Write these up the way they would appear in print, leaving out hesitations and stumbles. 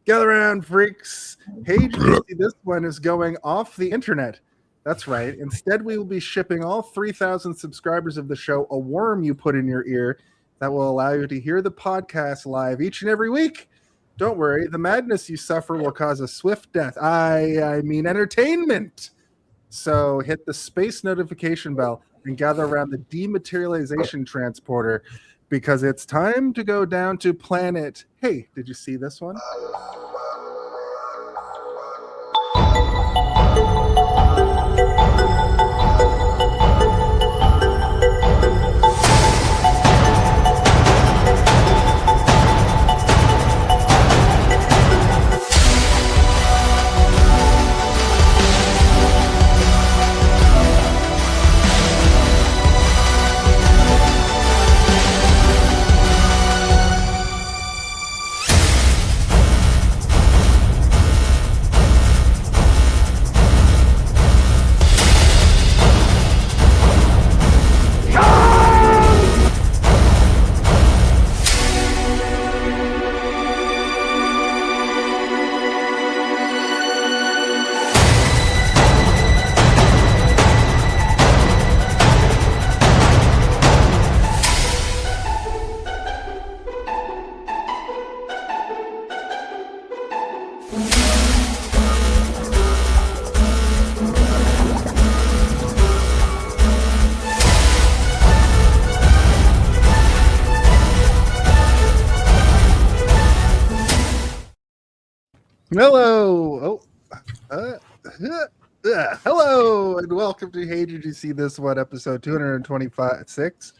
Gather around, freaks. Hey, did you see this one is going off the internet? That's right. Instead, we will be shipping all 3,000 subscribers of the show a worm you put in your ear that will allow you to hear the podcast live each and every week. Don't worry, the madness you suffer will cause a swift death. I mean entertainment. So hit the space notification bell and gather around the dematerialization transporter because it's time to go down to planet. Hey, did you see this one? Hello. Hello, and welcome to Hey, Did You See This One, episode 226,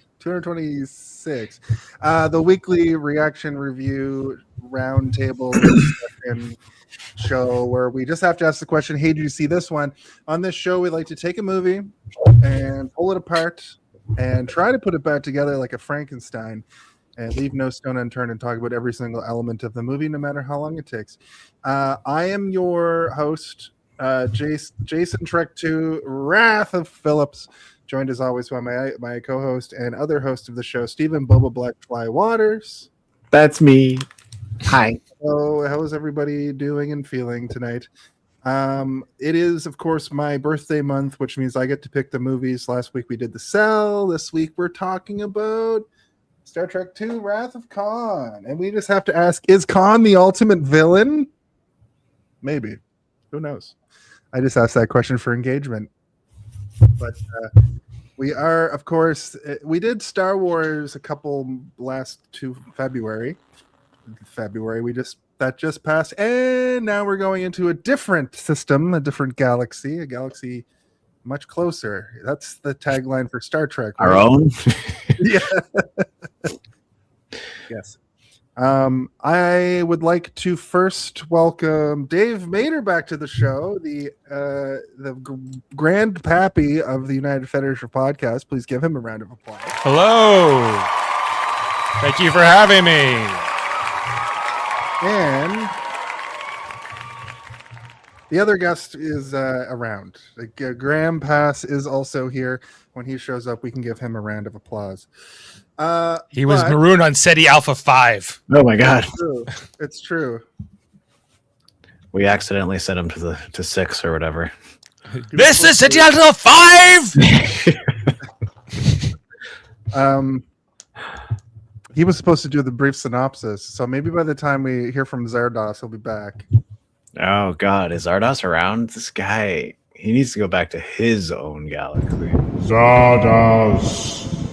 the weekly reaction review roundtable discussion show where we just have to ask the question, hey, did you see this one? On this show, we like to take a movie and pull it apart and try to put it back together like a Frankenstein and leave no stone unturned and talk about every single element of the movie, no matter how long it takes. I am your host, Jason Trek 2, Wrath of Phillips, joined as always by my co-host and other host of the show, Stephen Boba Blackfly Waters. That's me. Hi. So, how is everybody doing and feeling tonight? It is, of course, my birthday month, which means I get to pick the movies. Last week we did The Cell. This week we're talking about Star Trek II, Wrath of Khan. And we just have to ask, is Khan the ultimate villain? Maybe. Who knows? I just asked that question for engagement. But we are, of course, we did Star Wars last to February. That just passed. And now we're going into a different system, a different galaxy, a galaxy much closer. That's the tagline for Star Trek. Right? Our own? Yeah. Yes. I would like to first welcome Dave Mader back to the show, the grand pappy of the United Federation of Podcasts. Please give him a round of applause. Hello. Thank you for having me. And the other guest is around. Graeme Pass is also here. When he shows up, we can give him a round of applause. He was marooned on SETI Alpha 5. Oh my God. It's true. We accidentally sent him to 6 or whatever. This is SETI Alpha 5! He was supposed to do the brief synopsis, so maybe by the time we hear from Zardos, he'll be back. Oh God, is Zardos around? This guy, he needs to go back to his own galaxy. Zardos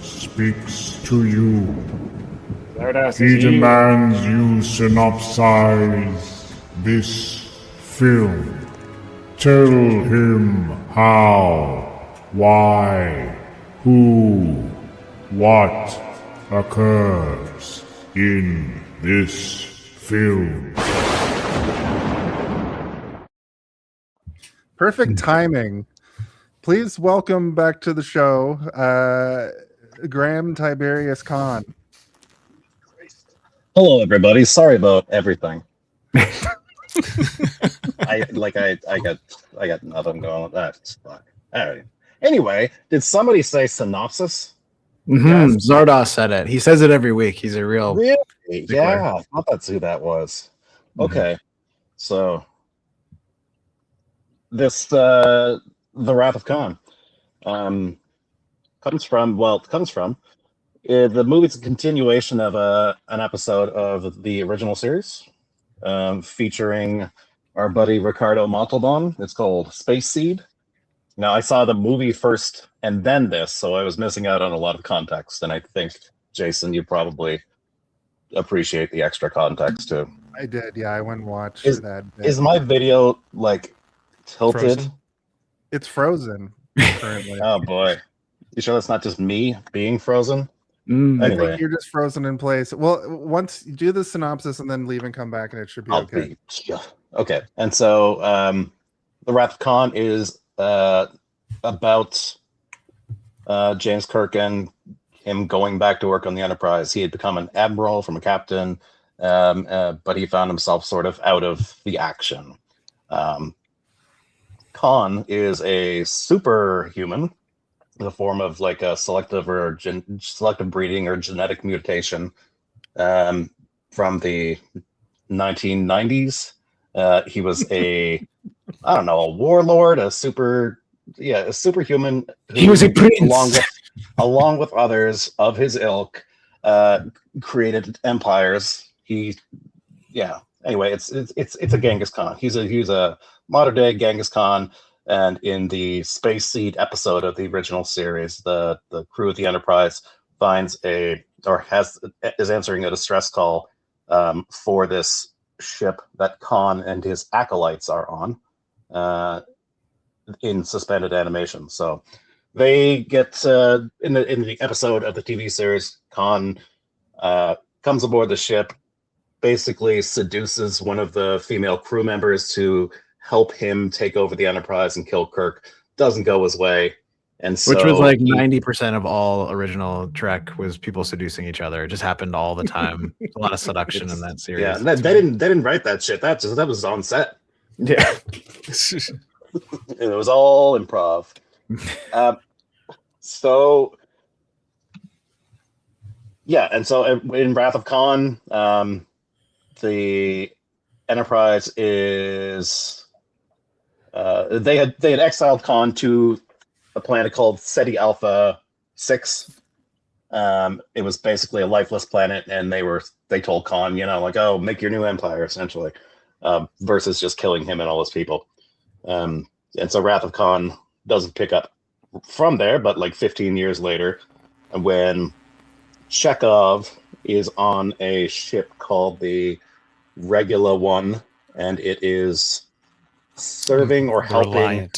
speaks to you. Zardos, he demands you synopsize this film. Tell him how, why, who, what occurs in this film. Perfect timing. Please welcome back to the show, Graham Tiberius Khan. Hello, everybody. Sorry about everything. I got nothing going with that. All right. Anyway, did somebody say synopsis? Mm-hmm. Yes. Zardos said it. He says it every week. He's a real... Really? Yeah, I thought that's who that was. Okay. So this the Wrath of Khan comes from the movie's a continuation of an episode of the original series, featuring our buddy Ricardo Montalban. It's called Space Seed. Now, I saw the movie first and then this, so I was missing out on a lot of context, and I think, Jason, you probably appreciate the extra context too. I did, yeah. I went and watched that. Is my video like tilted? Frozen? It's frozen currently. Oh boy. You sure that's not just me being frozen? I Anyway, think you're just frozen in place. Well, once you do the synopsis and then leave and come back, and it should be okay. Okay. And so the Wrath of Khan is about James Kirk and him going back to work on the Enterprise. He had become an admiral from a captain, but he found himself sort of out of the action. Khan is a superhuman, the form of like a selective breeding or genetic mutation from the 1990s. He was a warlord, a superhuman. He was a prince. Along with others of his ilk, created empires. Anyway, it's a Genghis Khan. He's a modern day Genghis Khan. And in the Space Seed episode of the original series, the crew of the Enterprise is answering a distress call for this ship that Khan and his acolytes are on in suspended animation. So they get in the episode of the TV series, Khan comes aboard the ship, basically seduces one of the female crew members to help him take over the Enterprise and kill Kirk. Doesn't go his way. And so which was like 90% of all original Trek was people seducing each other. It just happened all the time. A lot of seduction in that series. Yeah, they didn't write that shit. That was on set. Yeah. It was all improv. So in Wrath of Khan, the Enterprise is they had exiled Khan to a planet called Ceti Alpha 6. It was basically a lifeless planet, and they told Khan, oh, make your new empire, essentially, versus just killing him and all his people. And so Wrath of Khan doesn't pick up from there, but like 15 years later, when Chekhov is on a ship called the Regula One, and it is serving or helping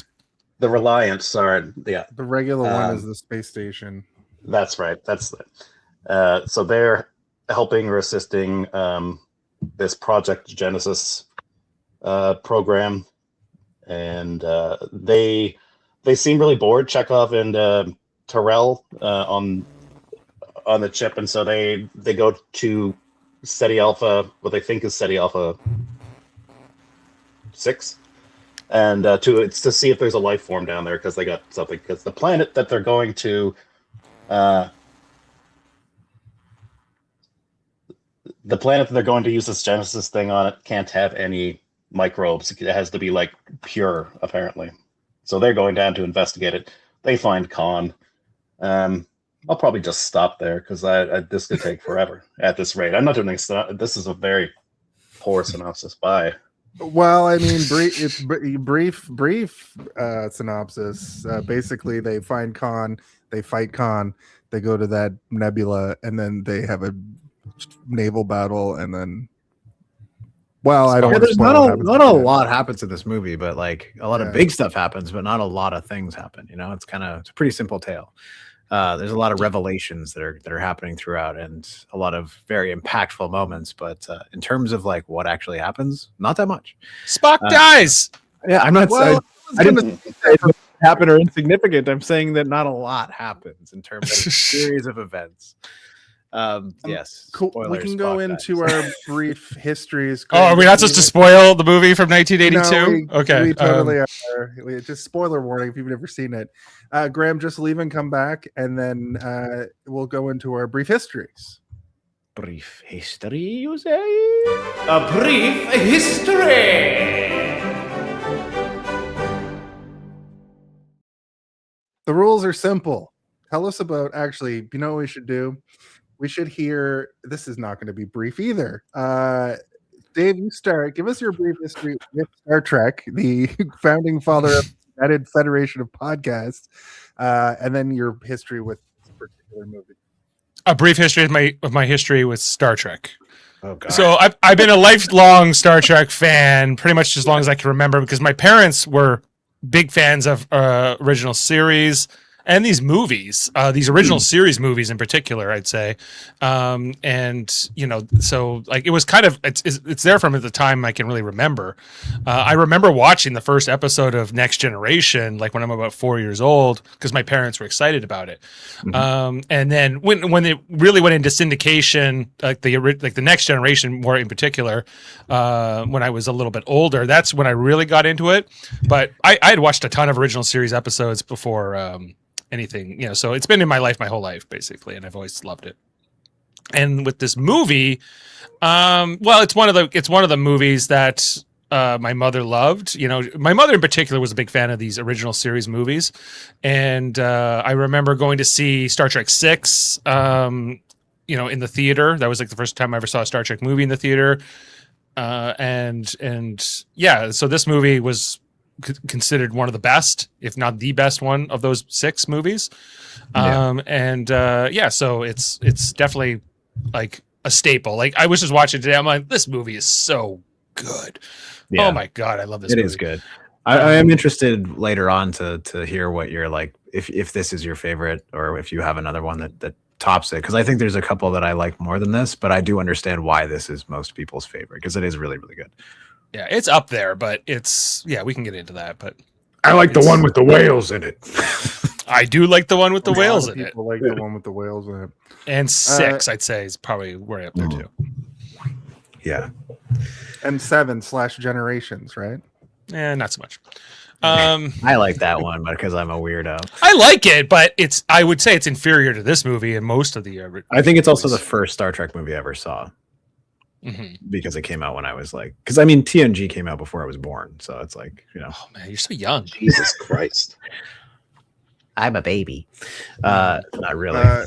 the Reliant. Sorry, yeah, The regular one is the space station. That's right. That's it. So they're helping or assisting this Project Genesis program, and they seem really bored. Chekhov and Terrell on the chip, and so they go to Ceti Alpha, what they think is Ceti Alpha 6, and to see if there's a life form down there, because they got something. Because the planet that they're going to, the planet that they're going to use this Genesis thing on, it can't have any microbes. It has to be like pure, apparently. So they're going down to investigate it. They find Khan. I'll probably just stop there because this could take forever at this rate. I'm not doing this. This is a very poor synopsis. Bye. Well, I mean, brief synopsis. Basically, they find Khan, they fight Khan, they go to that nebula, and then they have a naval battle, and then. Well, I don't. Yeah, want to there's spoil not a lot happens in this movie, but like a lot of big stuff happens, but not a lot of things happen. It's a pretty simple tale. There's a lot of revelations that are happening throughout, and a lot of very impactful moments. But in terms of like what actually happens, not that much. Spock dies. Yeah, I'm not. Well, I didn't say it happen or insignificant. I'm saying that not a lot happens in terms of a series of events. Yes. Cool. We can go into our brief histories. Oh, are we not supposed to spoil the movie from 1982? No, okay. We totally are. Just spoiler warning if you've never seen it. Graeme, just leave and come back, and then we'll go into our brief histories. brief history, you say? A brief history! The rules are simple. Tell us about, actually, you know what we should do? We should hear, this is not going to be brief either. Dave, you start. Give us your brief history with Star Trek, the founding father of the United Federation of Podcasts, and then your history with this particular movie. A brief history of my history with Star Trek. Oh, God. So I've been a lifelong Star Trek fan pretty much as long as I can remember, because my parents were big fans of original series and these movies, these original series movies in particular, I'd say. And, you know, so like it was kind of, it's there from at the time I can really remember. I remember watching the first episode of Next Generation, like when I'm about 4 years old, because my parents were excited about it. And then when it really went into syndication, like the Next Generation more in particular, when I was a little bit older, that's when I really got into it. But I had watched a ton of original series episodes before, anything, you know, so it's been in my life my whole life basically, and I've always loved it. And with this movie, well, it's one of the movies that my mother loved. You know, my mother in particular was a big fan of these original series movies, and I remember going to see Star Trek 6 you know, in the theater. That was like the first time I ever saw a Star Trek movie in the theater. And yeah, so this movie was considered one of the best, if not the best one of those 6 movies. Yeah, so it's definitely like a staple. Like I was just watching today, I'm like, this movie is so good. Oh my God, I love this movie. It is good. I am interested later on to hear what you're like, if this is your favorite or if you have another one that tops it, because I think there's a couple that I like more than this, but I do understand why this is most people's favorite, because it is really, really good. Yeah, it's up there, but we can get into that. But I like the one with the whales in it. I do like the one with the whales in it. People like the one with the whales in it. And 6, I'd say, is probably right up there too. Yeah. And 7/Generations, right? Not so much. I like that one, but because I'm a weirdo. I like it, but I would say it's inferior to this movie and most of the. I think it's also the first Star Trek movie I ever saw. Because it came out when I was like, because I mean, TNG came out before I was born, so it's like, you know. Oh man, you're so young. Jesus Christ. I'm a baby. Not really.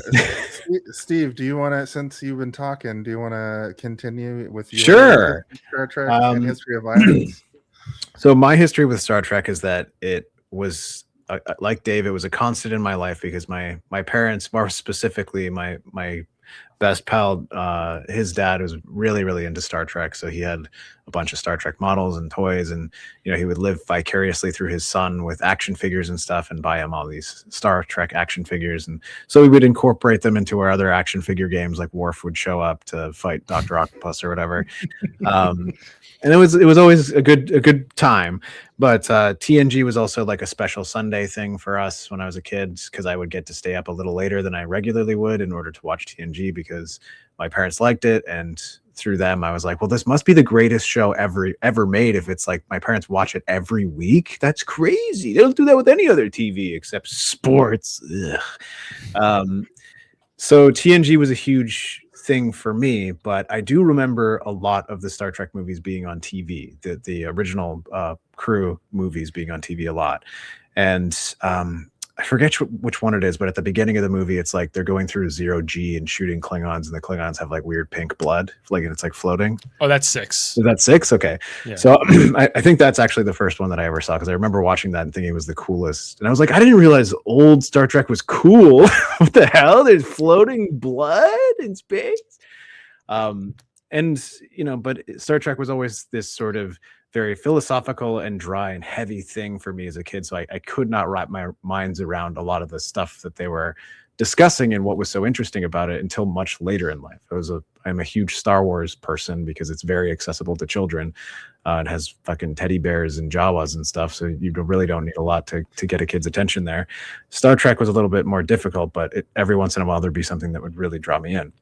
Steve, do you want to, since you've been talking, do you want to continue with your Sure. Star Trek and history of violence? So my history with Star Trek is that it was like Dave, it was a constant in my life because my parents, more specifically my best pal, his dad was really, really into Star Trek. So he had a bunch of Star Trek models and toys, and you know, he would live vicariously through his son with action figures and stuff, and buy him all these Star Trek action figures. And so we would incorporate them into our other action figure games, like Worf would show up to fight Dr. Octopus or whatever. And it was always a good time. But TNG was also like a special Sunday thing for us when I was a kid, because I would get to stay up a little later than I regularly would in order to watch TNG, because my parents liked it, and through them I was like, well, this must be the greatest show ever made if it's like my parents watch it every week. That's crazy. They don't do that with any other TV except sports. So TNG was a huge thing for me, but I do remember a lot of the Star Trek movies being on TV, the original crew movies being on TV a lot. And I forget which one it is, but at the beginning of the movie, it's like they're going through 0G and shooting Klingons, and the Klingons have like weird pink blood, like it's like floating. Oh, that's 6. Is that 6? Okay. Yeah. So I think that's actually the first one that I ever saw, because I remember watching that and thinking it was the coolest. And I was like, I didn't realize old Star Trek was cool. What the hell? There's floating blood in space. And you know, but Star Trek was always this sort of very philosophical and dry and heavy thing for me as a kid. So I could not wrap my minds around a lot of the stuff that they were discussing and what was so interesting about it until much later in life. I'm a huge Star Wars person because it's very accessible to children. It has fucking teddy bears and Jawas and stuff. So you really don't need a lot to get a kid's attention there. Star Trek was a little bit more difficult, but every once in a while there'd be something that would really draw me in.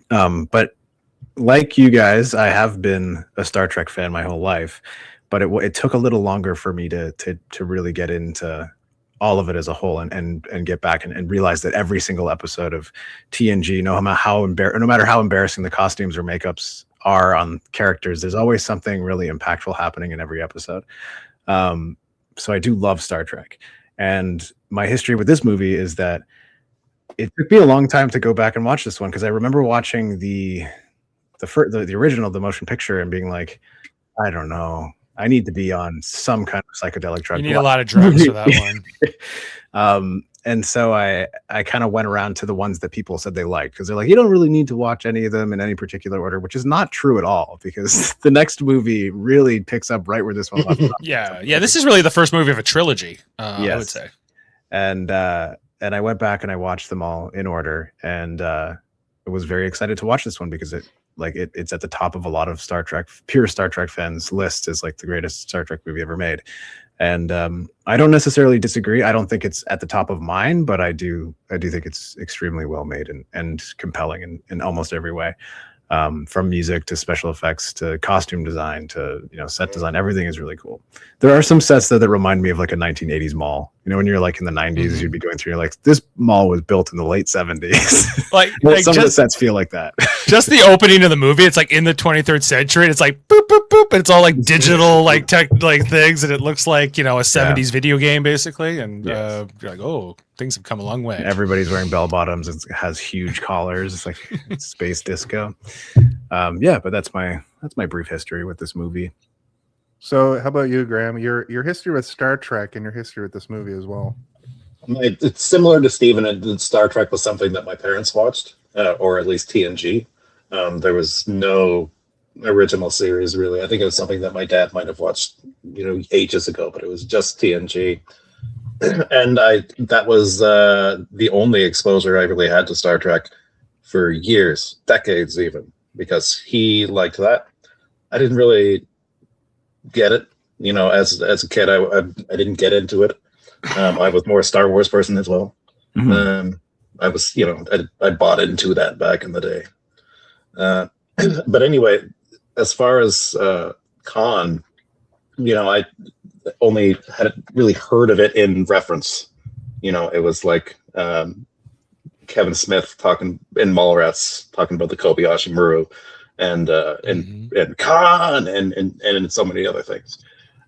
But like you guys, I have been a Star Trek fan my whole life, but it took a little longer for me to really get into all of it as a whole and get back and realize that every single episode of TNG, no matter how embarrassing the costumes or makeups are on characters, there's always something really impactful happening in every episode. So I do love Star Trek. And my history with this movie is that it took me a long time to go back and watch this one, because I remember watching the original, the motion picture, and being like, I don't know, I need to be on some kind of psychedelic drug. You need a lot of drugs for that one. And so I kind of went around to the ones that people said they liked, because they're like, you don't really need to watch any of them in any particular order, which is not true at all, because the next movie really picks up right where this one left off. Yeah. This is really the first movie of a trilogy, I would say. And I went back and I watched them all in order, and I was very excited to watch this one because it's at the top of a lot of pure Star Trek fans' lists as like the greatest Star Trek movie ever made. And I don't necessarily disagree. I don't think it's at the top of mine, but I do think it's extremely well made and compelling in almost every way. From music to special effects to costume design to set design, everything is really cool. There are some sets that remind me of like a 1980s mall. When you're like in the 90s, you'd be going through, you're like, this mall was built in the late 70s. Like some of the sets feel like that. Just the opening of the movie, it's like in the 23rd century, and it's like boop boop boop, and it's all like digital like tech like things, and it looks like a 70s video game basically, and you're like, oh, things have come a long way. Everybody's wearing bell bottoms. It has huge collars. It's like space disco. But that's my brief history with this movie. So how about you, Graham? Your history with Star Trek and your history with this movie as well. It's similar to Steven. Star Trek was something that my parents watched, or at least TNG. There was no original series, really. I think it was something that my dad might have watched, ages ago, but it was just TNG. And that was the only exposure I really had to Star Trek for years, decades even, because he liked that. I didn't really get it, as a kid. I didn't get into it. I was more a Star Wars person as well. Mm-hmm. I was, I bought into that back in the day. But anyway, as far as Khan, I only had really heard of it in reference. It was like Kevin Smith talking in Mallrats, talking about the Kobayashi Maru, and Khan, and so many other things.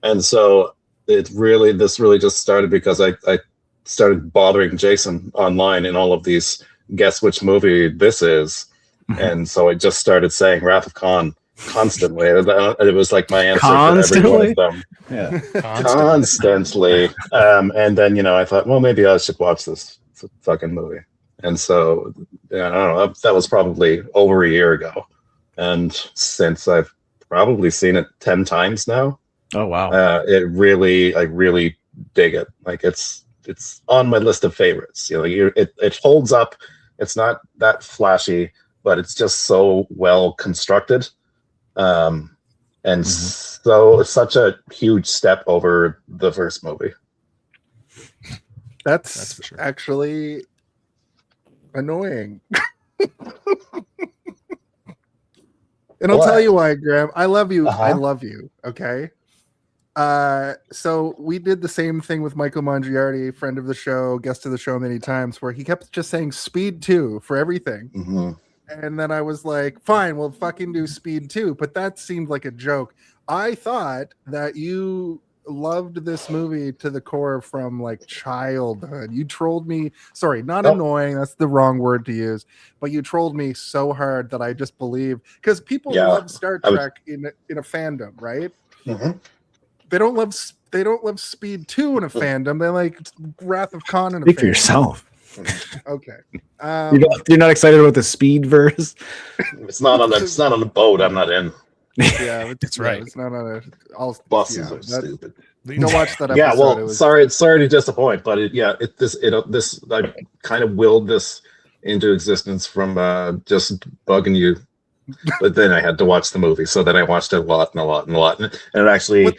And so this really just started because I started bothering Jason online in all of these guess which movie this is. And so I just started saying Wrath of Khan constantly. It was like my answer for every one of them. Yeah, constantly. And then I thought, well, maybe I should watch this fucking movie. And so I don't know. That was probably over a year ago, and since I've probably seen it 10 times now. Oh wow! I really dig it. Like it's on my list of favorites. It holds up. It's not that flashy, but it's just so well constructed. So it's such a huge step over the first movie. That's for sure. Actually annoying. And I'll tell you why, Graham. I love you. I love you. Okay. So we did the same thing with Michael Mondriarty, friend of the show, guest of the show many times, where he kept just saying Speed 2 for everything. Mm-hmm. And then I was like, fine, we'll fucking do Speed 2. But that seemed like a joke. I thought that you loved this movie to the core from like childhood. You trolled me. Sorry, not annoying. That's the wrong word to use. But you trolled me so hard that I just believe, because people love Star Trek in a fandom, right? Mm-hmm. They don't love Speed 2 in a fandom. They like Wrath of Khan in a Speak fandom. for yourself. Okay. You're not excited about the Speed verse? It's not on the boat. I'm not in. Yeah, that's right. It's not on a. Buses are stupid. Don't watch that episode. Yeah, well, sorry to disappoint, but this I kind of willed this into existence from just bugging you. But then I had to watch the movie, so then I watched it a lot, and it actually.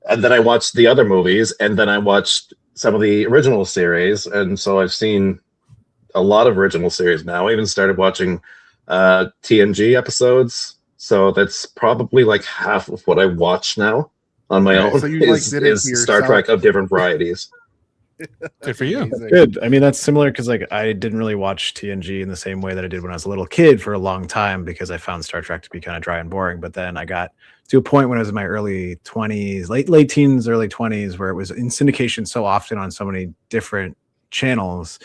And then I watched the other movies, and then I watched some of the original series, and so I've seen a lot of original series now. I even started watching TNG episodes, so that's probably like half of what I watch now on my own. So you is Star Trek of different varieties. Good for you. Amazing. Good. I mean, that's similar because like I didn't really watch TNG in the same way that I did when I was a little kid for a long time because I found Star Trek to be kind of dry and boring. But then I got to a point when I was in my early 20s, late teens, early 20s, where it was in syndication so often on so many different channels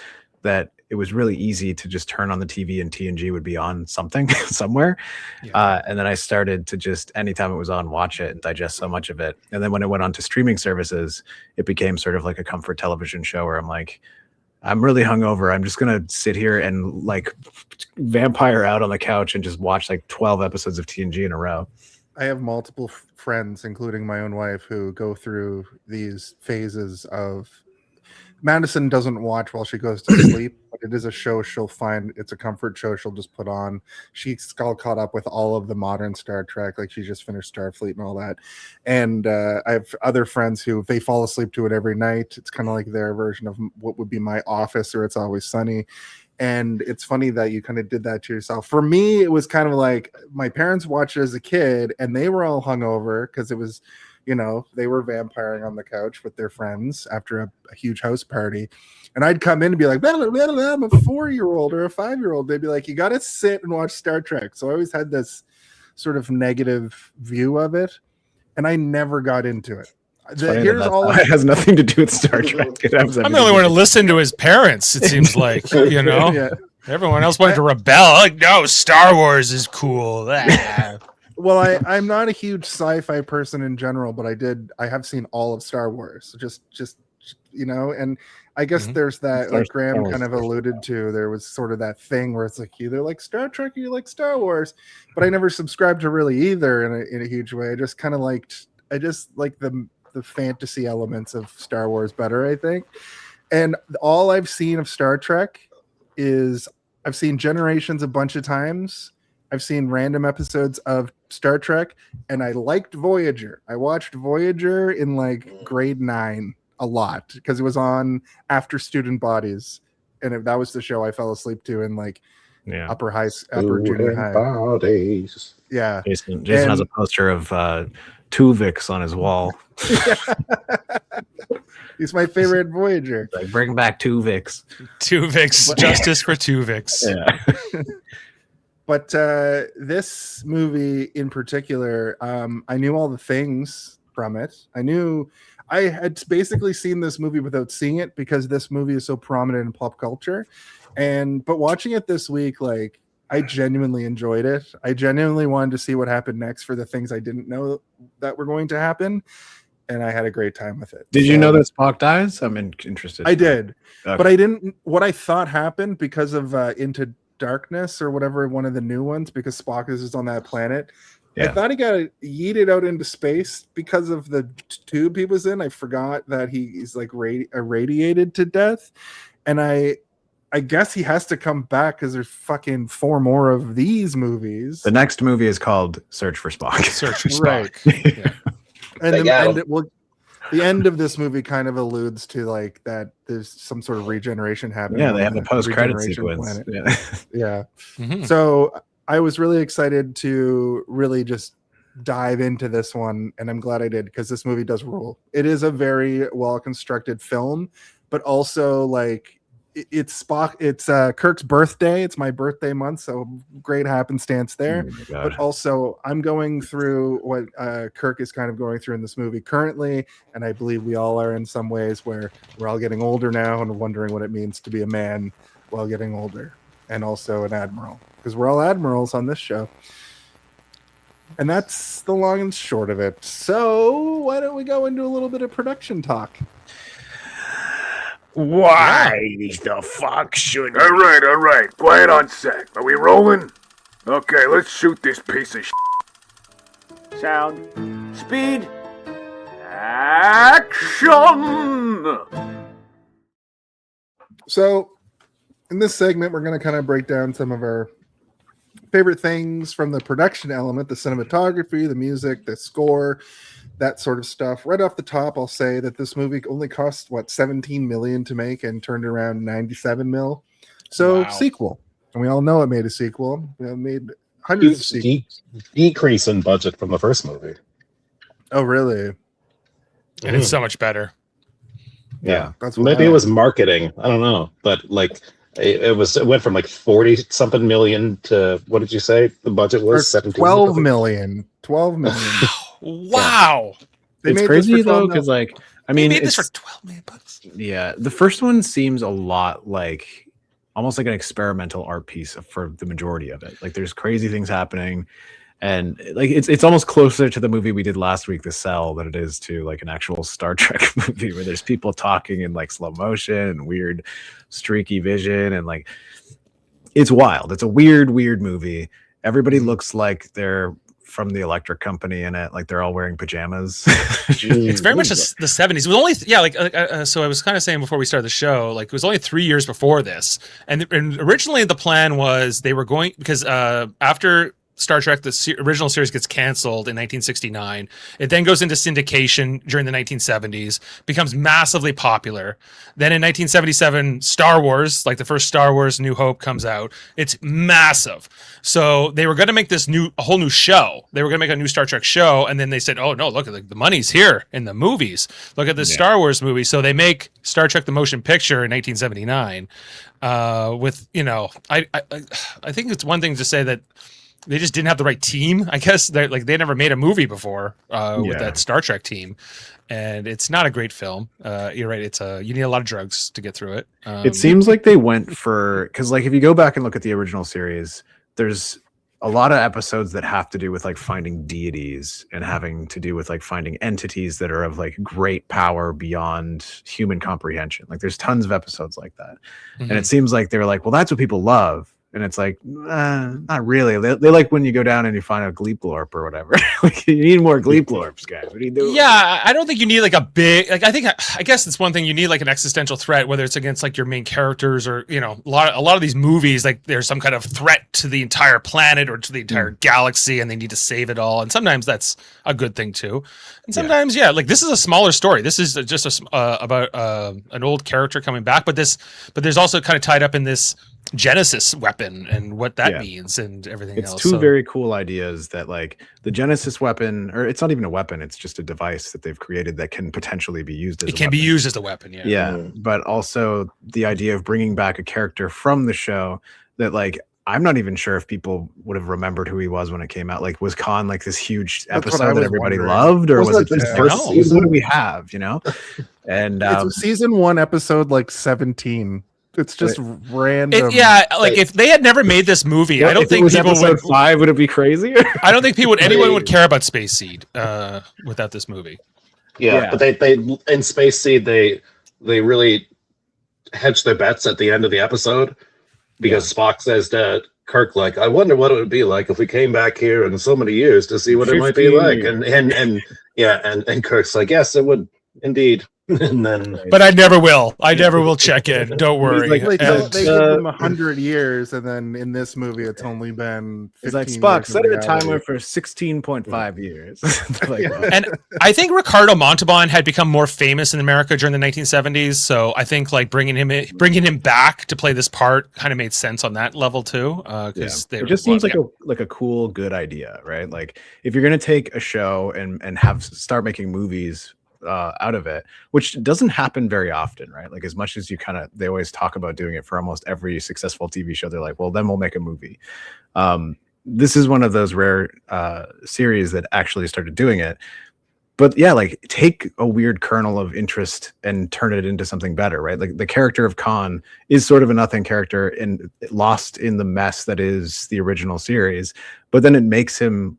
that it was really easy to just turn on the TV and TNG would be on something somewhere. Yeah. And then I started to just, anytime it was on, watch it and digest so much of it. And then when it went on to streaming services, it became sort of like a comfort television show where I'm like, I'm really hungover. I'm just going to sit here and like vampire out on the couch and just watch like 12 episodes of TNG in a row. I have multiple friends, including my own wife, who go through these phases of. Madison doesn't watch while she goes to sleep, but it is a show she'll find. It's a comfort show she'll just put on. She's all caught up with all of the modern Star Trek, like she just finished Starfleet and all that. And I have other friends who they fall asleep to it every night. It's kind of like their version of what would be My Office or It's Always Sunny. And it's funny that you kind of did that to yourself. For me, it was kind of like my parents watched it as a kid, and they were all hungover because it was. You know, they were vampiring on the couch with their friends after a huge house party. And I'd come in and be like, blah, blah, blah, blah, I'm a 4-year-old or a 5-year-old. They'd be like, you got to sit and watch Star Trek. So I always had this sort of negative view of it. And I never got into it. It has nothing to do with Star Trek. I'm the only one to listen to his parents, it seems like, you know? Yeah. Everyone else wanted to rebel. Like, no, Star Wars is cool. Well, I'm not a huge sci-fi person in general, but I have seen all of Star Wars. Just you know, and I guess there's that, like Graham kind of alluded to, there was sort of that thing where it's like you either like Star Trek or you like Star Wars, but I never subscribed to really either in a huge way. I just like the fantasy elements of Star Wars better, I think. And all I've seen of Star Trek is I've seen Generations a bunch of times. I've seen random episodes of Star Trek, and I liked Voyager. I watched Voyager in like grade 9 a lot because it was on after Student Bodies, and that was the show I fell asleep to in like upper junior high. Bodies. Yeah, Jason has a poster of Tuvix on his wall. He's my favorite Voyager. Like, bring back Tuvix. Tuvix, justice for Tuvix. Yeah. But this movie in particular, I knew all the things from it. I had basically seen this movie without seeing it because this movie is so prominent in pop culture. But watching it this week, like, I genuinely enjoyed it. I genuinely wanted to see what happened next for the things I didn't know that were going to happen. And I had a great time with it. Did you know that Spock dies? I'm interested. I did. Okay. But I didn't. What I thought happened because of Into Darkness or whatever, one of the new ones, because Spock is just on that planet. I thought he got yeeted out into space because of the tube he was in. I forgot that he's like irradiated to death, and I guess he has to come back because there's fucking 4 more of these movies. The next movie is called Search for Spock. Search for Spock. Right. Yeah. The end of this movie kind of alludes to like that there's some sort of regeneration happening. Yeah, they have the post-credit sequence. Yeah. Mm-hmm. So I was really excited to really just dive into this one, and I'm glad I did because this movie does rule. It is a very well-constructed film, but also like it's Spock. It's Kirk's birthday. It's my birthday month, so great happenstance there. Oh, but also, I'm going through what Kirk is kind of going through in this movie currently, and I believe we all are in some ways where we're all getting older now and wondering what it means to be a man while getting older, and also an admiral, because we're all admirals on this show. And that's the long and short of it. So why don't we go into a little bit of production talk? Why the fuck should... All right. Quiet on set. Are we rolling? Okay, let's shoot this piece of shit. Sound. Speed. Action! So, in this segment, we're going to kind of break down some of our favorite things from the production element, the cinematography, the music, the score, that sort of stuff. Right off the top, I'll say that this movie only cost, $17 million to make and turned around 97 mil. So, Wow. Sequel. And we all know it made a sequel. It made hundreds of sequels. Decrease in budget from the first movie. Oh, really? And it's so much better. Yeah, That's maybe wild. it was marketing. I don't know, but like it went from like 40 something million to what did you say the budget Or was? 17 or 12 something? million. 12 million. Wow. They It's made this for crazy 12 though, mil. because like I They mean, made this for it's 12 million bucks. yeah. The first one seems a lot like almost like an experimental art piece for the majority of it. Like there's crazy things happening, and like it's almost closer to the movie we did last week, The Cell, than it is to like an actual Star Trek movie where there's people talking in like slow motion and weird streaky vision, and like it's wild. It's a weird movie. Everybody looks like they're from the electric company in it, like they're all wearing pajamas. It's very much the 70s. It was only so I was kind of saying before we started the show, like it was only 3 years before this, and originally the plan was they were going because after Star Trek, the original series gets canceled in 1969. It then goes into syndication during the 1970s, becomes massively popular. Then in 1977, Star Wars, like the first Star Wars, New Hope comes out. It's massive. So they were going to make a whole new show. They were going to make a new Star Trek show, and then they said, "Oh no, look, the money's here in the movies. Look at the Star Wars movie." So they make Star Trek: The Motion Picture in 1979. With I think it's one thing to say that they just didn't have the right team. I guess they never made a movie before with that Star Trek team, and it's not a great film. You're right. It's you need a lot of drugs to get through it. It seems like they went for, because like if you go back and look at the original series, there's a lot of episodes that have to do with like finding deities and having to do with like finding entities that are of like great power beyond human comprehension. Like there's tons of episodes like that, and it seems like they're like, well, that's what people love. And it's like, not really. They like when you go down and you find a Gleep Glorp or whatever. Like, you need more Gleep Glorps, guys. What are you doing? Yeah, I don't think you need like a big, like I guess it's one thing you need like an existential threat, whether it's against like your main characters or a lot of these movies, like there's some kind of threat to the entire planet or to the entire galaxy, and they need to save it all. And sometimes that's a good thing too. And sometimes, like this is a smaller story. This is just about an old character coming back, but there's also kind of tied up in this Genesis weapon and what that means and everything else. It's two very cool ideas that like the Genesis weapon, or it's not even a weapon, it's just a device that they've created that can potentially be used as be used as a weapon. But also the idea of bringing back a character from the show that like I'm not even sure if people would have remembered who he was when it came out. Like, was Khan like this huge episode that everybody loved, or was it just first season? What do we have, And it's season 1, episode like 17. It's just random. If they had never made this movie, I don't think people episode 5 would it be crazier? I don't think anyone would care about Space Seed without this movie. But they in Space Seed they really hedge their bets at the end of the episode because Spock says to Kirk, like, I wonder what it would be like if we came back here in so many years to see what it might be like. And Kirk's like, yes, it would indeed. And then, but I never will. I never will check in. Don't worry. Like, they give them 100 years, and then in this movie, it's only been. It's like Spock set a timer for 16.5 years. And I think Ricardo Montalban had become more famous in America during the 1970s. So I think like bringing him back to play this part kind of made sense on that level too. Because it just seems like a cool, good idea, right? Like if you're gonna take a show and start making movies out of it, which doesn't happen very often, right? Like as much as they always talk about doing it for almost every successful TV show, they're like, well, then we'll make a movie. This is one of those rare series that actually started doing it. But like take a weird kernel of interest and turn it into something better, right? Like the character of Khan is sort of a nothing character and lost in the mess that is the original series, but then it makes him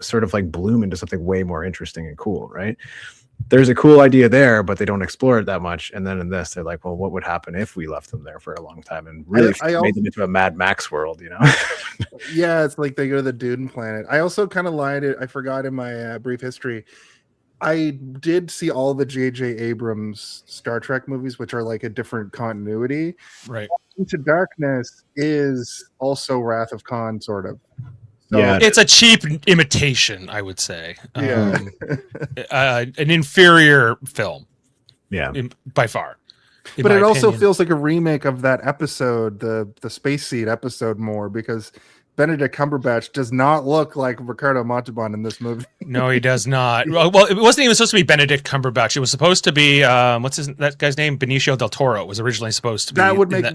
sort of like bloom into something way more interesting and cool, right? There's a cool idea there, but they don't explore it that much. And then in this, they're like, well, what would happen if we left them there for a long time and really made them into a Mad Max world, Yeah, it's like they go to the Doohan planet. I also kind of lied. I forgot in my brief history. I did see all the J.J. Abrams Star Trek movies, which are like a different continuity. Right. Into Darkness is also Wrath of Khan, sort of. So, it's a cheap imitation, I would say. An inferior film. Yeah, by far. But it also feels like a remake of that episode, the Space Seed episode, more because Benedict Cumberbatch does not look like Ricardo Montalban in this movie. No, he does not. Well, it wasn't even supposed to be Benedict Cumberbatch. It was supposed to be that guy's name? Benicio del Toro was originally supposed to be. That would make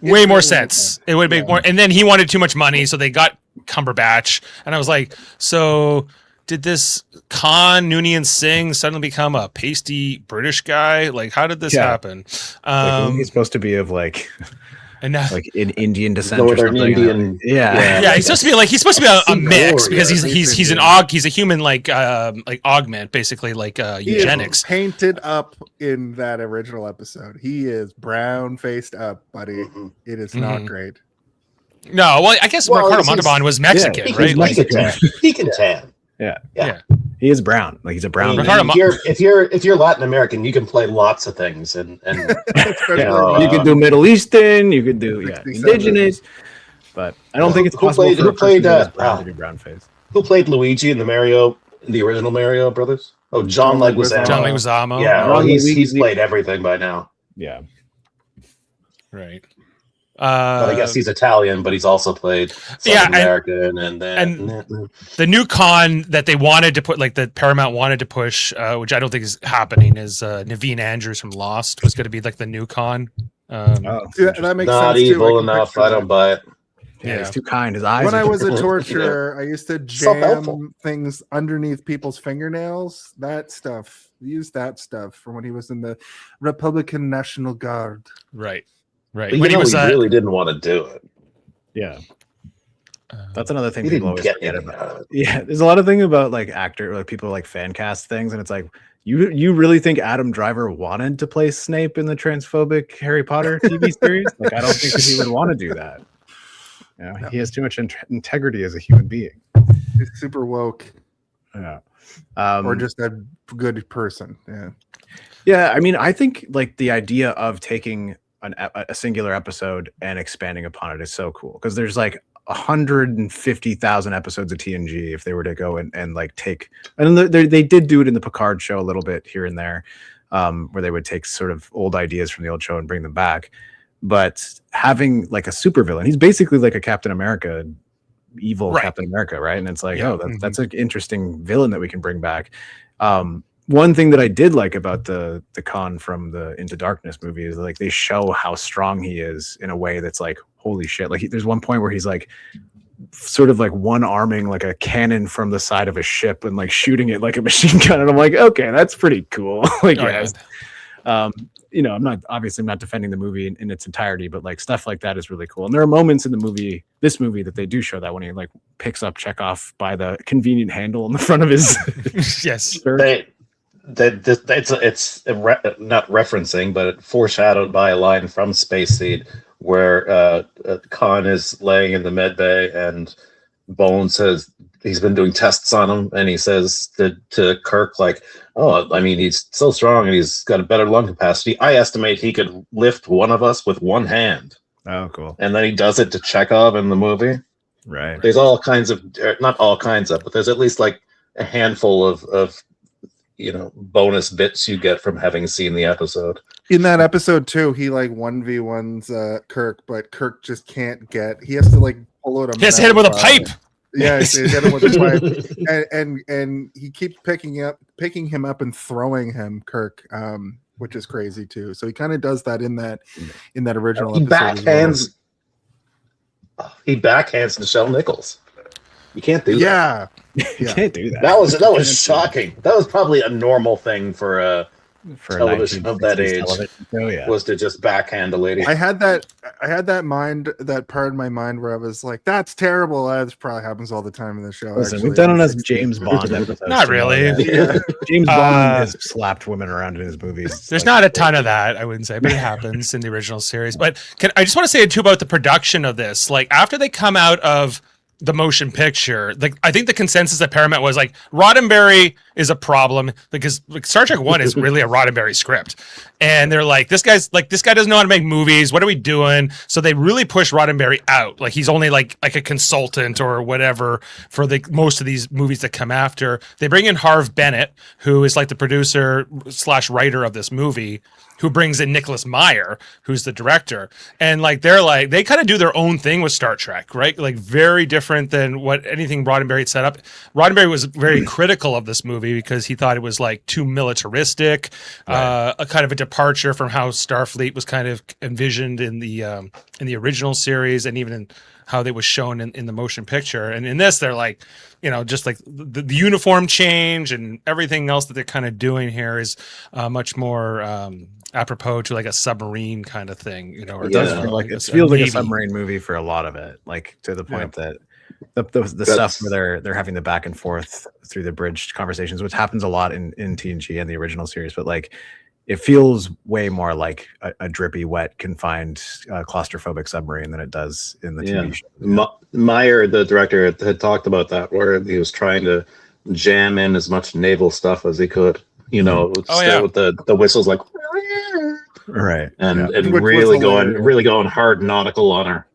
way more sense. It would make more. And then he wanted too much money, so they got Cumberbatch. And I was like, so did this Khan Noonien Singh suddenly become a pasty British guy? Like, how did this happen? He's supposed to be of like in Indian descent Northern or something. Indian. Yeah. He's supposed to be a mix because he's a human like augment, basically like eugenics. Painted up in that original episode. He is brown faced up, buddy. Mm-hmm. It is not great. No, well, I guess Ricardo Montalban was Mexican, right? He can tan. Yeah. He is brown. Like he's a brown. If you're Latin American, you can play lots of things, and you could do Middle Eastern, you could do indigenous, but I don't think it's possible for a person who is brown to do brown face. Who played Luigi in the original Mario Brothers? Oh, John Leguizamo. John Leguizamo. Yeah, he's played everything by now. Yeah, right. But I guess he's Italian, but he's also played South American, and the new Khan that they wanted to put, like the Paramount wanted to push, which I don't think is happening, is Naveen Andrews from Lost was going to be like the new Khan. That makes not sense evil too. enough. I don't buy it. Yeah, he's too kind. His eyes. When I was a torturer, I used to jam things underneath people's fingernails. That stuff. Use that stuff from when he was in the Republican National Guard. Right. But when he really didn't want to do it. Yeah. That's another thing He people didn't always get forget about. it. Yeah, there's a lot of thing about like people like fan cast things, and it's like you really think Adam Driver wanted to play Snape in the transphobic Harry Potter TV series? Like, I don't think that he would want to do that. He has too much integrity as a human being. He's super woke. Yeah. Or just a good person. Yeah. Yeah, I mean, I think like the idea of taking a singular episode and expanding upon it is so cool, because there's like 150,000 episodes of TNG if they were to go and like take, and they did do it in the Picard show a little bit here and there, where they would take sort of old ideas from the old show and bring them back. But having like a supervillain, he's basically like a Captain America, evil Captain America, right? And it's like, that's an interesting villain that we can bring back. One thing that I did like about the Khan from the Into Darkness movie is like they show how strong he is in a way that's like, holy shit. Like there's one point where he's like sort of like one arming like a cannon from the side of a ship and like shooting it like a machine gun. And I'm like, okay, that's pretty cool. Like, I'm not defending the movie in its entirety, but like stuff like that is really cool. And there are moments in this movie that they do show that when he like picks up Chekhov by the convenient handle in the front of his shirt. It's not referencing, but it foreshadowed by a line from Space Seed where Khan is laying in the med bay and Bones says he's been doing tests on him, and he says to Kirk, like, oh, I mean, he's so strong and he's got a better lung capacity. I estimate he could lift one of us with one hand. Oh, cool. And then he does it to Chekhov in the movie. Right. There's all kinds of, not all kinds of, but there's at least like a handful of bonus bits you get from having seen the episode. In that episode too, he like 1v1s Kirk, but Kirk just can't get. He has to like pull out a. He has to hit him with a pipe. Yeah, he hit him with a pipe, and he keeps picking him up and throwing him, Kirk, which is crazy too. So he kind of does that in that original episode. He backhands Nichelle Nichols. You can't do that. You can't do that. That was shocking. That was probably a normal thing for television of that age. Was to just backhand a lady. I had that part in my mind where I was like, "That's terrible." That probably happens all the time in the show. Listen, we've done enough James Bond episodes. Not really. James Bond has slapped women around in his movies. There's not a ton of that, I wouldn't say, but it happens in the original series. But I just want to say too about the production of this. Like after they come out of the motion picture. Like, I think the consensus at Paramount was like Roddenberry is a problem because like, Star Trek 1 is really a Roddenberry script. And they're like, this guy doesn't know how to make movies. What are we doing? So they really push Roddenberry out. Like, he's only like a consultant or whatever for the most of these movies that come after. They bring in Harve Bennett, who is like the producer / writer of this movie, who brings in Nicholas Meyer, who's the director. And like, they kind of do their own thing with Star Trek, right? Like, very different than what anything Roddenberry had set up. Roddenberry was very critical of this movie because he thought it was like too militaristic, a kind of a departure from how Starfleet was kind of envisioned in the original series, and even in how they was shown in the motion picture. And in this, they're like, you know, just like the uniform change and everything else that they're kind of doing here is much more apropos to like a submarine kind of thing, you know. Or it does feel like it feels like a submarine movie for a lot of it, like to the point that the stuff where they're having the back and forth through the bridge conversations, which happens a lot in TNG and the original series, but like it feels way more like a drippy, wet, confined, claustrophobic submarine than it does in the TV show. Meyer, the director, had talked about that, where he was trying to jam in as much naval stuff as he could. You know, with the whistles, like right, and really going hard nautical on her.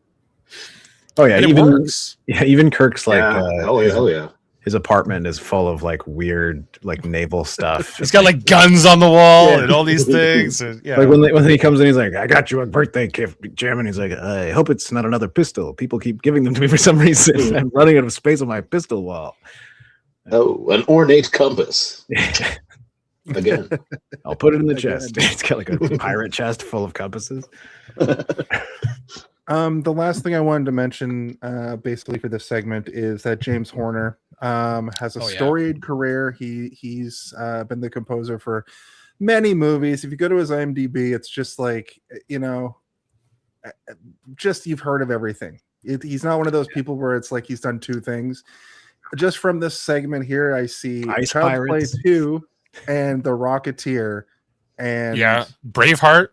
Oh yeah, and even it works. Yeah, even Kirk's like, hell yeah. His apartment is full of like weird, like naval stuff. He's got like guns on the wall and all these things. And, like when he comes in, he's like, "I got you a birthday gift, Jim," he's like, "I hope it's not another pistol. People keep giving them to me for some reason. I'm running out of space on my pistol wall." Oh, an ornate compass. Again, I'll put it in the chest. It's got like a pirate chest full of compasses. The last thing I wanted to mention, basically for this segment, is that James Horner has a storied career. He's been the composer for many movies. If you go to his IMDb, it's just like, you know, just you've heard of everything. He's not one of those people where it's like he's done two things. Just from this segment here, I see Child's Play 2 and The Rocketeer, and Braveheart,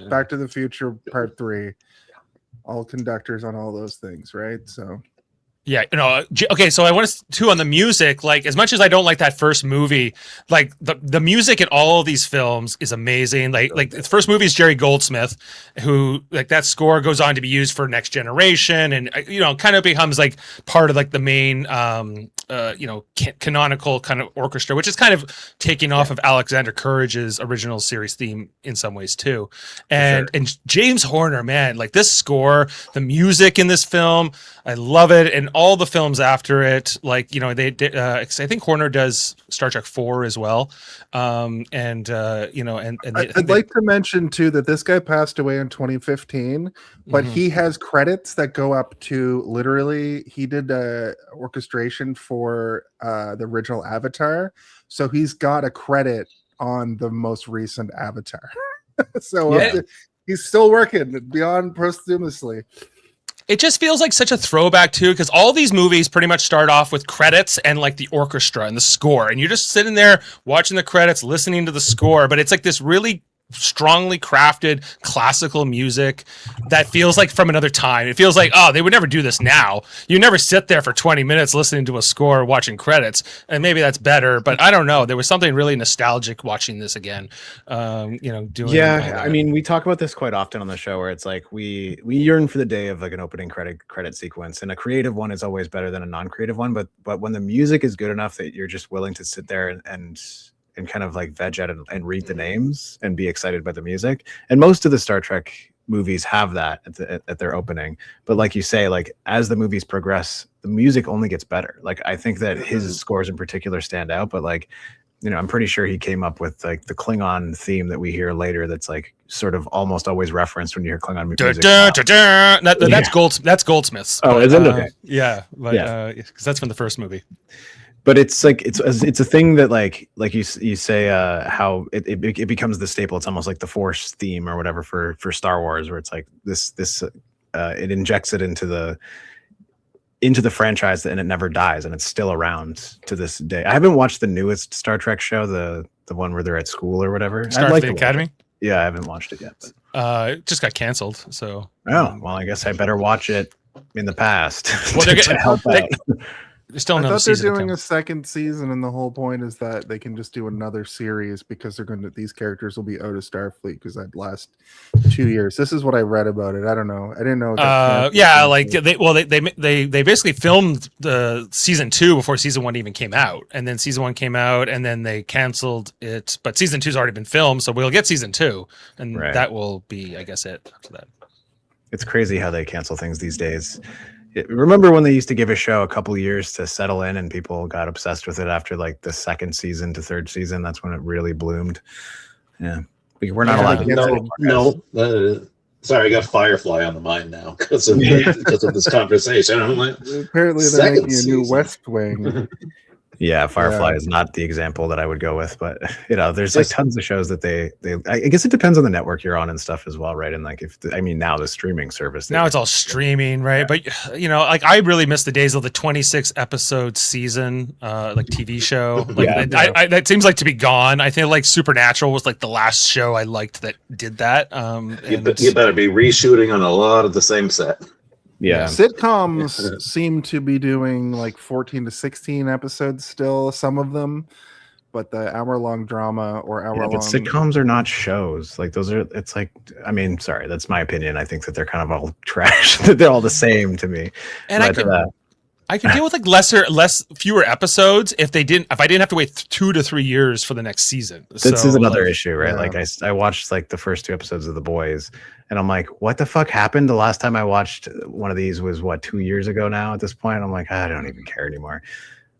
Back to the Future Part 3. All conductors on all those things, right? So yeah, you know, okay, so I want to on the music, like as much as I don't like that first movie, like the music in all of these films is amazing. Like the first movie is Jerry Goldsmith, who like that score goes on to be used for Next Generation, and you know, kind of becomes like part of like the main you know, canonical kind of orchestra, which is kind of taking off of Alexander Courage's original series theme in some ways too. And James Horner, man, like this score, the music in this film, I love it. And all the films after it, like, you know, they did, I think Horner does Star Trek 4 as well. You know, and I'd like to mention too that this guy passed away in 2015, but he has credits that go up to literally, he did orchestration for the original Avatar. So he's got a credit on the most recent Avatar. So he's still working beyond posthumously. It just feels like such a throwback too, because all these movies pretty much start off with credits and like the orchestra and the score, and you're just sitting there watching the credits, listening to the score, but it's like this really strongly crafted classical music that feels like from another time. It feels like, oh, they would never do this now. You never sit there for 20 minutes listening to a score watching credits, and maybe that's better, but I don't know. There was something really nostalgic watching this again. You know, doing I mean, we talk about this quite often on the show, where it's like we yearn for the day of like an opening credit sequence, and a creative one is always better than a non-creative one, but when the music is good enough that you're just willing to sit there and kind of like veg at it and read the names and be excited by the music. And most of the Star Trek movies have that at their opening. But like you say, like as the movies progress, the music only gets better. Like I think that his scores in particular stand out, but like, you know, I'm pretty sure he came up with like the Klingon theme that we hear later. That's like sort of almost always referenced when you hear Klingon music. That's Goldsmith's. Oh, is it? Okay. Yeah, because that's from the first movie. But it's like it's a thing that like you say how it becomes the staple. It's almost like the Force theme or whatever for Star Wars, where it's like this it injects it into the franchise and it never dies, and it's still around to this day. I haven't watched the newest Star Trek show, the one where they're at school or whatever. Starfleet Academy. Yeah, I haven't watched it yet. It just got canceled. So well, I guess I better watch it in the past Well, they're to getting help out. There's still I another thought they're season to doing come. a second season, and the whole point is that they can just do another series because they're going to. These characters will be out of Starfleet because that last 2 years. This is what I read about it. I don't know. I didn't know. It got canceled. Yeah, like they basically filmed the season 2 before season 1 even came out, and then season 1 came out, and then they canceled it. But season 2's already been filmed, so we'll get season 2, and Right. that will be, I guess, it after that. It's crazy how they cancel things these days. Remember when they used to give a show a couple years to settle in, and people got obsessed with it after like the second season to third season? That's when it really bloomed. Yeah, we're not allowed to. Sorry, I got Firefly on the mind now because of this conversation. I'm like, apparently they're making a new West Wing. Yeah, Firefly Yeah. is not the example that I would go with, but there's like tons of shows that they I guess it depends on the network you're on and stuff as well, right? And like now the streaming service. Now it's all streaming, right? But like I really miss the days of the 26 episode season, like TV show. Like that seems like to be gone. I think like Supernatural was like the last show I liked that did that. You better be reshooting on a lot of the same set. Yeah. Sitcoms seem to be doing like 14 to 16 episodes still, some of them, but the hour-long drama or hour-long... But sitcoms are not shows. Like those are, it's like, I mean, sorry, that's my opinion. I think that they're kind of all trash. They're all the same to me. And but, I could deal with like fewer episodes if I didn't have to wait 2 to 3 years for the next season. This is another issue, right? Yeah. Like I watched like the first 2 episodes of The Boys, and I'm like, what the fuck happened? The last time I watched one of these was 2 years ago now at this point. I'm like, I don't even care anymore.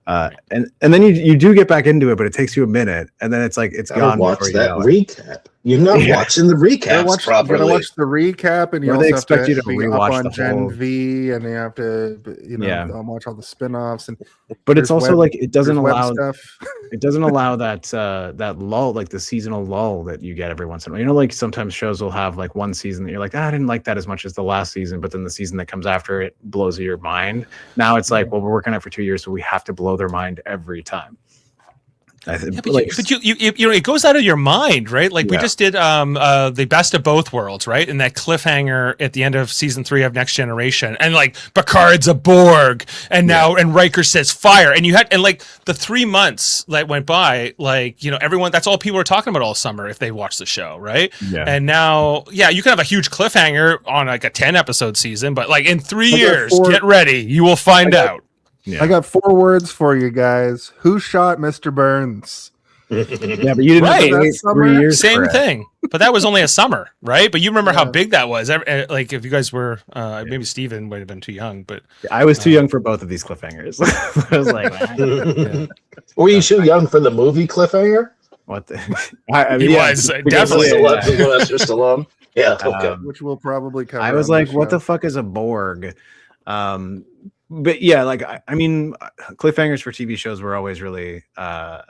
And then you do get back into it, but it takes you a minute, and then it's like it's gone. Watch that recap. You're not watching the recaps properly. You gotta watch the recap, and you or also they have expect to you to be rewatch up on the Gen whole... V, and you have to watch all the spin-offs. But it's also like it doesn't allow stuff. It doesn't allow that lull, like the seasonal lull that you get every once in a while. Like sometimes shows will have like one season that you're like, I didn't like that as much as the last season, but then the season that comes after it blows your mind. Now it's like, well, we're working on it for 2 years, so we have to blow their mind every time. But it goes out of your mind, right? Like we just did the best of both worlds, right? And that cliffhanger at the end of season 3 of Next Generation, and like Picard's a Borg, and now and Riker says fire, and you had like the 3 months that went by, like everyone, that's all people were talking about all summer if they watched the show, right? Yeah. And now, you can have a huge cliffhanger on like a 10 episode season, but like in 3 years, get ready, you will find out. Yeah. I got 4 words for you guys. Who shot Mr. Burns? Yeah, but you didn't have to wait 3 years. Same thing, but that was only a summer, right? But you remember how big that was. Like if you guys were, maybe Steven would have been too young, but I was too young for both of these cliffhangers. I was like, were you too young for the movie cliffhanger? What the? He was definitely. Sylvester Stallone. Yeah, okay. Which we'll probably cover. I was like, what the fuck is a Borg? But yeah, like I mean, cliffhangers for TV shows were always really that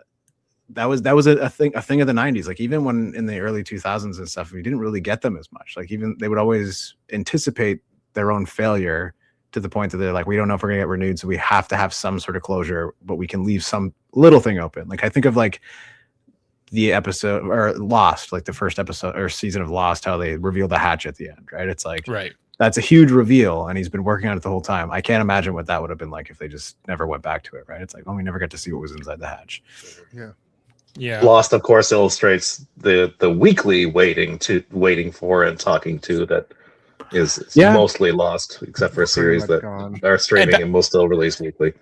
was a thing of the 90s. Like even when in the early 2000s and stuff, we didn't really get them as much. Like even they would always anticipate their own failure to the point that they're like, we don't know if we're gonna get renewed, so we have to have some sort of closure, but we can leave some little thing open. Like I think of like the episode or Lost, like the first episode or season of Lost, how they reveal the hatch at the end, right? It's like that's a huge reveal, and he's been working on it the whole time. I can't imagine what that would have been like if they just never went back to it, right? It's like, we never got to see what was inside the hatch. Yeah. Lost, of course, illustrates the weekly waiting for and talking to that is mostly lost, except for a series that are streaming and will still release weekly.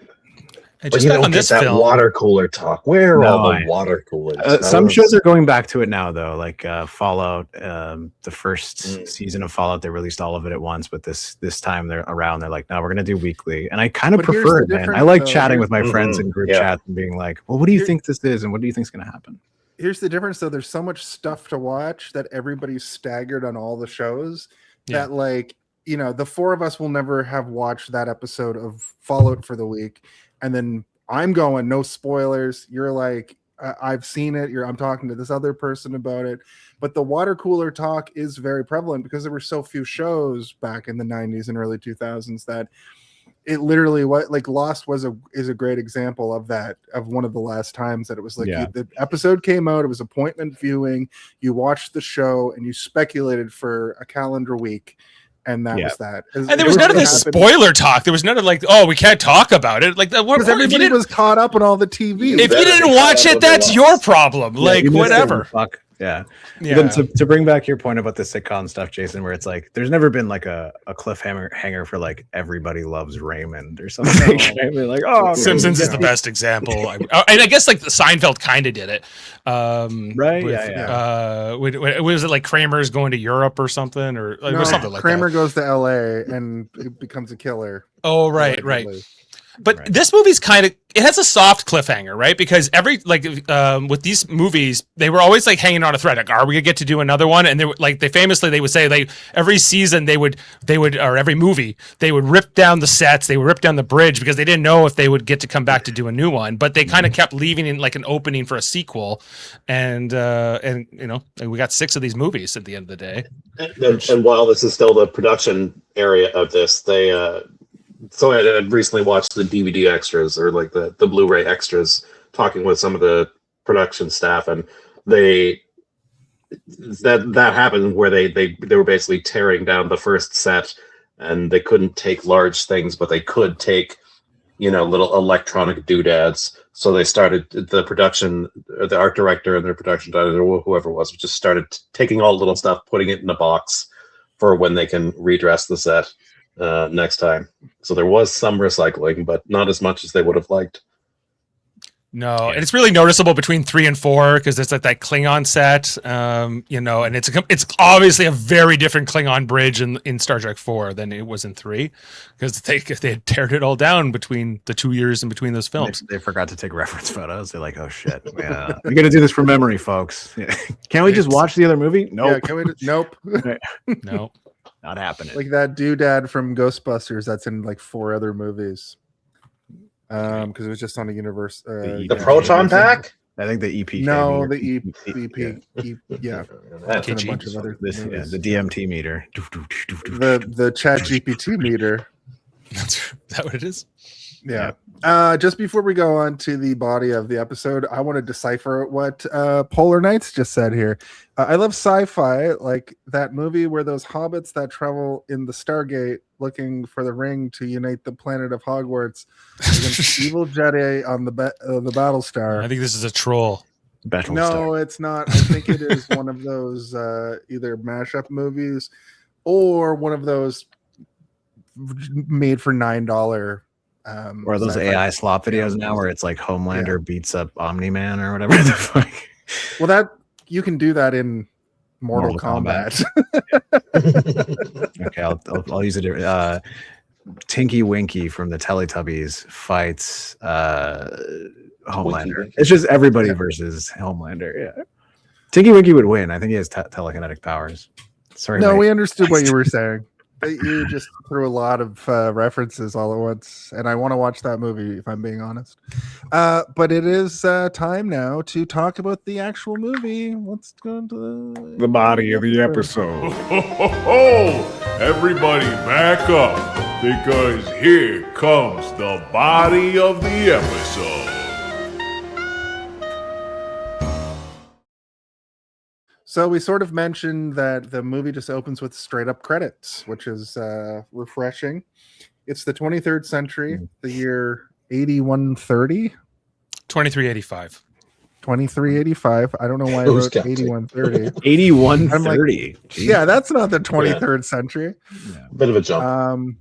But you don't get that water cooler talk. Where are all the water coolers? Some shows are going back to it now, though. Like Fallout, the first season of Fallout, they released all of it at once. But this time they're like, no, we're gonna do weekly. And I kind of prefer it, man. I like chatting with my friends in group chats and being like, well, what do you think this is, and what do you think is gonna happen? Here's the difference, though. There's so much stuff to watch that everybody's staggered on all the shows that, like, the 4 of us will never have watched that episode of Fallout for the week. And then I'm going, no spoilers. You're like, I've seen it. I'm talking to this other person about it. But the water cooler talk is very prevalent because there were so few shows back in the 90s and early 2000s that it literally Lost is a great example of that, of one of the last times that it was like the episode came out, it was appointment viewing, you watched the show and you speculated for a calendar week and that was that. And there was none of this spoiler talk. There was none of like, oh, we can't talk about it. Like that. Because everybody was caught up on all the TV. If you didn't watch it, that's your problem. Like whatever. Fuck. Yeah. Then to bring back your point about the sitcom stuff, Jason, where it's like there's never been like a cliffhanger for like everybody loves Raymond or something. No. Like, oh, Simpsons is the best example. And I guess like the Seinfeld kind of did it. Right? Was it like Kramer's going to Europe or something, or like, was something like Kramer that? goes to LA and it becomes a killer. Oh, right. But this movie's it has a soft cliffhanger, right? Because every with these movies, they were always like hanging on a thread. Like, are we gonna get to do another one? And they famously would say every season they would or every movie they would rip down the sets, they would rip down the bridge because they didn't know if they would get to come back to do a new one. But they kind of kept leaving in like an opening for a sequel, and we got 6 of these movies at the end of the day. And while this is still the production area of this, they. So I had recently watched the DVD extras or like the Blu-ray extras, talking with some of the production staff, and that happened where they were basically tearing down the first set, and they couldn't take large things, but they could take little electronic doodads. So they started the art director and their production director, or whoever it was, just started taking all the little stuff, putting it in a box for when they can redress the set next time. So there was some recycling, but not as much as they would have liked. No, and it's really noticeable between 3 and 4 because it's like that Klingon set, and it's obviously a very different Klingon bridge in Star Trek 4 than it was in 3 because they had teared it all down between the 2 years in between those films. They forgot to take reference photos. They're like, oh shit, yeah, we're gonna do this from memory, folks. Can't we just watch the other movie? Nope. Yeah, can we nope. No. Not happening. Like that doodad from Ghostbusters that's in like 4 other movies. Because it was just on a universe. The proton pack? I think the EP. No, the EP. Yeah. That's and a bunch of other movies. The DMT meter. The Chat GPT meter. Is that what it is? Yeah. Just before we go on to the body of the episode, I want to decipher what Polar Knights just said here. I love sci-fi, like that movie where those hobbits that travel in the Stargate looking for the ring to unite the planet of Hogwarts against evil Jedi on the Battlestar. I think this is a troll. No, it's not. I think it is one of those either mashup movies or one of those made for $9 or those AI slop videos now where it's like Homelander beats up Omni-Man or whatever the fuck. Well, that you can do that in Mortal Kombat. Okay, I'll use it. Tinky Winky from the Teletubbies fights Homelander. Winky. It's just everybody versus Homelander. Yeah, Tinky Winky would win. I think he has telekinetic powers. Sorry, no, mate. we understood what you were saying. You just threw a lot of references all at once, and I want to watch that movie if I'm being honest. But it is time now to talk about the actual movie. Let's go into the body of the episode. Everybody back up, because here comes the body of the episode. So we sort of mentioned that the movie just opens with straight up credits, which is refreshing. It's the 23rd century, the year 8130. 2385. 2385. I don't know why I wrote 8130. 8130. Yeah, that's not the 23rd century. Yeah. Bit of a jump.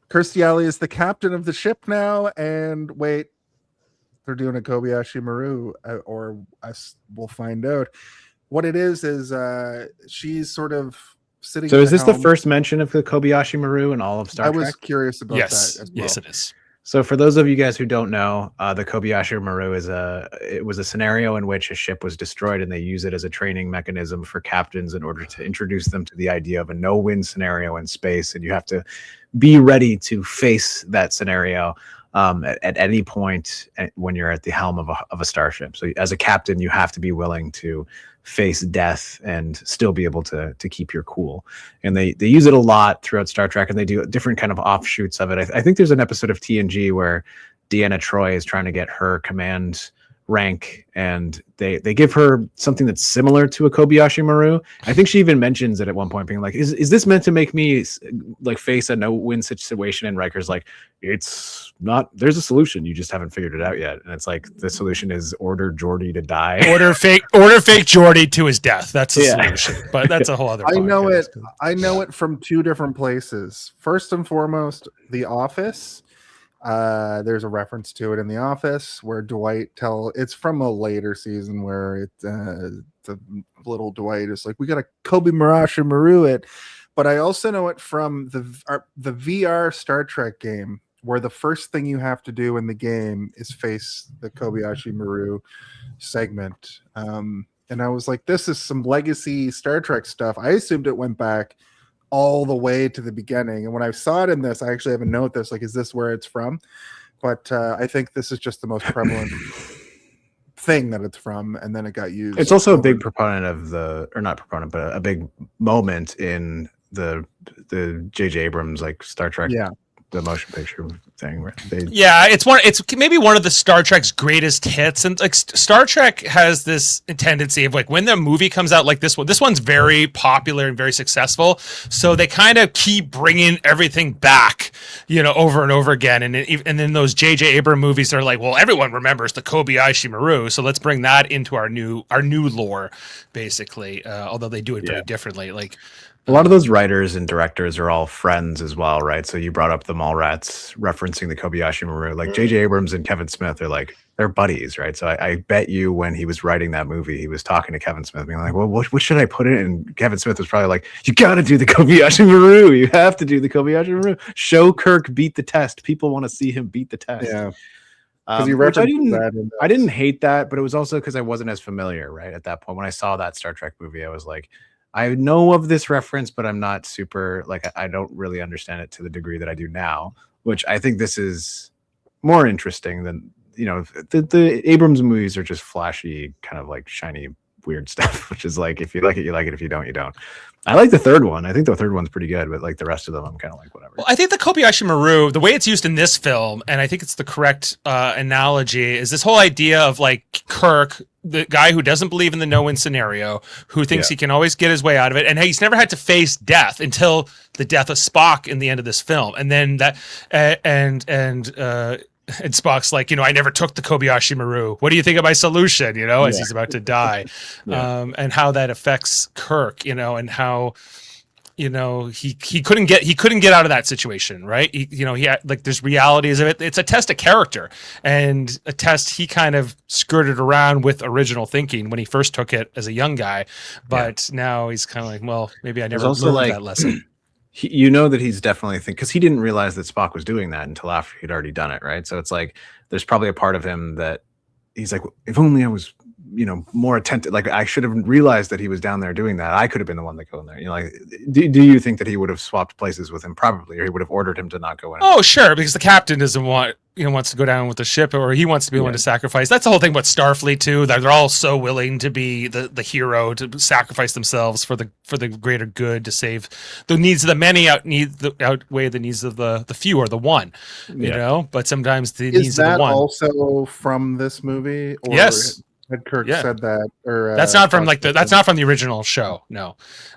Kirstie is the captain of the ship now, and wait, they're doing a Kobayashi Maru, or we'll find out. What it is she's sort of sitting. So is this the first mention of the Kobayashi Maru in all of Star Trek? I was curious about that as well. Yes, it is. So for those of you guys who don't know, the Kobayashi Maru was a scenario in which a ship was destroyed, and they use it as a training mechanism for captains in order to introduce them to the idea of a no-win scenario in space, and you have to be ready to face that scenario at any point when you're at the helm of a starship. So as a captain, you have to be willing to face death and still be able to keep your cool. And they use it a lot throughout Star Trek, and they do different kind of offshoots of it. I think there's an episode of TNG where Deanna Troi is trying to get her command rank, and they give her something that's similar to a Kobayashi Maru. I think she even mentions it at one point, being like, is this meant to make me like face a no-win situation? And Riker's like, it's not, there's a solution, you just haven't figured it out yet. And it's like, the solution is order Geordi to die. Order fake Geordi to his death. That's the solution. But that's a whole other podcast. I know it from two different places. First and foremost, The Office. There's a reference to it in The Office where Dwight it's from a later season where the little Dwight is like, we got a Kobe Marashi Maru it. But I also know it from the VR Star Trek game, where the first thing you have to do in the game is face the Kobayashi Maru segment. And I was like, this is some legacy Star Trek stuff. I assumed it went back all the way to the beginning. And when I saw it in this, I actually have a note that's like, is this where it's from? But I think this is just the most prevalent thing that it's from. And then it got used. It's also a big proponent of but a big moment in the J.J. Abrams, like Star Trek, the motion picture thing. Right? It's maybe one of the Star Trek's greatest hits, and like Star Trek has this tendency of like when the movie comes out like this one's very popular and very successful, so they kind of keep bringing everything back, over and over again, and then those J.J. Abrams movies are like, well, everyone remembers the Kobayashi Maru, so let's bring that into our new lore, basically. Although they do it very differently, like. A lot of those writers and directors are all friends as well, right? So you brought up the Mallrats referencing the Kobayashi Maru. Like J.J. Abrams and Kevin Smith are like, they're buddies, right? So I bet you when he was writing that movie, he was talking to Kevin Smith, being like, well, what should I put in? And Kevin Smith was probably like, you got to do the Kobayashi Maru. You have to do the Kobayashi Maru. Show Kirk beat the test. People want to see him beat the test. Yeah. I didn't hate that, but it was also because I wasn't as familiar, right? At that point, when I saw that Star Trek movie, I was like, I know of this reference, but I'm not super, like, I don't really understand it to the degree that I do now, which I think this is more interesting than, the Abrams movies are just flashy, kind of like shiny, weird stuff, which is like, if you like it, you like it. If you don't, you don't. I like the third one. I think the third one's pretty good, but like the rest of them, I'm kind of like, whatever. Well, I think the Kobayashi Maru, the way it's used in this film, and I think it's the correct analogy, is this whole idea of like Kirk, the guy who doesn't believe in the no-win scenario, who thinks he can always get his way out of it, and he's never had to face death until the death of Spock in the end of this film, and then that and Spock's like, I never took the Kobayashi Maru. What do you think of my solution? As he's about to die, and how that affects Kirk, and how, he couldn't get out of that situation, right? He had, like, there's realities of it. It's a test of character, and a test he kind of skirted around with original thinking when he first took it as a young guy, but now he's kind of like, well, maybe I never learned that lesson. That he's definitely because he didn't realize that Spock was doing that until after he'd already done it, right? So it's like there's probably a part of him that he's like, if only I was, more attentive. Like I should have realized that he was down there doing that. I could have been the one that go in there. Like, do you think that he would have swapped places with him? Probably, or he would have ordered him to not go in. Oh, sure, because the captain doesn't want. Wants to go down with the ship, or he wants to be the one to sacrifice. That's the whole thing about Starfleet too. They're all so willing to be the hero, to sacrifice themselves for the greater good, to save the needs of the many outweigh the needs of the few or the one. But sometimes the needs of the one. Is that also from this movie? Or yes. Had Kirk said that, or that's not from that's not from the original show,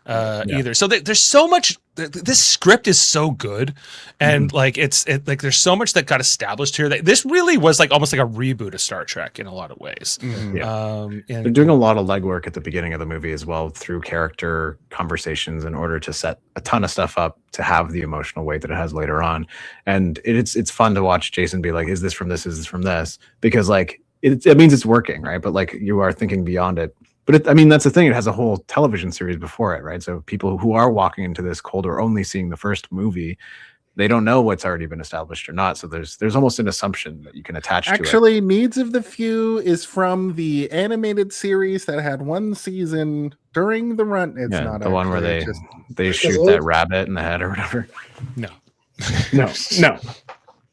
either. So there's so much. This script is so good, and there's so much that got established here. That this really was like almost like a reboot of Star Trek in a lot of ways. And they're doing a lot of legwork at the beginning of the movie as well, through character conversations, in order to set a ton of stuff up to have the emotional weight that it has later on. And it's fun to watch Jason be like, "Is this from this? Is this from this?" Because like. It means it's working, right? But like you are thinking beyond it. But that's the thing. It has a whole television series before it, right? So people who are walking into this cold or only seeing the first movie, they don't know what's already been established or not. So there's almost an assumption that you can attach to it. Actually, Needs of the Few is from the animated series that had one season during the run. It's not the one where they shoot that rabbit in the head or whatever. No.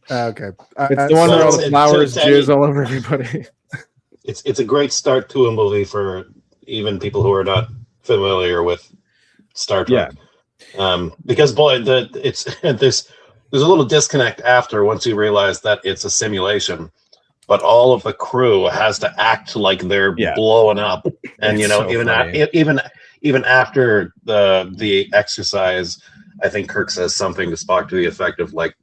Okay, it's the one where all the flowers jizz all over everybody. It's a great start to a movie for even people who are not familiar with Star Trek. Because boy, there's a little disconnect after once you realize that it's a simulation. but all of the crew has to act like they're blowing up. And It's so funny. even after the exercise, I think Kirk says something to Spock to the effect of like,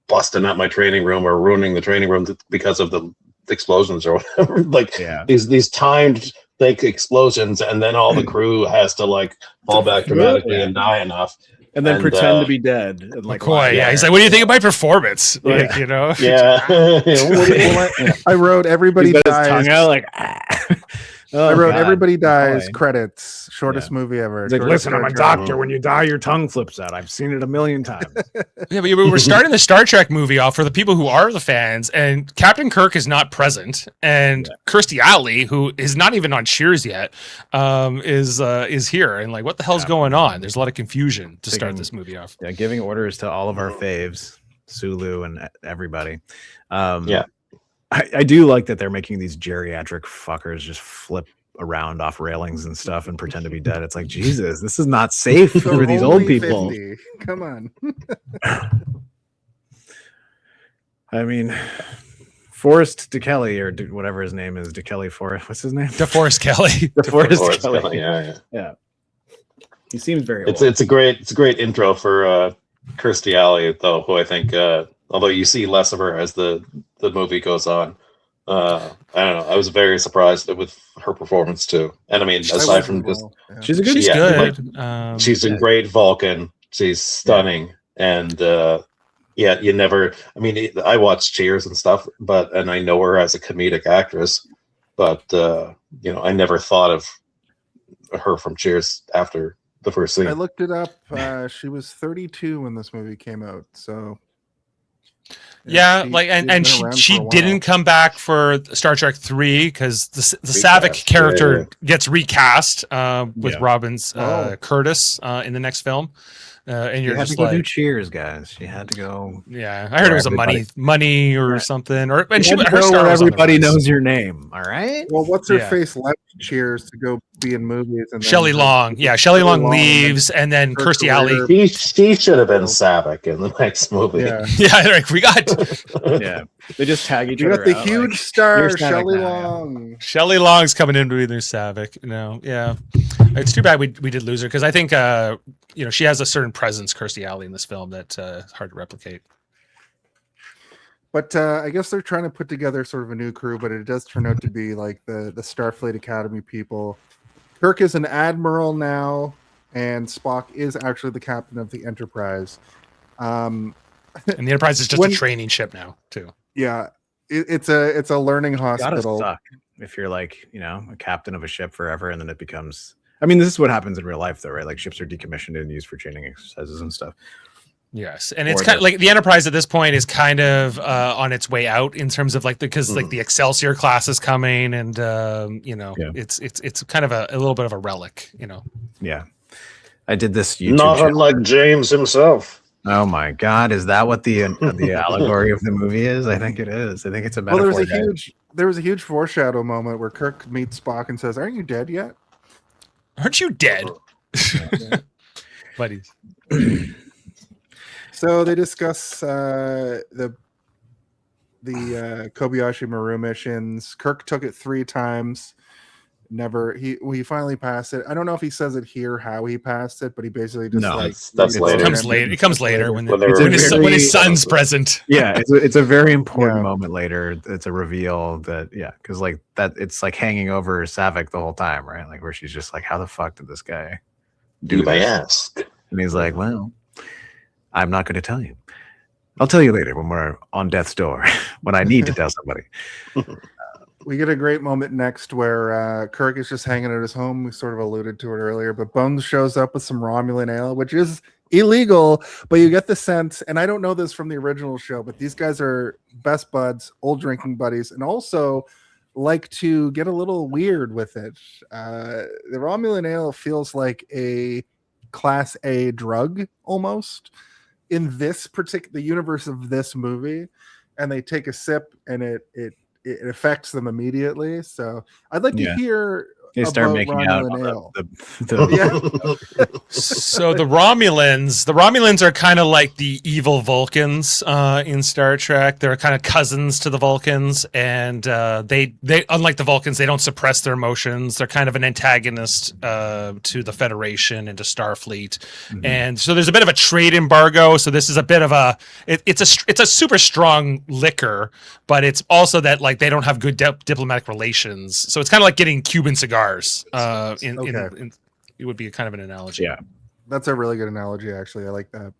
busting up my training room or ruining the training room because of the explosions or whatever. Like these timed fake explosions, and then all the crew has to like fall back dramatically and die enough. And then pretend to be dead. And like, McCoy, he's like, "What do you think of my performance?" Like, I wrote everybody dies. Tongue out, like, I wrote everybody dies credits. Shortest movie ever. He's like, listen, I'm a doctor. When you die, your tongue flips out. I've seen it a million times. Yeah, but we're starting the Star Trek movie off for the people who are the fans, and Captain Kirk is not present, and Kirstie Alley, who is not even on Cheers yet, is here, and like, what the hell's going on? There's a lot of confusion to start this movie off. Yeah, giving orders to all of our faves, Sulu and everybody. I do like that they're making these geriatric fuckers just flip around off railings and stuff and pretend to be dead. It's like, Jesus, this is not safe for these old people. 50. Come on. I mean, Forrest Kelley, or whatever his name is, Kelley Forrest. What's his name? DeForest Kelley. DeForest Kelley. Yeah. He seems very old. It's a great intro for Kirstie Alley, though, who I think although you see less of her as the movie goes on. I don't know. I was very surprised with her performance too. And I mean, aside from just, she's a good. She's a great Vulcan. She's stunning, and you never. I mean, I watched Cheers and stuff, and I know her as a comedic actress, but I never thought of her from Cheers after the first scene. I looked it up. She was 32 when this movie came out, so. She didn't come back for Star Trek 3 because the Savick character gets recast with Robin's Curtis in the next film. And you're just like, do Cheers, guys. She had to go. Yeah, I heard it was a money or something. Or and she everybody knows your name. All right. Well, what's her face left Cheers to go be in movies? And Shelley Long. Yeah, Shelley Long leaves, and then Kirstie Alley. She should have been Savick in the next movie. Yeah, we got. Yeah, they just tag each other. You got the out, huge star, Shelley Long. Shelley Long's coming in to be their Savick. It's too bad we did lose her because I think she has a certain presence, Kirstie Alley, in this film that's hard to replicate. But I guess they're trying to put together sort of a new crew, but it does turn out to be like the Starfleet Academy people. Kirk is an admiral now, and Spock is actually the captain of the Enterprise. And the Enterprise is just a training ship now, too. Yeah, it's a learning hospital. Gotta suck if you're like, a captain of a ship forever, and then it becomes. I mean, this is what happens in real life, though, right? Like ships are decommissioned and used for training exercises and stuff. Yes, and it's kind of like the Enterprise at this point is kind of on its way out in terms of like because like the Excelsior class is coming, and it's kind of a little bit of a relic, Yeah, I did this YouTube. Not unlike James himself. Oh my God, is that what the allegory of the movie is? I think it is. I think it's a metaphor. Well, there was a huge foreshadow moment where Kirk meets Spock and says, "Aren't you dead yet? Aren't you dead, buddies?" So they discuss the Kobayashi Maru missions. Kirk took it 3 times. He finally passed it. I don't know if he says it here how he passed it, but he basically just that's later. It comes later when his son's present. Yeah, it's a very important moment later. It's a reveal that because like that it's like hanging over Savick the whole time, right? Like where she's just like, how the fuck did this guy do my this? ask? And he's like, well, I'm not going to tell you. I'll tell you later when we're on death's door, when I need to tell somebody. We get a great moment next where Kirk is just hanging at his home. We sort of alluded to it earlier, but Bones shows up with some Romulan ale, which is illegal, but you get the sense, and I don't know this from the original show, but these guys are best buds, old drinking buddies, and also like to get a little weird with it. The Romulan ale feels like a Class A drug almost in this the universe of this movie, and they take a sip and it affects them immediately. So I'd like to hear They start about making out Romulan on ale. the So the Romulans are kind of like the evil Vulcans in Star Trek. They're kind of cousins to the Vulcans, and they unlike the Vulcans, they don't suppress their emotions. They're kind of an antagonist to the Federation and to Starfleet, and so there's a bit of a trade embargo. So this is a bit of it's a super strong liquor, but it's also that like they don't have good diplomatic relations. So it's kind of like getting Cuban cigars. It would be kind of an analogy. Yeah. That's a really good analogy, actually. I like that.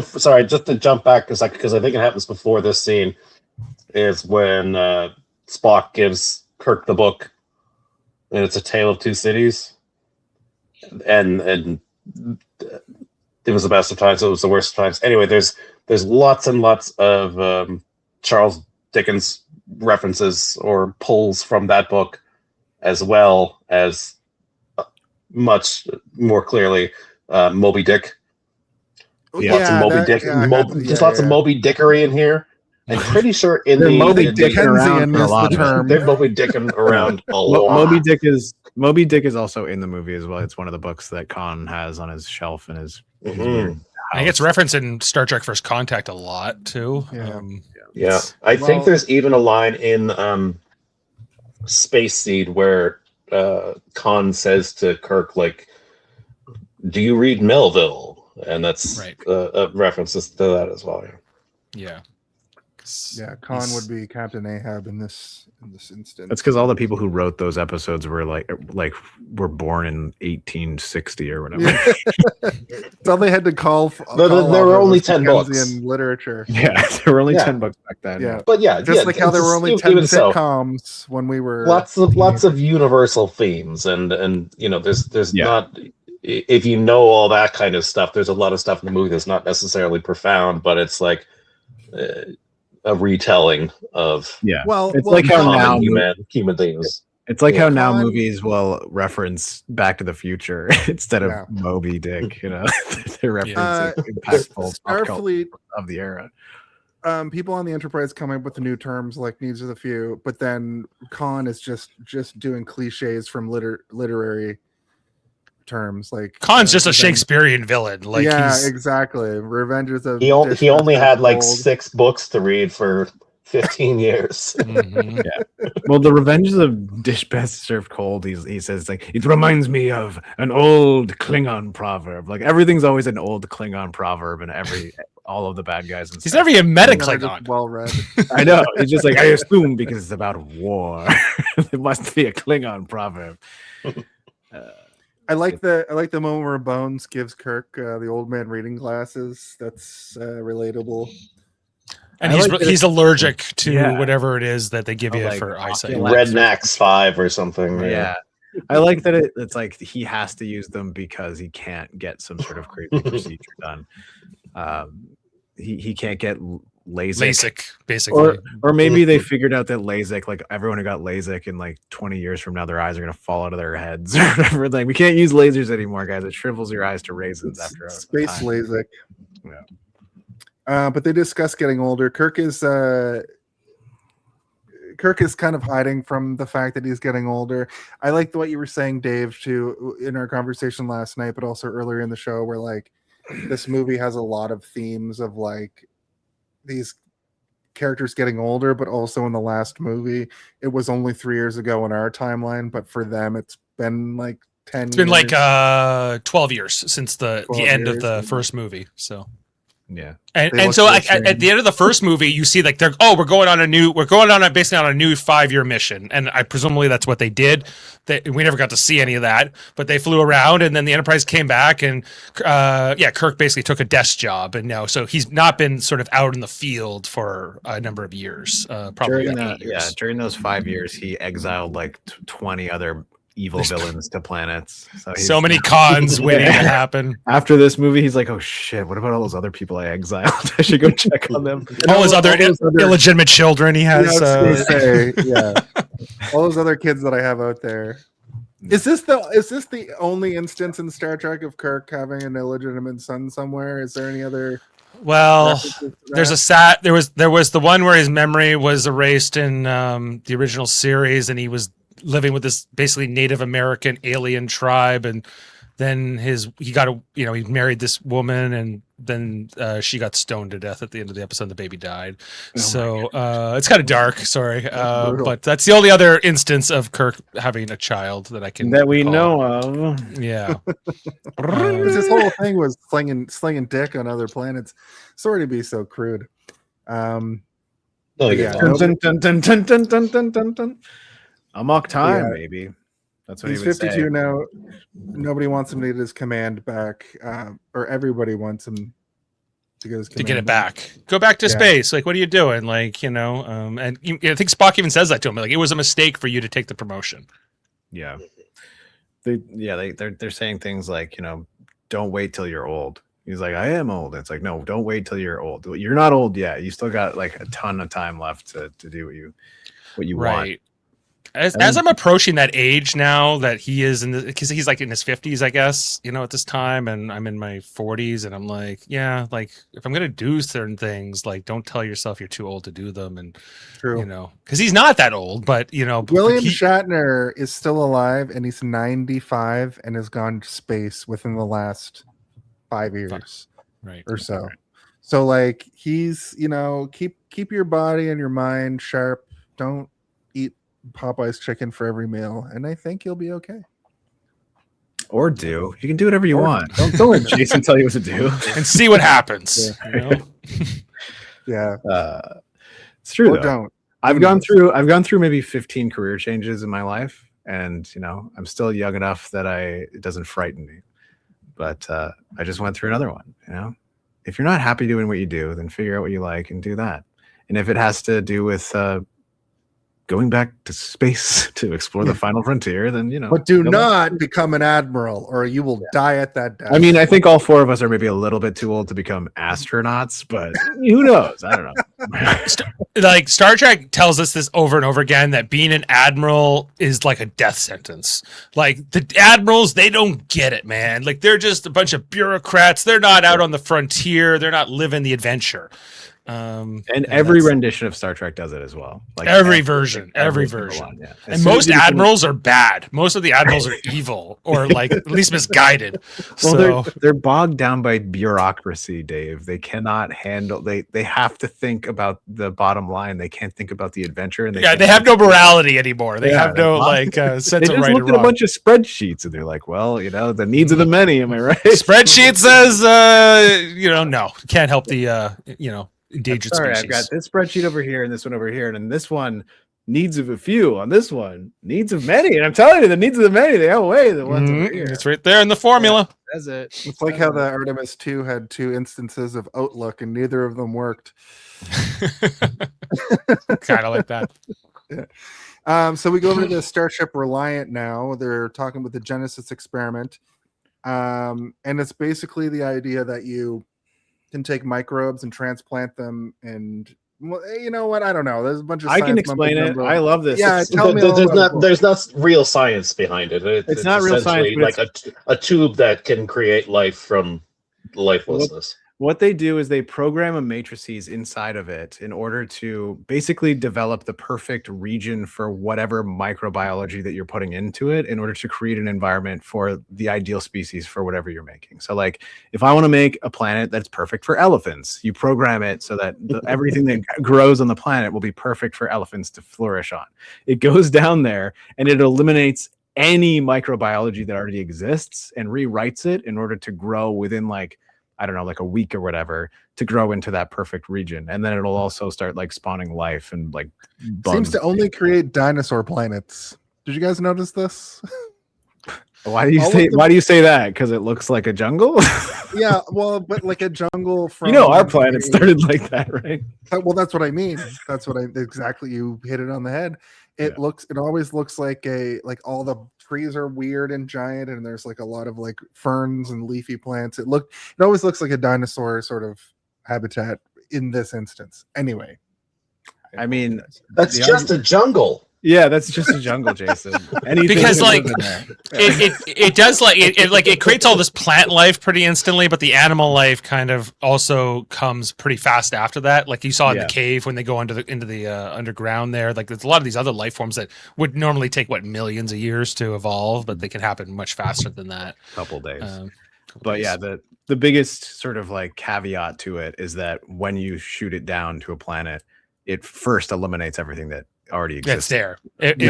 Sorry, just to jump back because I think it happens before this scene is when Spock gives Kirk the book, and it's A Tale of Two Cities, and it was the best of times, it was the worst of times. Anyway, there's lots and lots of Charles Dickens references or pulls from that book, as well as much more clearly Moby Dick. Lots of Moby Dick. Lots of Moby Dickery in here. I'm pretty sure in the Moby Dickensian is the term. They're Moby Dicking around a lot. Moby Dick is also in the movie as well. It's one of the books that Khan has on his shelf in his weird I think it's referenced in Star Trek First Contact a lot too. Yeah. I think there's even a line in Space Seed where Khan says to Kirk, like, "Do you read Melville?" And that's a references to that as well. Yeah. Yeah, Khan would be Captain Ahab in this instance. That's because all the people who wrote those episodes were were born in 1860 or whatever. Yeah. That's all they had to call. There were only 10 books in literature. Yeah, there were only 10 books back then. Yeah, but just like how there were only 10 sitcoms when we were lots of universal themes, and you know, there's not. If you know all that kind of stuff, there's a lot of stuff in the movie that's not necessarily profound, but it's like a retelling of it's like how now human themes. It's like how now movies will reference Back to the Future instead of Moby Dick. You know, they're referencing impactful Starfleet of the era. People on the Enterprise come up with the new terms like "needs of the few," but then Khan is just doing cliches from literary terms. Like Khan's just a Shakespearean villain. Like exactly. Revenge is a. He only had like 6 books to read for 15 years. Well, the Revenge of Dish Best Served Cold. He says like it reminds me of an old Klingon proverb. Like everything's always an old Klingon proverb, and all of the bad guys. He's never even met a Klingon. Well read. I know. It's just like I assume because it's about war, it must be a Klingon proverb. I like the moment where Bones gives Kirk the old man reading glasses. That's relatable. And he's allergic to whatever it is that they give you for eyesight. Rednecks 5 or something. Yeah. I like that it's like he has to use them because he can't get some sort of crazy procedure done. He can't get LASIK, basically. Or maybe they figured out that LASIK, like everyone who got LASIK in like 20 years from now, their eyes are going to fall out of their heads or whatever. Like, we can't use lasers anymore, guys. It shrivels your eyes to raisins after space time. LASIK. Yeah. But they discuss getting older. Kirk is kind of hiding from the fact that he's getting older. I like what you were saying, Dave, too, in our conversation last night, but also earlier in the show, where like this movie has a lot of themes of like these characters getting older, but also in the last movie, it was only 3 years ago in our timeline, but for them, it's been like 10 It's been years. like 12 years since the end of the first movie. So yeah, and so at the end of the first movie, you see like we're going on basically on a new 5-year mission, and I presumably that's what they did. We never got to see any of that, but they flew around, and then the Enterprise came back, and Kirk basically took a desk job, and now so he's not been sort of out in the field for a number of years, probably during 8 years. During those 5 years, he exiled like 20 other evil villains to planets. So many cons waiting to happen. After this movie, he's like, "Oh shit! What about all those other people I exiled? I should go check on them." All his other illegitimate children he has. All those other kids that I have out there. Is this the only instance in Star Trek of Kirk having an illegitimate son somewhere? Is there any other? Well, there's there was the one where his memory was erased in the original series, and he was living with this basically Native American alien tribe, and then he married this woman, and then she got stoned to death at the end of the episode. And the baby died. So it's kind of dark. Sorry, but that's the only other instance of Kirk having a child that I can we recall. know of. Yeah, His whole thing was slinging dick on other planets. Sorry to be so crude. No, Yeah. Dun, dun, dun, dun, dun, dun, dun, dun, dun. Amok time, maybe. That's what He's he would 52 say. now. Nobody wants him to get his command back, or everybody wants him to get his command to get it back. Go back to space. Like, what are you doing? Like, and I think Spock even says that to him. Like, it was a mistake for you to take the promotion. Yeah. They're saying things like, don't wait till you're old. He's like, I am old. It's like, no, don't wait till you're old. You're not old yet. You still got like a ton of time left to do what you want. As I'm approaching that age now that he is because he's like in his 50s, I guess, at this time, and I'm in my 40s, and I'm like, yeah, like if I'm gonna do certain things, like don't tell yourself you're too old to do them, and because he's not that old, but William Shatner is still alive, and he's 95 and has gone to space within the last 5 years, right, or so. Right. So like he's keep your body and your mind sharp. Don't eat Popeye's chicken for every meal, and I think you'll be okay. Or you can do whatever you want. Don't let Jason tell you what to do and see what happens. Yeah. It's true. Or though. Don't. I've gone through maybe 15 career changes in my life, and I'm still young enough that it doesn't frighten me. But I just went through another one. If you're not happy doing what you do, then figure out what you like and do that. And if it has to do with going back to space to explore the final frontier, then But do not become an admiral, or you will die at that death. I mean, I think all four of us are maybe a little bit too old to become astronauts, but who knows? I don't know. Like Star Trek tells us this over and over again, that being an admiral is like a death sentence. Like the admirals, they don't get it, man. Like they're just a bunch of bureaucrats. They're not out on the frontier. They're not living the adventure. And every rendition of Star Trek does it as well. Like every version. Yeah. And most admirals are bad. Most of the admirals are evil, or like at least misguided. Well, they're bogged down by bureaucracy, Dave. They cannot handle. They have to think about the bottom line. They can't think about the adventure. And they have no morality anymore. They have no sense of right and wrong. They just look at a bunch of spreadsheets, and they're like, well, the needs of the many. Am I right? Spreadsheet says, no, can't help the endangered species. I've got this spreadsheet over here and this one over here, and then this one needs of a few. On this one, needs of many. And I'm telling you, the needs of the many, they outweigh the ones over here. It's right there in the formula. That's it. It's like how the Artemis 2 had 2 instances of Outlook, and neither of them worked. Kind of like that. Yeah. So we go over to the Starship Reliant now. They're talking about the Genesis experiment. And it's basically the idea that you can take microbes and transplant them, and you know what? I don't know. There's a bunch of. I can explain it. I love this. Yeah, there's not real science behind it. It's not real science. Like a tube that can create life from lifelessness. What they do is they program a matrices inside of it in order to basically develop the perfect region for whatever microbiology that you're putting into it, in order to create an environment for the ideal species for whatever you're making. So like if I want to make a planet that's perfect for elephants, you program it so that everything that grows on the planet will be perfect for elephants to flourish on. It goes down there and it eliminates any microbiology that already exists and rewrites it in order to grow within like a week or whatever, to grow into that perfect region. And then it'll also start like spawning life and like bugs. Seems to only create dinosaur planets. Did you guys notice this? Why do you say that? Because it looks like a jungle? Yeah, well, but like a jungle from our planet started like that, right? Well, that's what I mean. Exactly, you hit it on the head. It always looks like all the trees are weird and giant, and there's like a lot of like ferns and leafy plants. It always looks like a dinosaur sort of habitat in this instance. Anyway, I mean, that's just a jungle. Yeah, that's just a jungle, Jason. Anything Because, can like, live in there. it does it creates all this plant life pretty instantly, but the animal life kind of also comes pretty fast after that. Like you saw in the cave when they go into the underground there. Like there's a lot of these other life forms that would normally take millions of years to evolve, but they can happen much faster than that. Couple days. But yeah, the biggest sort of like caveat to it is that when you shoot it down to a planet, it first eliminates everything that already exists. It's there.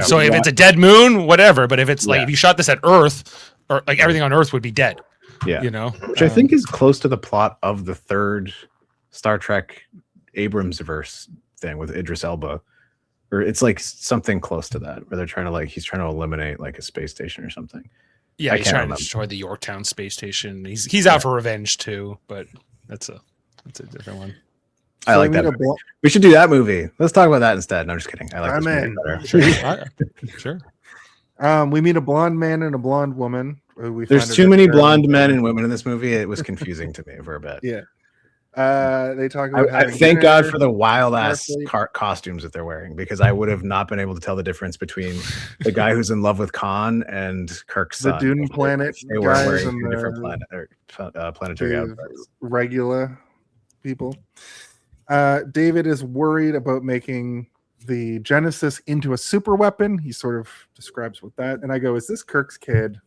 So if it's a dead moon, whatever. But if it's like if you shot this at Earth, or like everything on Earth would be dead. Yeah, which I think is close to the plot of the third Star Trek Abrams verse thing with Idris Elba, or it's like something close to that where they're trying to he's trying to eliminate like a space station or something. Yeah, he's trying to destroy the Yorktown space station. He's out for revenge too, but that's a different one. I like that. We should do that movie. Let's talk about that instead. No, I'm just kidding. I like this movie better. Sure. We meet a blonde man and a blonde woman. There's too many blonde men and women in this movie. It was confusing to me for a bit. Yeah. They talk about. I thank God for the wild ass costumes that they're wearing, because I would have not been able to tell the difference between the guy who's in love with Khan and Kirk's son. The Dune planet they were wearing two different planetary outfits. Regular people. David is worried about making the Genesis into a super weapon. He sort of describes what that, and I go, "Is this Kirk's kid?"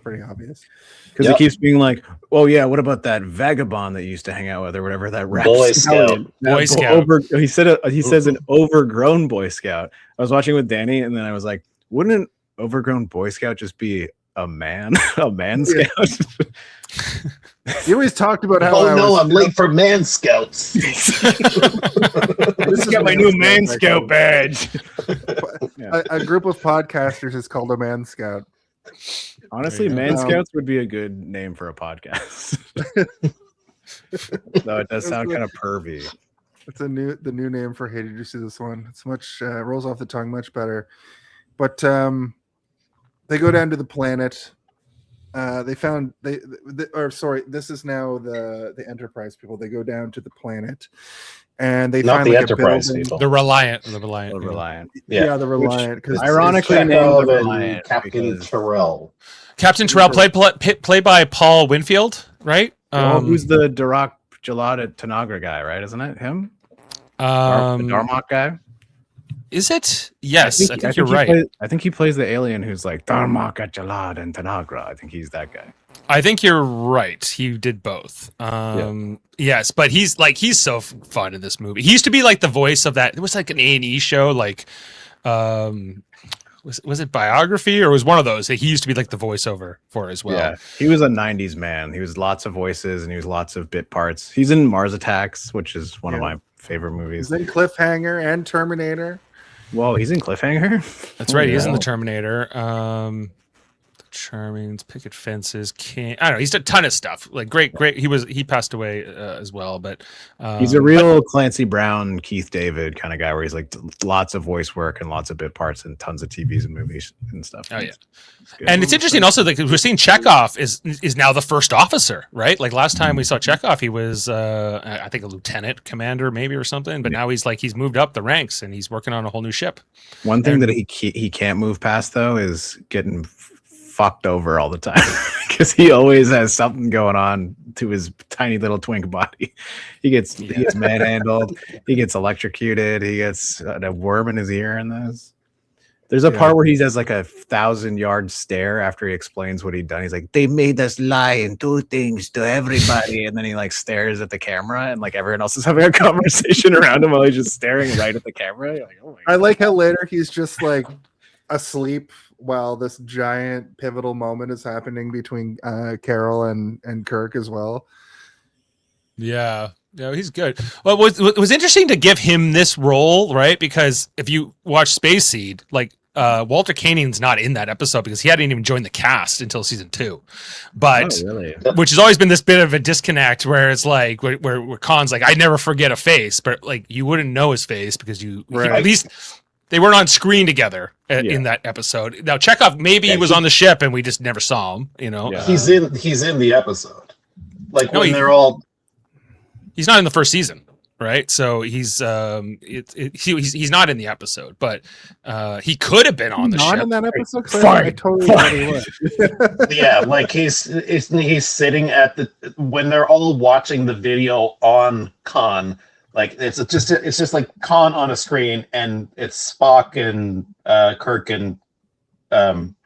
Pretty obvious, because it keeps being like, "Oh yeah, what about that vagabond that you used to hang out with, or whatever that Boy Scout?" Boy Scout. He says an overgrown Boy Scout. I was watching with Danny, and then I was like, "Wouldn't an overgrown Boy Scout just be a man, a man scout?" You always talked about how. I'm late for Man Scouts. This is my new Man Scout badge. A group of podcasters is called a Man Scout. Honestly, Man Scouts would be a good name for a podcast. Though it does sound kind of pervy. It's the new name for Hey, did you see this one? It's much rolls off the tongue much better. But they go down to the planet. This is now the Enterprise people. They go down to the planet, and they find the like Enterprise a building. people. The Reliant. Yeah, the Reliant. Because ironically named the Reliant Captain Terrell. Captain Terrell played by Paul Winfield, right? Who's the Darak Jalad Tanagra guy, right? Isn't it him? The Darmok guy. Is it? Yes, I think you're right. I think he plays the alien who's like Darmok Jalad and Tanagra. I think he's that guy. I think you're right. He did both. Yes, but he's so fun in this movie. He used to be like the voice of that. It was like an A&E show, like was it Biography, or was one of those? He used to be like the voiceover for as well. Yeah, he was a 90s man. He was lots of voices and he was lots of bit parts. He's in Mars Attacks, which is one of my favorite movies. He's in Cliffhanger and Terminator. Whoa, he's in Cliffhanger? That's right. He is in the Terminator. Charmings, Picket Fences, King. I don't know. He's done a ton of stuff. Like great. He passed away as well, but he's a real Clancy Brown, Keith David kind of guy, where he's like lots of voice work and lots of bit parts and tons of TVs and movies and stuff. Oh yeah. And it's interesting also that we're seeing Chekhov is now the first officer, right? Like last time we saw Chekhov, he was I think a lieutenant commander maybe or something, but now he's moved up the ranks and he's working on a whole new ship. One thing that he can't move past though is getting fucked over all the time, because he always has something going on to his tiny little twink body. He gets manhandled, he gets electrocuted, he gets a worm in his ear in this. There's a part where he has like 1,000-yard stare after he explains what he'd done. He's like, "They made us lie and do things to everybody," and then he like stares at the camera, and like everyone else is having a conversation around him while he's just staring right at the camera. You're like, oh my God. I like how later he's just like asleep while this giant pivotal moment is happening between Carol and Kirk as well. Yeah, he's good. Well, what was interesting to give him this role, right? Because if you watch Space Seed, like Walter Koenig's not in that episode because he hadn't even joined the cast until season 2. But which has always been this bit of a disconnect where it's like where Khan's like, I never forget a face, but like you wouldn't know his face because at least they weren't on screen together in that episode. Now Chekhov maybe he was on the ship and we just never saw him. You know, he's in the episode. Like when they're all. He's not in the first season, right? So he's not in the episode, but he could have been on the Not ship. in that episode. Fine, I totally thought he was. Yeah, like he's sitting at the when they're all watching the video on Khan. Like it's just like Khan on a screen, and it's Spock and Kirk and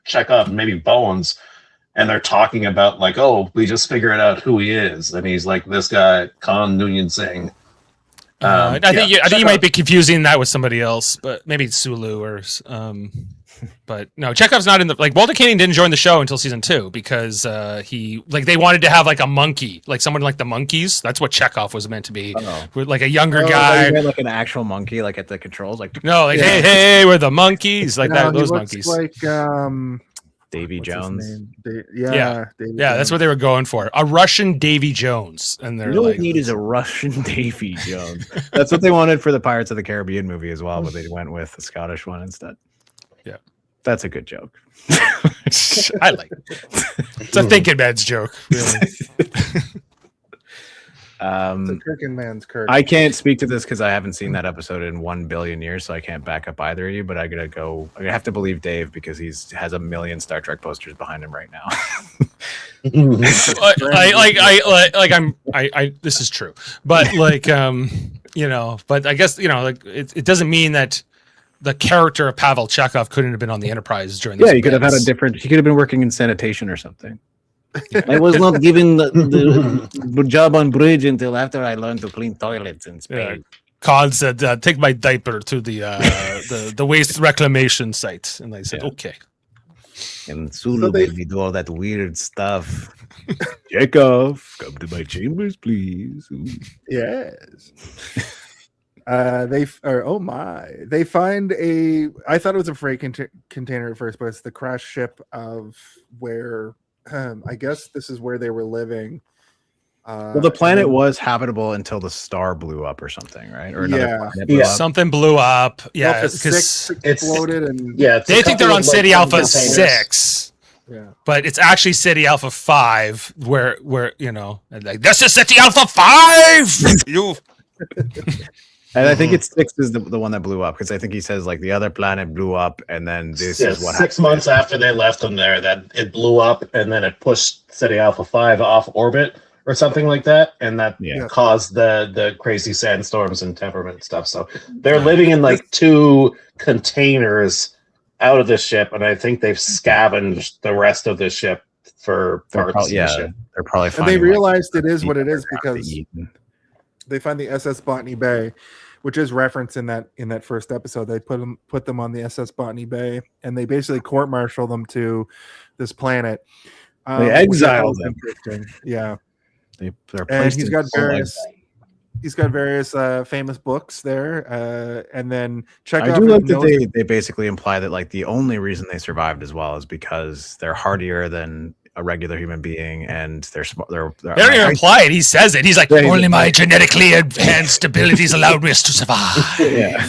Chekhov, and maybe Bones, and they're talking about like, oh, we just figured out who he is, and he's like this guy, Khan Noonien Singh. I think you might be confusing that with somebody else, but maybe it's Sulu or. But no, Chekhov's not in the Walter Koenig didn't join the show until season 2 because they wanted to have like a monkey, like someone like the monkeys. That's what Chekhov was meant to be, with like a younger guy, like an actual monkey, like at the controls, like no, like hey, we're the monkeys, like that. Those monkeys, like Davy Jones. Davy yeah, Jones. that's what they were going for, a Russian Davy Jones, and they're All like, we need is a Russian Davy Jones. That's what they wanted for the Pirates of the Caribbean movie as well, but they went with the Scottish one instead. Yeah, that's a good joke. I like it. It's a thinking man's joke. Really. The Kirk and man's Kirk. I can't speak to this because I haven't seen that episode in 1 billion years, so I can't back up either of you. But I'm gonna have to believe Dave because has a million Star Trek posters behind him right now. This is true, but but I guess it doesn't mean that the character of Pavel Chekhov couldn't have been on the Enterprise during this. Yeah, he could have had he could have been working in sanitation or something. I was not given the job on bridge until after I learned to clean toilets in Spain. Yeah. Khan said, "Take my diaper to the waste reclamation site," and I said, "Okay." And Sulu made me do all that weird stuff. Chekhov, come to my chambers, please. Ooh. Yes. They find I thought it was a freight container at first, but it's the crash ship of where I guess this is where they were living. Well, the planet was habitable until the star blew up or something, right? Or another planet blew up. Something blew up. Yeah, because it exploded, and they think they're on City Alpha 6. Yeah, but it's actually City Alpha 5, where this is City Alpha 5. And I think it's 6 is the one that blew up because I think he says like the other planet blew up and then this is what 6 months after they left them there, that it blew up and then it pushed City Alpha 5 off orbit or something like that, and that caused the crazy sandstorms and temperament stuff. So they're living in like 2 containers out of the ship, and I think they've scavenged the rest of the ship for parts of the ship. They're probably and they realized it is what it is because they find the SS Botany Bay, which is referenced in that first episode. They put them on the SS Botany Bay, and they basically court-martial them to this planet. They exile them. Interesting. Yeah, they're and he's got various famous books there, and then Chekhov. I do like that they basically imply that like the only reason they survived as well is because they're hardier than a regular human being, and they're they don't even imply it. He says it. He's like, only my genetically enhanced abilities allowed me to survive. Yeah.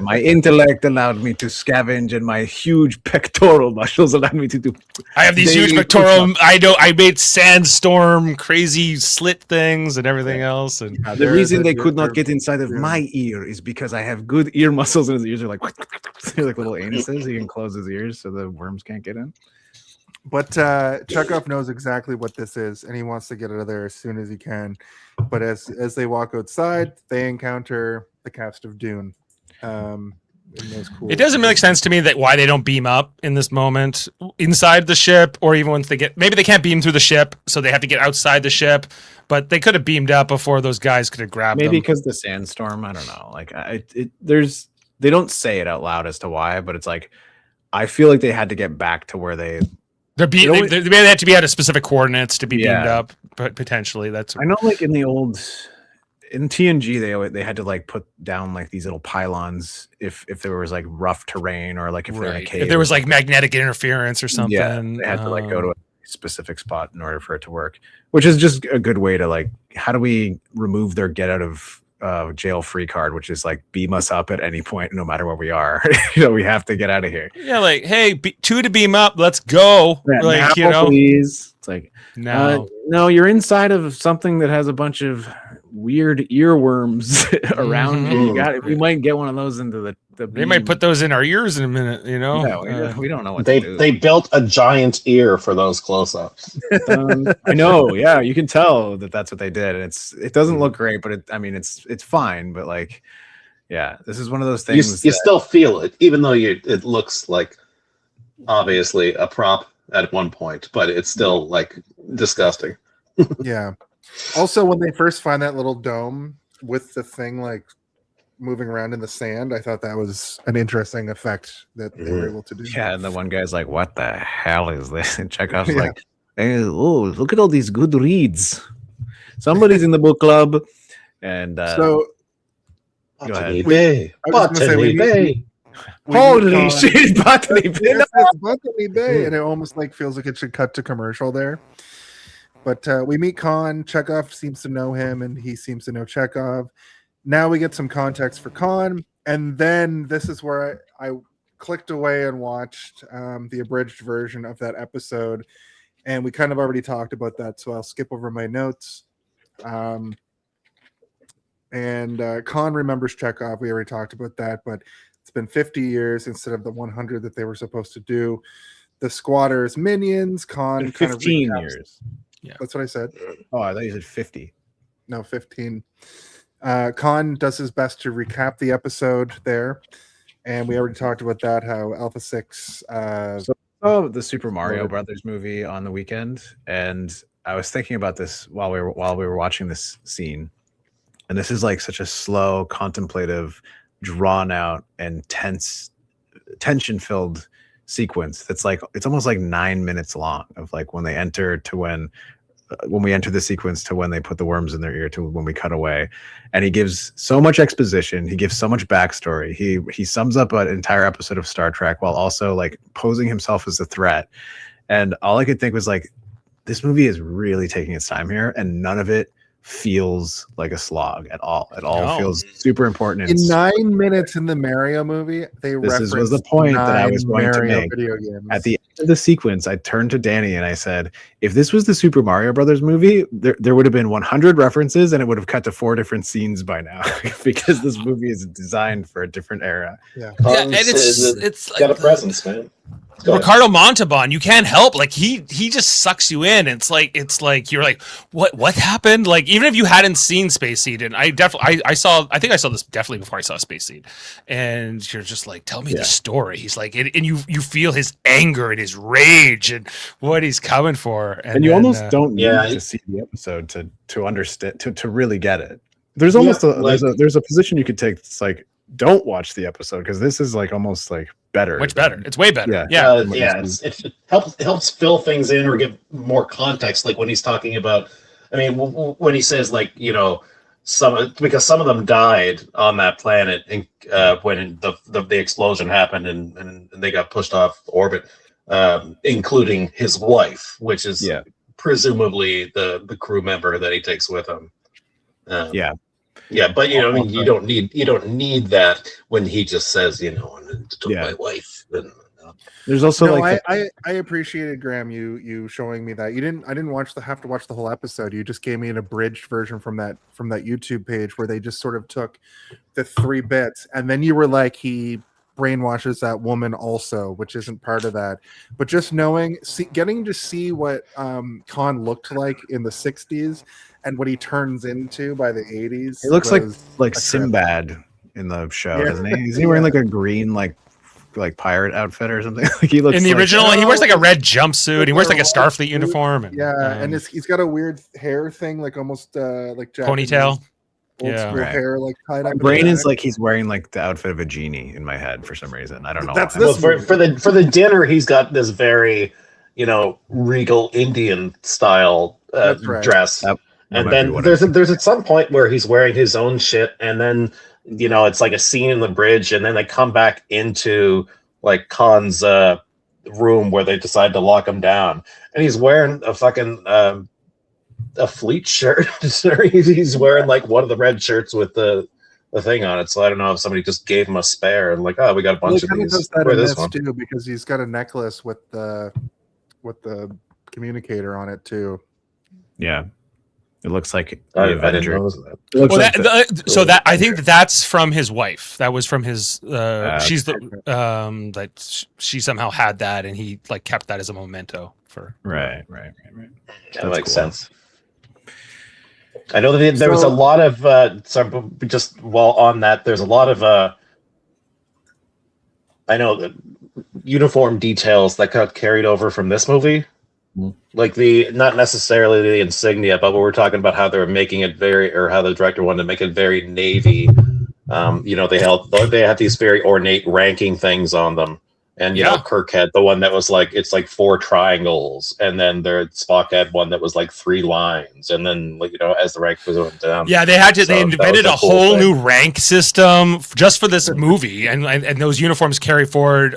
My intellect allowed me to scavenge, and my huge pectoral muscles allowed me to do. I have these huge pectoral. I made sandstorm, crazy slit things, and everything else. And the reason they could not get inside of my ear is because I have good ear muscles, and his ears are like they're like little anuses. He can close his ears so the worms can't get in. But Chekhov knows exactly what this is, and he wants to get out of there as soon as he can. But as they walk outside, they encounter the cast of Dune. It doesn't make sense to me that why they don't beam up in this moment inside the ship, or even once maybe they can't beam through the ship, so they have to get outside the ship. But they could have beamed up before those guys could have grabbed them. Maybe because the sandstorm. I don't know. Like they don't say it out loud as to why, but it's like I feel like they had to get back to where they had to be at a specific coordinates to be beamed up. But potentially, I know. Like in TNG, they had to like put down like these little pylons if there was like rough terrain or like if they're in a cave. If there was like magnetic interference or something. Yeah, they had to like go to a specific spot in order for it to work, which is just a good way to like, how do we remove their get out of jail free card, which is like beam us up at any point, no matter where we are. We have to get out of here. Yeah, like, hey, 2 to beam up, let's go. Yeah, like, now, please. It's like no, you're inside of something that has a bunch of weird earworms around Mhm. we might get one of those into the They might put those in our ears in a minute, you know. Yeah, we don't know what to do. They built a giant ear for those close-ups. I know, yeah, you can tell that's what they did, and it doesn't look great, but it's fine, but like, yeah, this is one of those things You still feel it, even though it looks like obviously a prop at one point, but it's still like disgusting. Yeah. Also, when they first find that little dome with the thing like moving around in the sand, I thought that was an interesting effect that they were able to do. Yeah, and the one guy's like, "What the hell is this?" And Chekhov's like, "Hey, oh, look at all these good reads. Somebody's in the book club." And so, go ahead. Holy shit, Botany Bay! Botany Bay, and it almost like feels like it should cut to commercial there. But we meet Khan. Chekhov seems to know him, and he seems to know Chekhov. Now we get some context for Khan, and then this is where I clicked away and watched the abridged version of that episode, and we kind of already talked about that, so I'll skip over my notes. And Khan remembers Chekhov. We already talked about that, but it's been 50 years instead of the 100 that they were supposed to do. The squatters, minions, Khan. 15 years. Yeah, that's what I said. Oh, I thought you said 50. No, 15. Khan does his best to recap the episode there, and we already talked about that. How Alpha 6. The Super Mario Brothers movie on the weekend, and I was thinking about this while we were watching this scene, and this is like such a slow, contemplative, drawn out, and tension-filled sequence. That's like it's almost like 9 minutes long of like when they enter to when we enter the sequence to when they put the worms in their ear to when we cut away, and he gives so much exposition, he gives so much backstory, he sums up an entire episode of Star Trek while also like posing himself as a threat. And all I could think was like, this movie is really taking its time here, and none of it feels like a slog at all. It all feels super important. In 9 minutes in the Mario movie, this was the point that I was going to make. At the end of the sequence, I turned to Danny and I said, if this was the Super Mario Brothers movie, there would have been 100 references and it would have cut to 4 different scenes by now because this movie is designed for a different era. Yeah, and it's got a presence, man. Ricardo Montalban, you can't help, like he just sucks you in. It's like you're like, what happened? Like, even if you hadn't seen Space Seed, and I think I saw this definitely before I saw Space Seed, and you're just like, tell me the story. He's like, and you feel his anger and his rage and what he's coming for, and you almost don't need to see the episode to understand to really get it. There's almost there's a position you could take. It's like, don't watch the episode because this is like almost like better. Much better. It's way better. It helps fill things in or give more context. Like when he's talking about, I mean, when he says like, you know, because some of them died on that planet and when the explosion happened and they got pushed off orbit, including his wife, which is presumably the crew member that he takes with him. Yeah, but you know, I mean, you don't need that when he just says, you know, and took my wife. And, there's also I appreciated, Graham, you showing me that. I didn't have to watch the whole episode. You just gave me an abridged version from that YouTube page where they just sort of took the 3 bits, and then you were like, he brainwashes that woman also, which isn't part of that. But just getting to see what Khan looked like in the 60s and what he turns into by the 80s. He looks like Sinbad in the show, doesn't he? Is he wearing like a green like pirate outfit or something? Like he looks in the original. He wears like a red jumpsuit. He wears like a Starfleet uniform. And, and he's got a weird hair thing, like almost like Japanese ponytail. Old school hair, like tied up. My brain is like he's wearing like the outfit of a genie in my head for some reason. I don't know. For the dinner, he's got this very, you know, regal Indian style dress. And then there's at some point where he's wearing his own shit, and then, you know, it's like a scene in the bridge, and then they come back into like Khan's room where they decide to lock him down, and he's wearing a fucking a fleet shirt. He's wearing like one of the red shirts with the thing on it. So I don't know if somebody just gave him a spare and like, oh, we got a bunch of these. Does that in this one too, because he's got a necklace with the communicator on it too. Yeah. It looks like the I didn't Avenger. notice that. It looks Well, like so that I think that's from his wife. That was from his. She's the she somehow had that, and he like kept that as a memento for. right. That That's makes cool. sense. I know that there was a lot of sorry, just while on that, there's a lot of I know that uniform details that got carried over from this movie. Like not necessarily the insignia, but we were talking about how they were making it how the director wanted to make it very Navy. They had these very ornate ranking things on them, and Kirk had the one that was like it's like 4 triangles, and then Spock had one that was like 3 lines, and then as the rank was going down. Yeah, they invented a whole new rank system just for this movie, and those uniforms carry forward.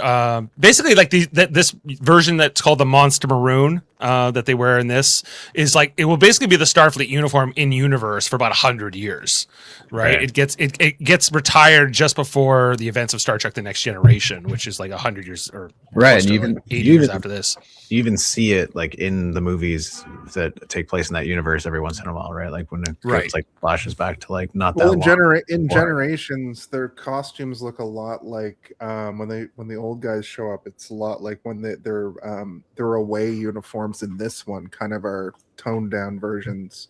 Basically, like this version that's called the Monster Maroon. That they wear in this is like it will basically be the Starfleet uniform in universe for about 100 years, right? It gets retired just before the events of Star Trek: The Next Generation, which is like 100 years or Right, and and 80 years after this. You even see it like in the movies that take place in that universe every once in a while, right? Like when it like flashes back to like not that long. In Generations, their costumes look a lot like when the old guys show up. It's a lot like when they're away uniforms. In this one, kind of are toned down versions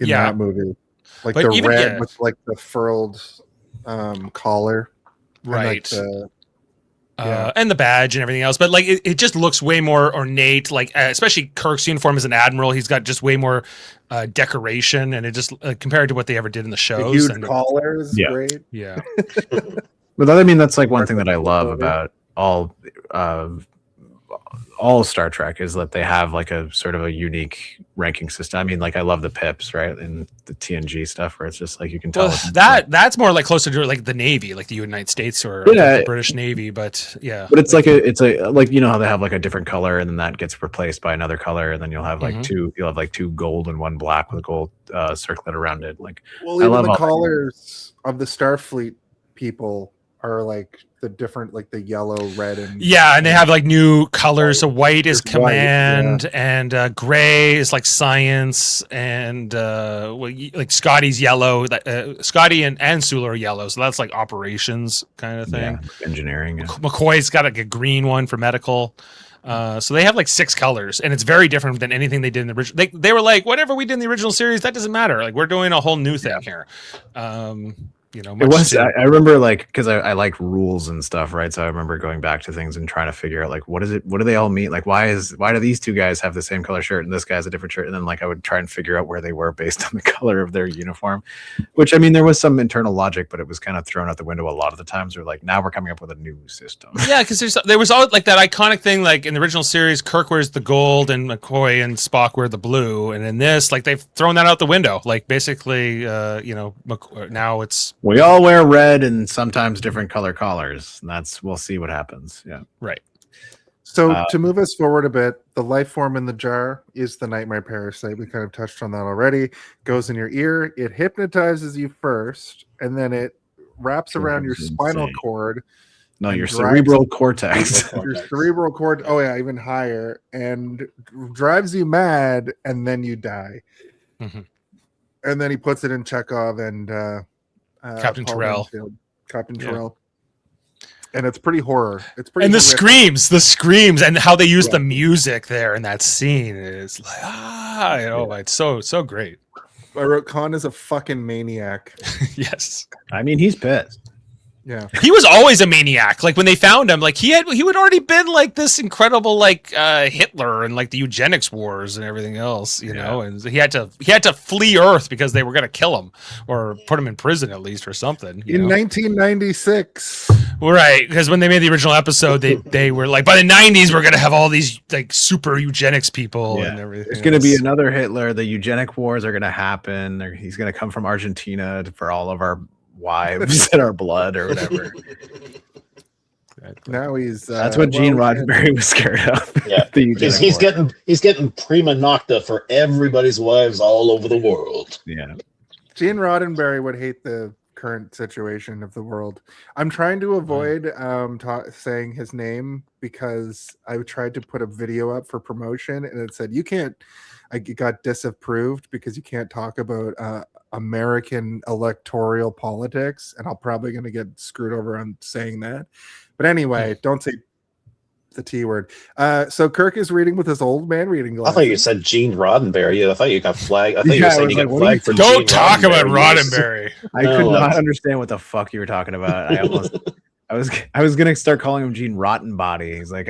in that movie, like but the red with like the furled collar, right? And the badge and everything else, but like it just looks way more ornate. Like especially Kirk's uniform as an admiral, he's got just way more decoration, and it just compared to what they ever did in the shows. The huge collar is great. Yeah, but I mean that's like one thing that I love about all Star Trek is that they have like a sort of a unique ranking system. I mean, like I love the pips, right, and the TNG stuff where it's just like you can tell that's more like closer to like the Navy, like the United States or the British Navy. But it's like like how they have like a different color and then that gets replaced by another color and then you'll have like two gold and one black with a gold circlet around it. Like even the colors of the Starfleet people are like the different, like the yellow, red, and and they have like new colors. So white is command, and gray is like science, and like Scotty's yellow. Scotty and Sula are yellow, so that's like operations kind of thing. Yeah, engineering. Yeah. McCoy's got like a green one for medical. So they have like 6 colors, and it's very different than anything they did in the original. They were like, whatever we did in the original series, that doesn't matter. Like we're doing a whole new thing here. It was. I remember like because I like rules and stuff, right? So I remember going back to things and trying to figure out like what is it? What do they all mean? Like why do these 2 guys have the same color shirt and this guy has a different shirt? And then like I would try and figure out where they were based on the color of their uniform. Which I mean, there was some internal logic, but it was kind of thrown out the window a lot of the times. We're like, now we're coming up with a new system. Yeah, because there was always like that iconic thing. Like in the original series, Kirk wears the gold and McCoy and Spock wear the blue, and in this, like they've thrown that out the window. Like basically, now it's we all wear red and sometimes different color collars. And we'll see what happens. Yeah. Right. So to move us forward a bit, the life form in the jar is the nightmare parasite. We kind of touched on that already. Goes in your ear. It hypnotizes you first, and then it wraps around your spinal cord. No, your cerebral cortex. Your cerebral cord. Oh yeah, even higher, and drives you mad, and then you die. Mm-hmm. And then he puts it in Chekhov and Captain Terrell. And it's pretty horror. It's pretty. And the screams, and how they use the music there in that scene is like, it's so great. I wrote Khan is a fucking maniac. Yes, I mean he's pissed. Yeah, he was always a maniac. Like when they found him, like he had already been like this incredible like Hitler and like the eugenics wars and everything else, you know. And he had to flee Earth because they were going to kill him or put him in prison at least or something. In 1996, right? Because when they made the original episode, they were like, by the 90s, we're going to have all these like super eugenics people and everything. There's going to be another Hitler. The eugenic wars are going to happen. He's going to come from Argentina for all of our wives and our blood or whatever. Now he's that's what Gene Roddenberry was scared of. Yeah, he's getting prima nocta for everybody's wives all over the world. Yeah, Gene Roddenberry would hate the current situation of the world. I'm trying to avoid saying his name because I tried to put a video up for promotion and it said I got disapproved because you can't talk about American electoral politics, and I'm probably going to get screwed over on saying that. But anyway, don't say the T word. So Kirk is reading with his old man reading glasses. I thought you said Gene Roddenberry. I thought you got flagged. I thought you were saying you got flagged for Don't Gene talk about Roddenberry. Roddenberry. I could not understand what the fuck you were talking about. I was gonna start calling him Gene Rottenbody. He's like,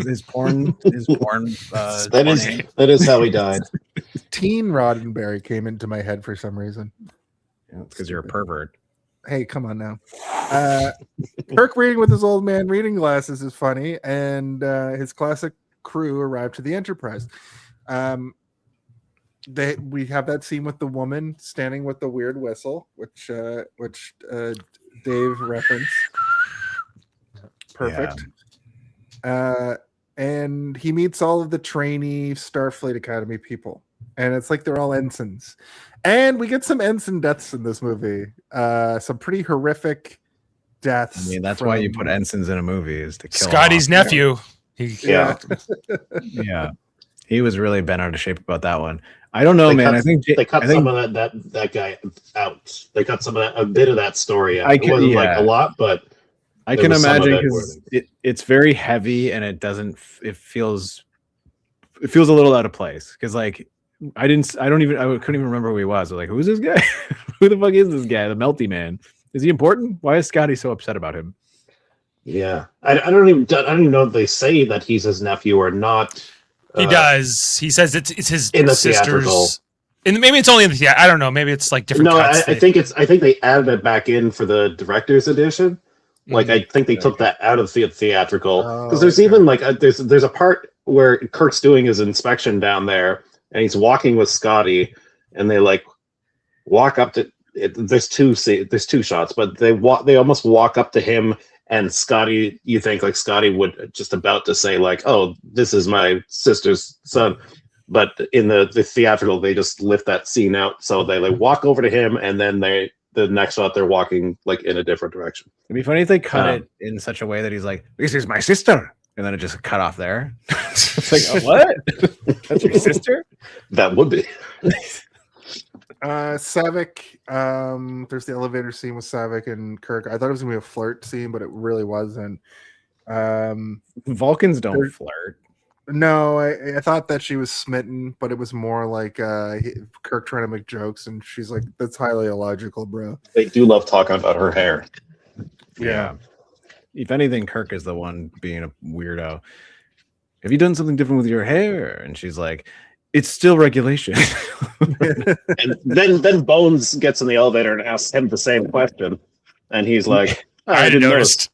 his porn. That is how he died. Teen Roddenberry came into my head for some reason. Yeah, it's because you're a pervert. Hey, come on now. Kirk reading with his old man reading glasses is funny, and his classic crew arrived to the Enterprise. We have that scene with the woman standing with the weird whistle, which Dave referenced. Perfect. Yeah. And he meets all of the trainee Starfleet Academy people, and it's like they're all ensigns. And we get some ensign deaths in this movie. Some pretty horrific deaths. I mean, that's why you put ensigns in a movie, is to kill Scotty's nephew. Yeah. He was really bent out of shape about that one. I don't know, man. I think they cut some of that guy out. They cut a bit of that story out. It wasn't like a lot, but I can imagine because it's very heavy and it feels a little out of place. Because like I couldn't even remember who he was. I was like, who's this guy? Who the fuck is this guy? The melty man. Is he important? Why is Scotty so upset about him? Yeah, I don't even know if they say that he's his nephew or not. He does. He says it's his in the sister's. Theatrical. Maybe it's only in the I don't know. Maybe it's like different. No, cuts I think they added it back in for the director's edition. Like I think they took that out of the theatrical because there's even like there's a part where Kirk's doing his inspection down there and he's walking with Scotty and they like walk up to it. There's two shots, but they almost walk up to him. And Scotty, you think like Scotty would just about to say like, "Oh, this is my sister's son," but in the theatrical, they just lift that scene out. So they like walk over to him, and then the next shot they're walking like in a different direction. It'd be funny if they cut it in such a way that he's like, "This is my sister," and then it just cut off there. It's like, oh, what? That's your sister? That would be. Saavik, there's the elevator scene with Saavik and Kirk. I thought it was gonna be a flirt scene, but it really wasn't. Vulcans don't flirt. No, I thought that she was smitten, but it was more like Kirk trying to make jokes, and she's like, "That's highly illogical, bro." They do love talking about her hair. Yeah. If anything, Kirk is the one being a weirdo. Have you done something different with your hair? And she's like, it's still regulation. And then Bones gets in the elevator and asks him the same question. And he's like, I didn't notice.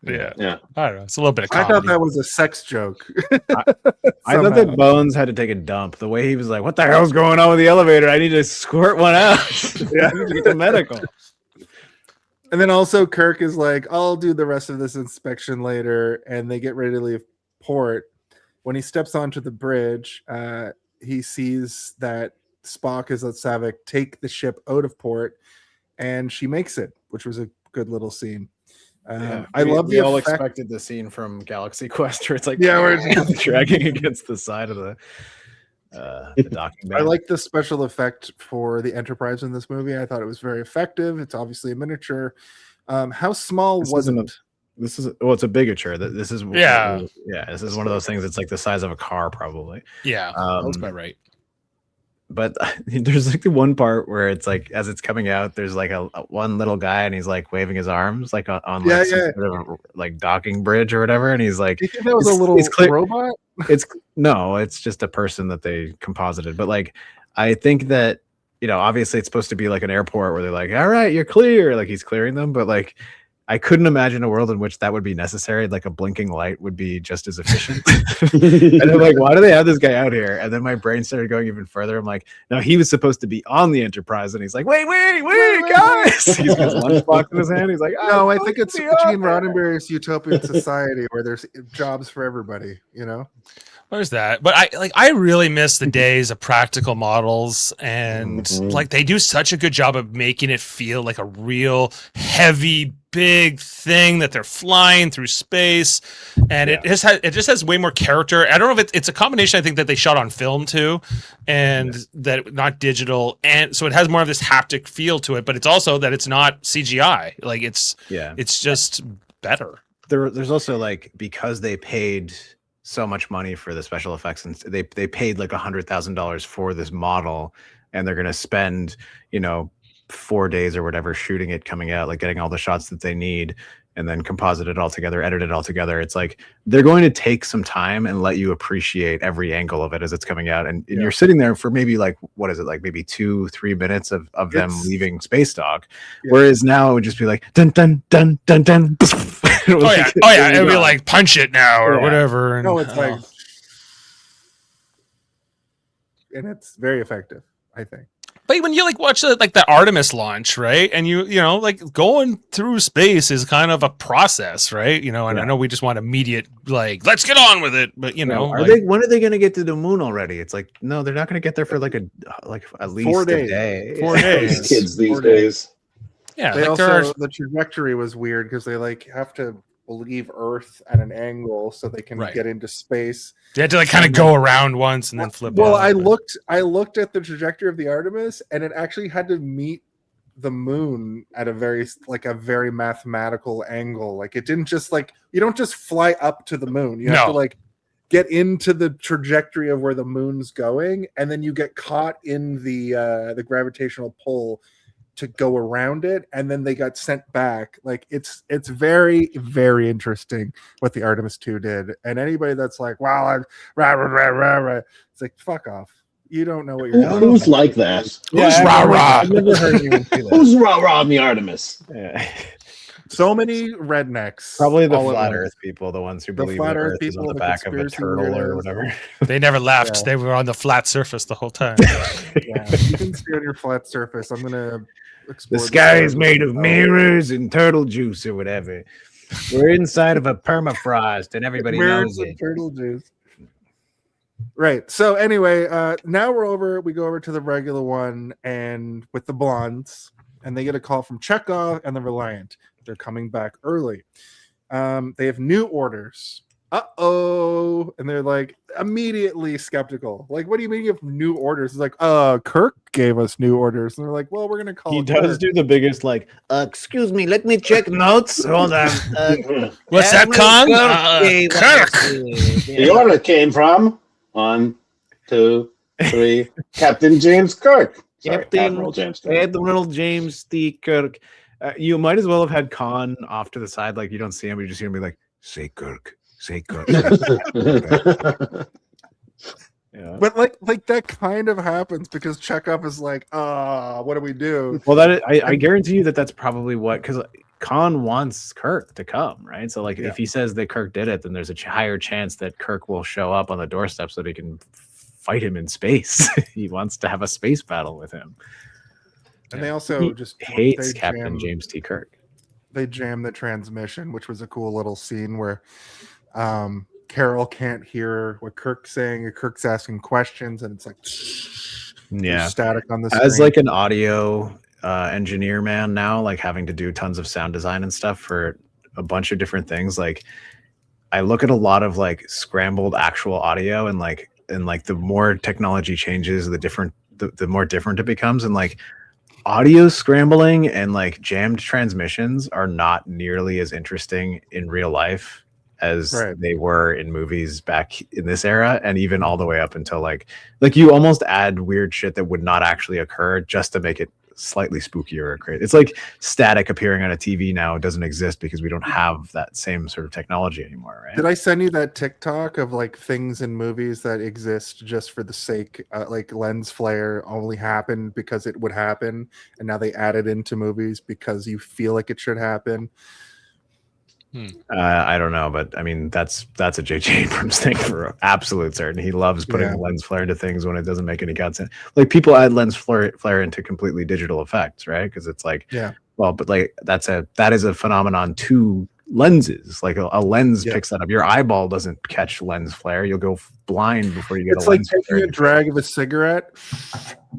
Yeah. I don't know. It's a little bit of comedy. I thought that was a sex joke. I thought that Bones had to take a dump. The way he was like, what the hell's going on with the elevator? I need to squirt one out. I need to get to medical. And then also Kirk is like, I'll do the rest of this inspection later. And they get ready to leave port. When he steps onto the bridge, he sees that Spock is let Saavik take the ship out of port, and she makes it, which was a good little scene. I love the all effect. expected the scene from Galaxy Quest where it's like where dragging against the side of the docking bay. I like the special effect for the Enterprise in this movie. I thought it was very effective. It's obviously a miniature. How small was it? It's a bigature. This is this is one of those things that's like the size of a car, probably. Yeah, that's about right. But there's like the one part where it's like as it's coming out, there's like a one little guy and he's like waving his arms like on like some sort of like docking bridge or whatever, and he's like, do you think that was a little robot? It's just a person that they composited. But like I think that obviously it's supposed to be like an airport where they're like, all right, you're clear, like he's clearing them, but like I couldn't imagine a world in which that would be necessary. Like a blinking light would be just as efficient. And I'm like, why do they have this guy out here? And then my brain started going even further. I'm like, no, he was supposed to be on the Enterprise. And he's like, wait, guys. He's got his lunchbox in his hand. He's like, no, I think it's Gene Roddenberry's utopian society where there's jobs for everybody, There's that. But I really miss the days of practical models, and like they do such a good job of making it feel like a real heavy big thing that they're flying through space, and it just has way more character. I don't know if it's a combination. I think that they shot on film too, and that not digital, and so it has more of this haptic feel to it. But it's also that it's not CGI. Like it's just better. There's also like, because they paid so much money for the special effects, and they paid like $100,000 for this model, and they're going to spend 4 days or whatever shooting it, coming out, like getting all the shots that they need, and then composite it all together, edit it all together. It's like they're going to take some time and let you appreciate every angle of it as it's coming out. And you're sitting there for maybe like, what is it, like maybe 2-3 minutes of them leaving space dock. Whereas now it would just be like dun dun dun dun dun. It would be like punch it now or whatever. And, no, it's like, and it's very effective, I think. But when you like watch the Artemis launch, right? And you know, like going through space is kind of a process, right? You know, and I know we just want immediate, like, let's get on with it. But when are they going to get to the moon already? It's like, no, they're not going to get there for like at least 4 days. a day. 4 days. Kids these days. Yeah. They also, the trajectory was weird because they like have to leave Earth at an angle so they can get into space. They had to like kind of go around once and then flip. Well, I looked at the trajectory of the Artemis, and it actually had to meet the moon at a very mathematical angle. Like it didn't just you don't just fly up to the moon. You have to like get into the trajectory of where the moon's going, and then you get caught in the gravitational pull to go around it, and then they got sent back. Like it's very, very interesting what the Artemis 2 did. And anybody that's like, wow, it's like, fuck off. You don't know what you're doing. Who's like that? Who's rah-rah? I've never heard anyone say that. Who's rah-rah on the Artemis? Yeah. So many rednecks. Probably the flat Earth people, the ones who believe flat Earth Earth is on the back of a turtle or whatever. They never left. They were on the flat surface the whole time. You can stay on your flat surface. I'm gonna explore. The sky is made of mirrors and turtle juice or whatever. We're inside of a permafrost, and everybody knows it. Turtle juice. Right. So anyway, now we go over to the regular one, and with the blondes, and they get a call from Chekhov and the Reliant. They're coming back early. They have new orders. And they're like immediately skeptical. Like, what do you mean you have new orders? It's like, Kirk gave us new orders. And they're like, well, we're gonna call. He does do the biggest, like, excuse me, let me check notes. Hold on. What's that, Con? Kirk. The order came from 1, 2, 3. Captain James Kirk. Admiral James T. Kirk. You might as well have had Khan off to the side, like you don't see him, you just hear him be like, say Kirk. Say Kirk. But like that kind of happens because Chekhov is like, what do we do? Well, I guarantee you that's probably what, because Khan wants Kirk to come, right? So like if he says that Kirk did it, then there's a higher chance that Kirk will show up on the doorstep so that he can fight him in space. He wants to have a space battle with him. And they also hates Captain James T. Kirk. They jam the transmission, which was a cool little scene where Carol can't hear what Kirk's saying, or Kirk's asking questions, and it's like static on the screen. As like an audio engineer man now, like having to do tons of sound design and stuff for a bunch of different things, like I look at a lot of like scrambled actual audio, and the more technology changes, the more different it becomes, and like audio scrambling and like jammed transmissions are not nearly as interesting in real life as they were in movies back in this era, and even all the way up until like you almost add weird shit that would not actually occur just to make it slightly spookier or crazy. It's like static appearing on a TV now doesn't exist because we don't have that same sort of technology anymore, right? Did I send you that TikTok of like things in movies that exist just for the sake, like lens flare only happened because it would happen, and now they add it into movies because you feel like it should happen? I don't know, but I mean that's a J.J. Abrams thing for absolute certain. He loves putting a lens flare into things when it doesn't make any sense. Like people add lens flare into completely digital effects, right? Because it's like, well, but like that is a phenomenon to lenses. Like a lens Yeah. picks that up. Your eyeball doesn't catch lens flare. You'll go blind before you get It's a like lens taking flare. a drag of a cigarette.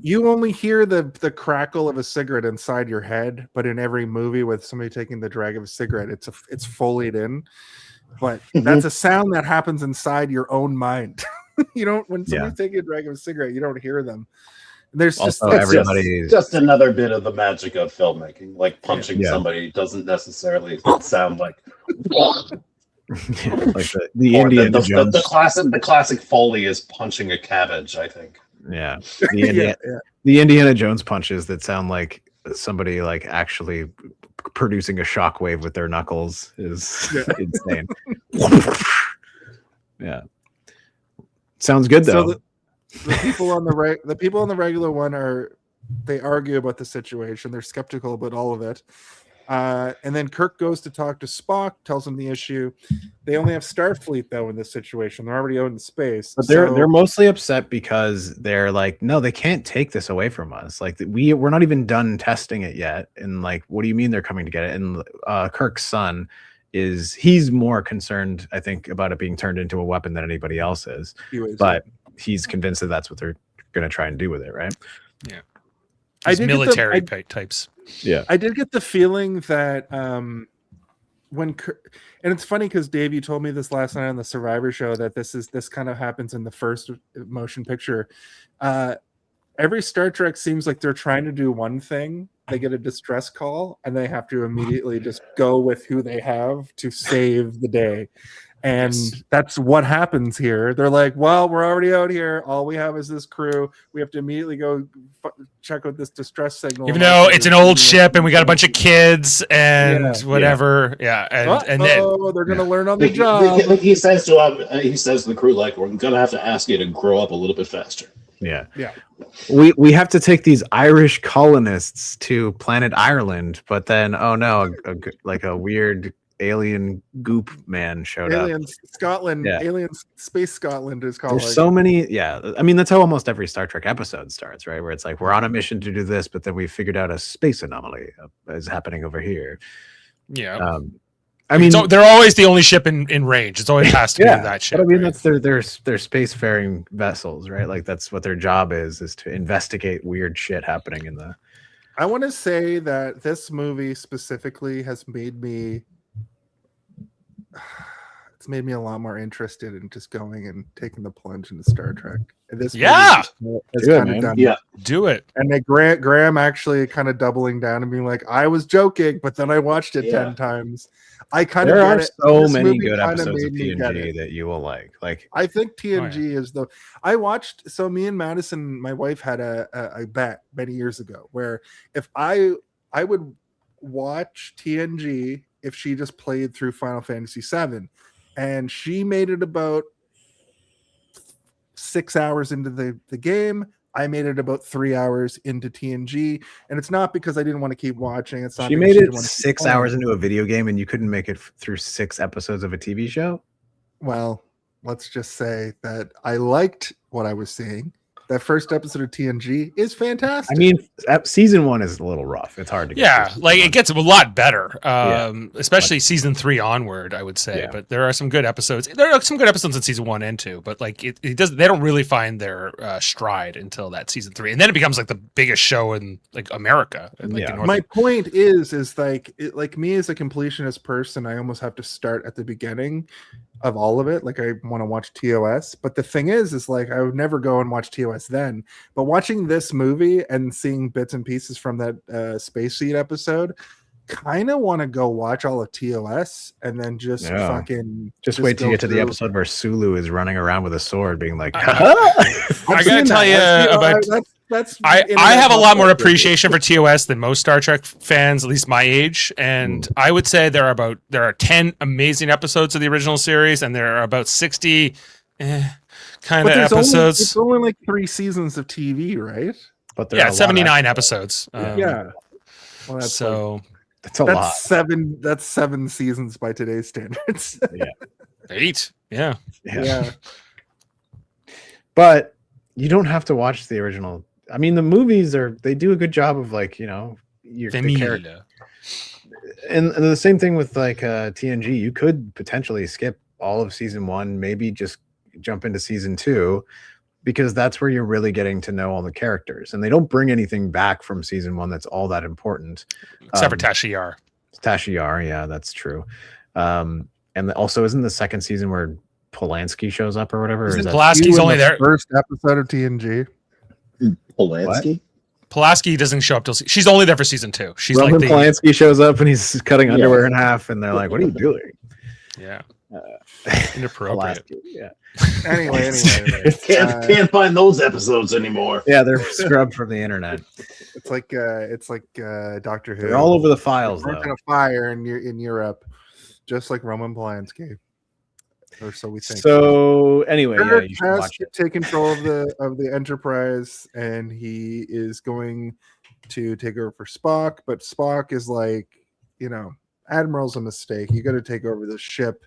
You only hear the crackle of a cigarette inside your head, but in every movie with somebody taking the drag of a cigarette, it's foleyed in. But that's a sound that happens inside your own mind. You don't, when somebody's taking a drag of a cigarette, you don't hear them. There's just Also, It's just another bit of the magic of filmmaking. Like punching somebody doesn't necessarily sound like like the Indiana Jones. The classic Foley is punching a cabbage, I think. Yeah. The Indiana Jones punches that sound like somebody like actually producing a shockwave with their knuckles is insane. Yeah. Sounds good though. So the people on the people on the regular one they argue about the situation. They're skeptical about all of it. And then Kirk goes to talk to Spock, tells him the issue. They only have Starfleet though in this situation. They're already out in space. But they're mostly upset because they're like, no, they can't take this away from us. Like we're not even done testing it yet. And like, what do you mean they're coming to get it? And Kirk's son he's more concerned, I think, about it being turned into a weapon than anybody else is. But he's convinced that that's what they're going to try and do with it, right? Yeah. These military types. Yeah. I did get the feeling that when Kirk, and it's funny because Dave, you told me this last night on the Survivor show that this kind of happens in the first motion picture. Every Star Trek seems like they're trying to do one thing. They get a distress call and they have to immediately just go with who they have to save the day. And that's what happens here. They're like, well, we're already out here. All we have is this crew. We have to immediately go check out this distress signal. Even though it's an old ship and we got a bunch of kids and whatever. Yeah. And then they're going to learn on the job. He says to the crew, like, we're going to have to ask you to grow up a little bit faster. Yeah. Yeah. We have to take these Irish colonists to planet Ireland, but then, oh no, a weird alien goop man showed up. Scotland, Alien Space Scotland is called. There's so many. Yeah. I mean, that's how almost every Star Trek episode starts, right? Where it's like, we're on a mission to do this, but then we figured out a space anomaly is happening over here. Yeah. I mean, they're always the only ship in range. It's always has to be that ship. But I mean, right? that's their spacefaring vessels, right? Like that's what their job is to investigate weird shit happening in the. I want to say that this movie specifically has made me. It's made me a lot more interested in just going and taking the plunge into Star Trek. And this movie has kind of done it. Do it. And then Graham actually kind of doubling down and being like, I was joking, but then I watched it 10 times. I kind of there are so many movie good kinda episodes of made me get TNG it. that you will like. Like I think TNG is the. I watched. So me and Madison, my wife, had a bet many years ago where if I would watch TNG if she just played through Final Fantasy VII, and she made it about 6 hours into the game. I made it about 3 hours into TNG, and it's not because I didn't want to keep watching. It's not. She made it 6 hours into a video game, and you couldn't make it through 6 episodes of a TV show. Well, let's just say that I liked what I was seeing. That first episode of TNG is fantastic. I mean, season 1 is a little rough. It's hard to get. Yeah, like it gets a lot better, especially season 3 onward, I would say. Yeah. But there are some good episodes. There are some good episodes in season 1 and 2, but like it does. They don't really find their stride until that season 3, and then it becomes like the biggest show in like America. And, like, the My point is like me as a completionist person, I almost have to start at the beginning of all of it. Like I want to watch TOS, but the thing is like I would never go and watch TOS then. But watching this movie and seeing bits and pieces from that Space Seed episode, kind of want to go watch all of TOS and then just fucking just wait till you get to the episode where Sulu is running around with a sword, being like, I gotta tell you about. I have a lot more appreciation for TOS than most Star Trek fans, at least my age. And I would say there are 10 amazing episodes of the original series, and there are about 60 kind of episodes. It's only like 3 seasons of TV, right? But there are 79 episodes. Well, that's that's a lot. 7. That's 7 seasons by today's standards. 8. Yeah. But you don't have to watch the original. I mean, the movies they do a good job of like, the character. And the same thing with like TNG. You could potentially skip all of season 1, maybe just jump into season 2, because that's where you're really getting to know all the characters, and they don't bring anything back from season 1 that's all that important, Except for Tasha Yar. Tasha Yar, yeah, that's true. And also, isn't the second season where Polanski shows up or whatever? Isn't Pulaski's only there? First episode of TNG. Polanski? Pulaski doesn't show up till she's only there for season 2. She's Roman like the Polanski shows up and he's cutting underwear in half, and they're like, "What are you doing?" yeah, inappropriate. Pulaski, yeah. Anyway. Can't find those episodes anymore. Yeah, they're scrubbed from the internet. It's like Doctor Who. They're all over the files, Burnt in though. a fire in Europe, just like Roman Polanski, or so we think. So anyway, yeah, Kirk you should has watch to it. take control of the Enterprise, and he is going to take over for Spock. But Spock is like, Admiral's a mistake. You got to take over the ship,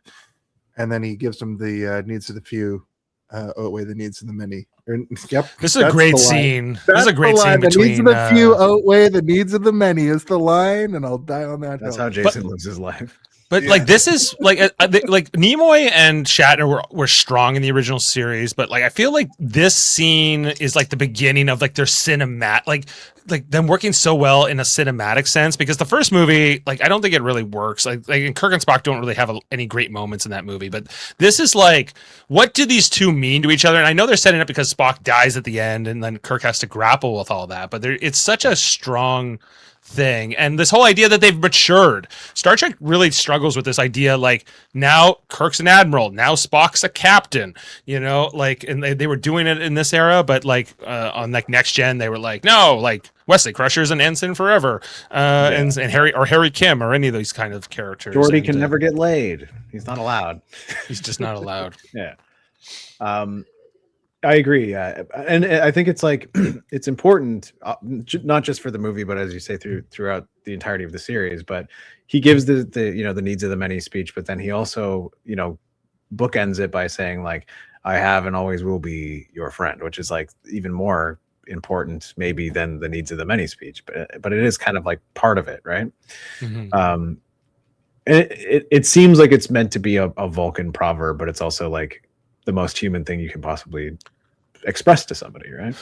and then he gives him the needs of the few. Outweigh the needs of the many. Yep. This is a great scene. This is a great scene The needs between of the few outweigh the needs of the many is the line, and I'll die on that. That's hill. how Jason lives his life. But like this is like Nimoy and Shatner were strong in the original series, but like I feel like this scene is like the beginning of like their cinematic like them working so well in a cinematic sense, because the first movie, like I don't think it really works. Like and Kirk and Spock don't really have any great moments in that movie, but this is like, what do these two mean to each other? And I know they're setting up because Spock dies at the end, and then Kirk has to grapple with all that. But it's such a strong thing, and this whole idea that they've matured. Star Trek really struggles with this idea, like now Kirk's an admiral, now Spock's a captain, like, and they were doing it in this era, but like on like Next Gen they were like, no, like Wesley Crusher's an ensign forever, and Harry Kim or any of these kind of characters. Geordi can never get laid. He's not allowed. He's just not allowed. Yeah. I agree. And I think it's like it's important, not just for the movie, but as you say, throughout the entirety of the series. But he gives the the needs of the many speech, but then he also bookends it by saying like, "I have and always will be your friend," which is like even more important maybe than the needs of the many speech. But it is kind of like part of it, right? Mm-hmm. It seems like it's meant to be a Vulcan proverb, but it's also like the most human thing you can possibly express to somebody, right?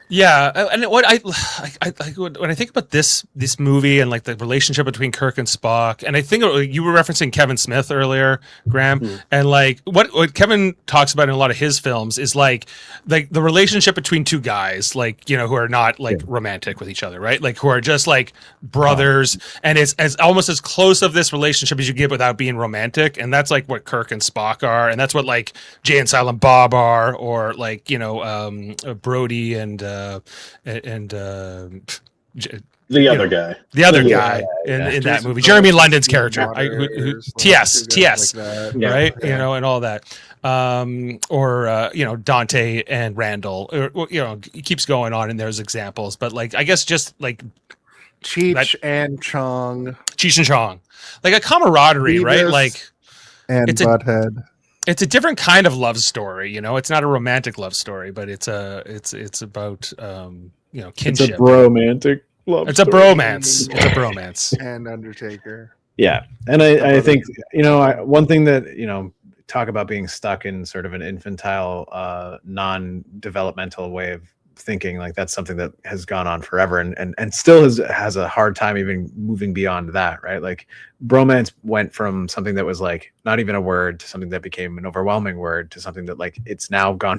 Yeah, and what when I think about this movie and like the relationship between Kirk and Spock, and I think you were referencing Kevin Smith earlier, Graham, and like what Kevin talks about in a lot of his films is like the relationship between two guys, like who are not like romantic with each other, right? Like who are just like brothers, and it's as almost as close of this relationship as you get without being romantic, and that's like what Kirk and Spock are, and that's what like Jay and Silent Bob are, or like Brody and the other guy in that movie, Jeremy London's character, TS, like right? And all that, or Dante and Randall, or it keeps going on, and there's examples, but like I guess just like Cheech and Chong, like a camaraderie, Beavis right? Like and Butthead. It's a different kind of love story, It's not a romantic love story, but it's about kinship. It's a bromantic love. It's a bromance. It's a bromance. And Undertaker. Yeah, and I think one thing that talk about being stuck in sort of an infantile, non-developmental way of thinking, like that's something that has gone on forever and still has a hard time even moving beyond that, right? Like bromance went from something that was like not even a word to something that became an overwhelming word to something that like it's now gone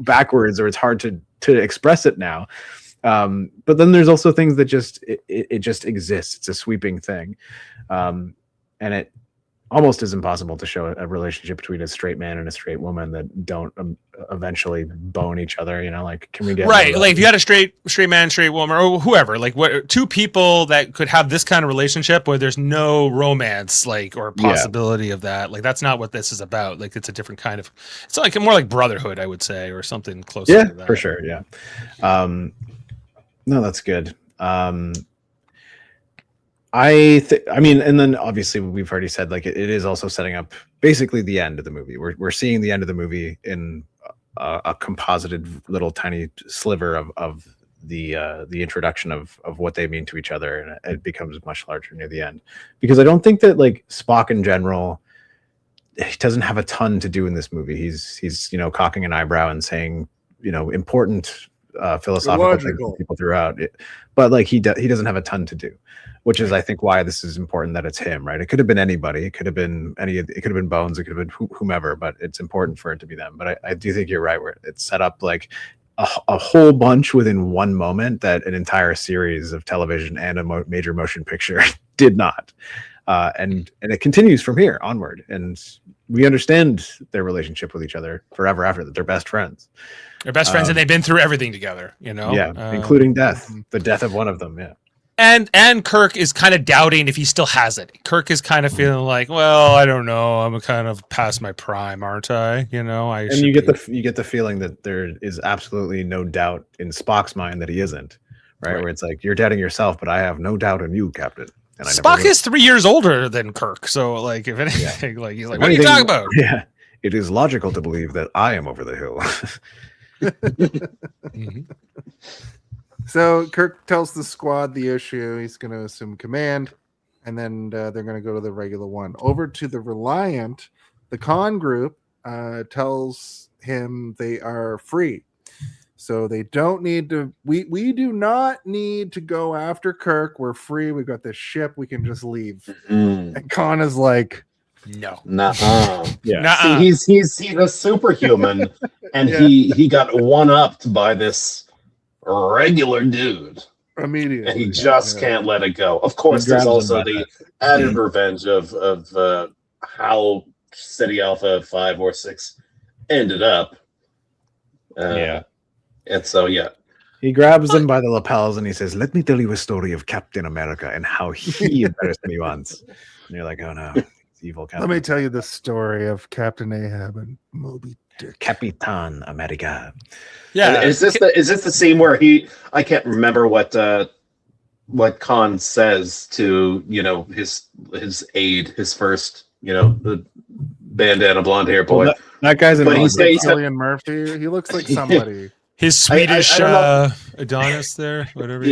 backwards, or it's hard to express it now. But then there's also things that just it just exists. It's a sweeping thing, and it almost is impossible to show a relationship between a straight man and a straight woman that don't eventually bone each other. Like, can we get right? Like, if you had a straight man, straight woman, or whoever, like, what two people that could have this kind of relationship where there's no romance, like, or possibility of that. Like, that's not what this is about. Like, it's a different kind of. It's like more like brotherhood, I would say, or something closer to that. For sure. Yeah. No, that's good. I mean, and then obviously we've already said like it is also setting up basically the end of the movie. We're seeing the end of the movie in a composited little tiny sliver of the introduction of what they mean to each other, and it becomes much larger near the end. Because I don't think that like Spock in general, he doesn't have a ton to do in this movie. He's cocking an eyebrow and saying important philosophical things to people throughout it, but like he doesn't have a ton to do, which is I think why this is important that it's him, right? It could have been anybody, it could have been Bones, it could have been whomever, but it's important for it to be them. But I do think you're right, where it's set up like a whole bunch within one moment that an entire series of television and a major motion picture did not. And it continues from here onward, and we understand their relationship with each other forever after that. They're best friends. They're best friends, and they've been through everything together. Yeah, including death, the death of one of them. Yeah, and Kirk is kind of doubting if he still has it. Kirk is kind of feeling like, well, I don't know. I'm kind of past my prime, aren't I? And you get the feeling that there is absolutely no doubt in Spock's mind that he isn't, right? Where it's like, you're doubting yourself, but I have no doubt in you, Captain. And Spock is 3 years older than Kirk, so like if anything, like he's like, what are you talking about? Yeah, it is logical to believe that I am over the hill. Mm-hmm. So Kirk tells the squad the issue. He's going to assume command, and then they're going to go to the regular one. Over to the Reliant, the con group tells him they are free. So they don't need to. We do not need to go after Kirk. We're free. We've got this ship. We can just leave. And Khan is like, no, Yeah. See, he's a superhuman, and he got one upped by this regular dude immediately, and he just can't let it go. Of course, there's also the added revenge of how City Alpha 5 or 6 ended up. And so, he grabs them by the lapels and he says, "Let me tell you a story of Captain America and how he embarrassed me once." And you're like, "Oh no, it's evil Captain." Let me tell you the story of Captain Ahab and Moby Dick. Capitan America. Yeah. And is this the scene where I can't remember what Khan says to his aide, his first the bandana blonde hair boy. Well, that guy's but He's Cillian Murphy. He looks like somebody. His Swedish Adonis there, whatever.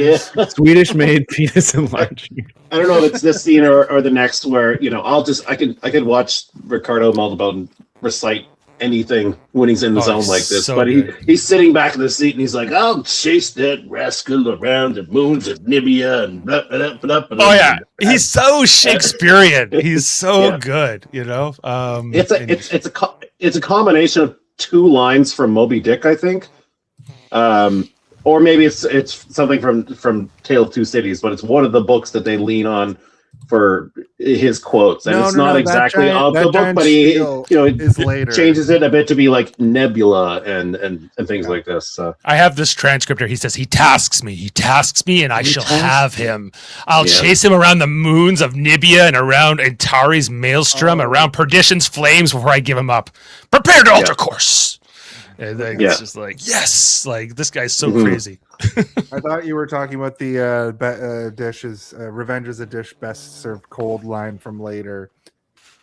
Swedish made penis enlarging. I don't know if it's this scene or the next where I could watch Ricardo Montalban recite anything when he's in the zone like this. So but he's sitting back in the seat and he's like, "I'll chase that rascal around the moons of Nibia and blah, blah, blah, blah, blah." Oh yeah, he's so Shakespearean. He's so good. It's a combination of two lines from Moby Dick, I think. Or maybe it's something from Tale of Two Cities, but it's one of the books that they lean on for his quotes, and it's not exactly of the book, but he is later. Changes it a bit to be like Nebula and things like this. So. I have this transcriptor. He says he tasks me, and I shall have him. I'll chase him around the moons of Nibia and around Antari's maelstrom, around Perdition's flames before I give him up. Prepare to alter course. And it's just like, yes, like this guy's so crazy. I thought you were talking about the dishes, Revenge is a dish best served cold line from later,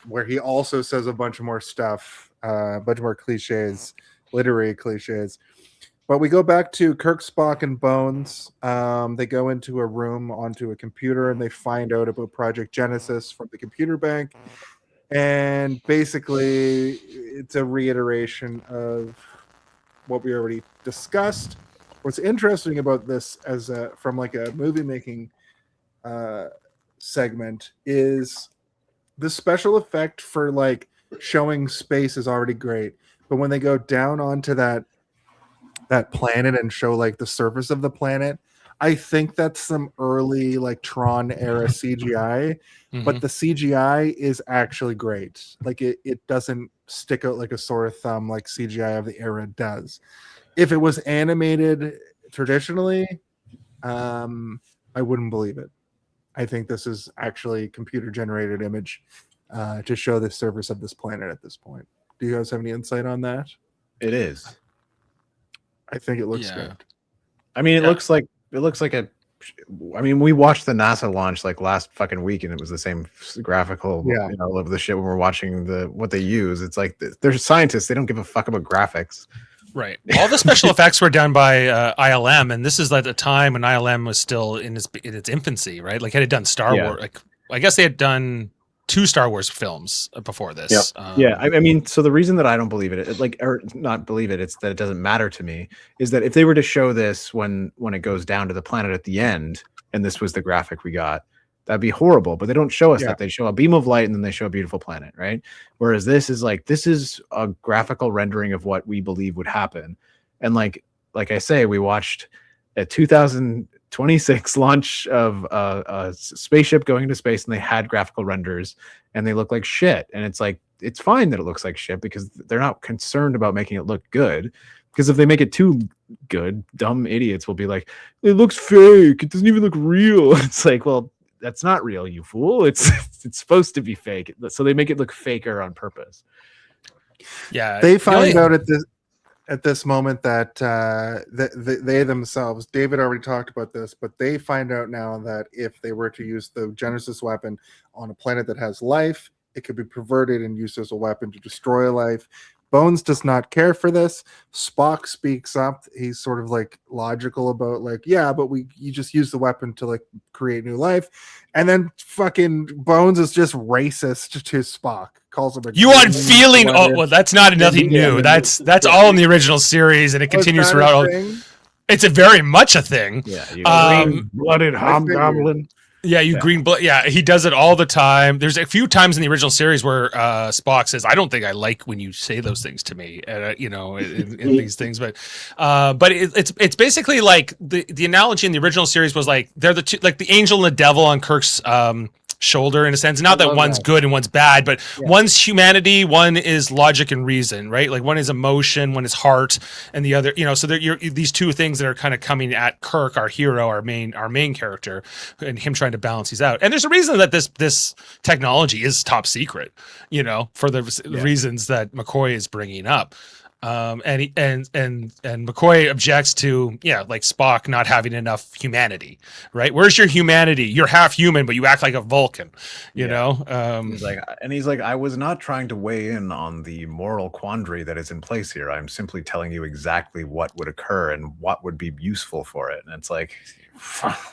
where he also says a bunch more stuff, a bunch more cliches, literary cliches. But we go back to Kirk, Spock, and Bones. They go into a room onto a computer and they find out about Project Genesis from the computer bank. And basically, it's a reiteration of what we already discussed. What's interesting about this from like a movie making segment is the special effect for like showing space is already great, but when they go down onto that planet and show like the surface of the planet, I think that's some early like Tron era CGI, but the CGI is actually great. Like it doesn't stick out like a sore thumb like CGI of the era does. If it was animated traditionally, I wouldn't believe it. I think this is actually computer generated image to show the surface of this planet at this point. Do you guys have any insight on that? It is. I think it looks good. I mean, it looks like a. I mean, we watched the NASA launch like last fucking week, and it was the same graphical, of the shit when we're watching what they use. It's like they're scientists; they don't give a fuck about graphics. Right. All the special effects were done by ILM, and this is at the time when ILM was still in its infancy, right? Like, had it done Star Wars, like I guess they had done 2 Star Wars films before this. Yep. I mean, so the reason that I don't believe it, like, or not believe it, it's that it doesn't matter to me, is that if they were to show this when it goes down to the planet at the end, and this was the graphic we got, that'd be horrible. But they don't show us that. They show a beam of light and then they show a beautiful planet, right? Whereas this is a graphical rendering of what we believe would happen. And like I say, we watched a 2026 launch of a spaceship going into space, and they had graphical renders, and they look like shit. And it's like, it's fine that it looks like shit because they're not concerned about making it look good. Because if they make it too good, dumb idiots will be like, it looks fake. It doesn't even look real. It's like, well, that's not real, you fool. It's supposed to be fake. So they make it look faker on purpose. Yeah. They find out at this moment that they themselves, David already talked about this, but they find out now that if they were to use the Genesis weapon on a planet that has life, it could be perverted and used as a weapon to destroy life. Bones does not care for this. Spock speaks up. He's sort of like logical about like, yeah, but you just use the weapon to like create new life. And then fucking Bones is just racist to Spock. Calls him a you aren't feeling. Oh, well, that's not nothing new. That's all in the original series, and it continues throughout. It's a very much a thing. Yeah, blooded hobgoblin. Yeah, green blood. Yeah, he does it all the time. There's a few times in the original series where Spock says, "I don't think I like when you say those things to me," in these things. But it's basically like the analogy in the original series was like they're the two, like the angel and the devil on Kirk's shoulder in a sense. Not that one's good and one's bad, but one's humanity, one is logic and reason, right? Like one is emotion, one is heart, and the other, so you're these two things that are kind of coming at Kirk, our hero, our main character, and him trying to balance these out. And there's a reason that this technology is top secret, for the reasons that McCoy is bringing up. And McCoy objects to like Spock not having enough humanity, right? Where's your humanity? You're half human, but you act like a Vulcan, you know. He's like, I was not trying to weigh in on the moral quandary that is in place here. I'm simply telling you exactly what would occur and what would be useful for it. And it's like,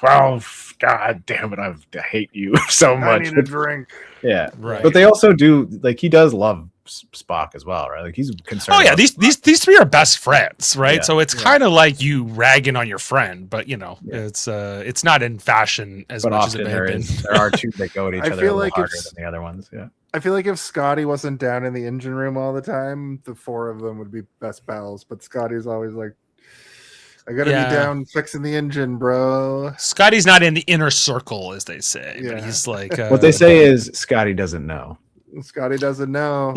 well, God damn it, I hate you so much. I need a drink. Yeah, right. But they also do, like, he does love Spock as well, right? Like he's concerned. Oh yeah, these three are best friends, right? Yeah. So it's kind of like you ragging on your friend, but it's not in fashion as much as it may have been. There are two that go at each other a little harder than the other ones. Yeah, I feel like if Scotty wasn't down in the engine room all the time, the four of them would be best pals. But Scotty's always like, I gotta be down fixing the engine, bro. Scotty's not in the inner circle, as they say. But he's like, what they say is Scotty doesn't know. Scotty doesn't know.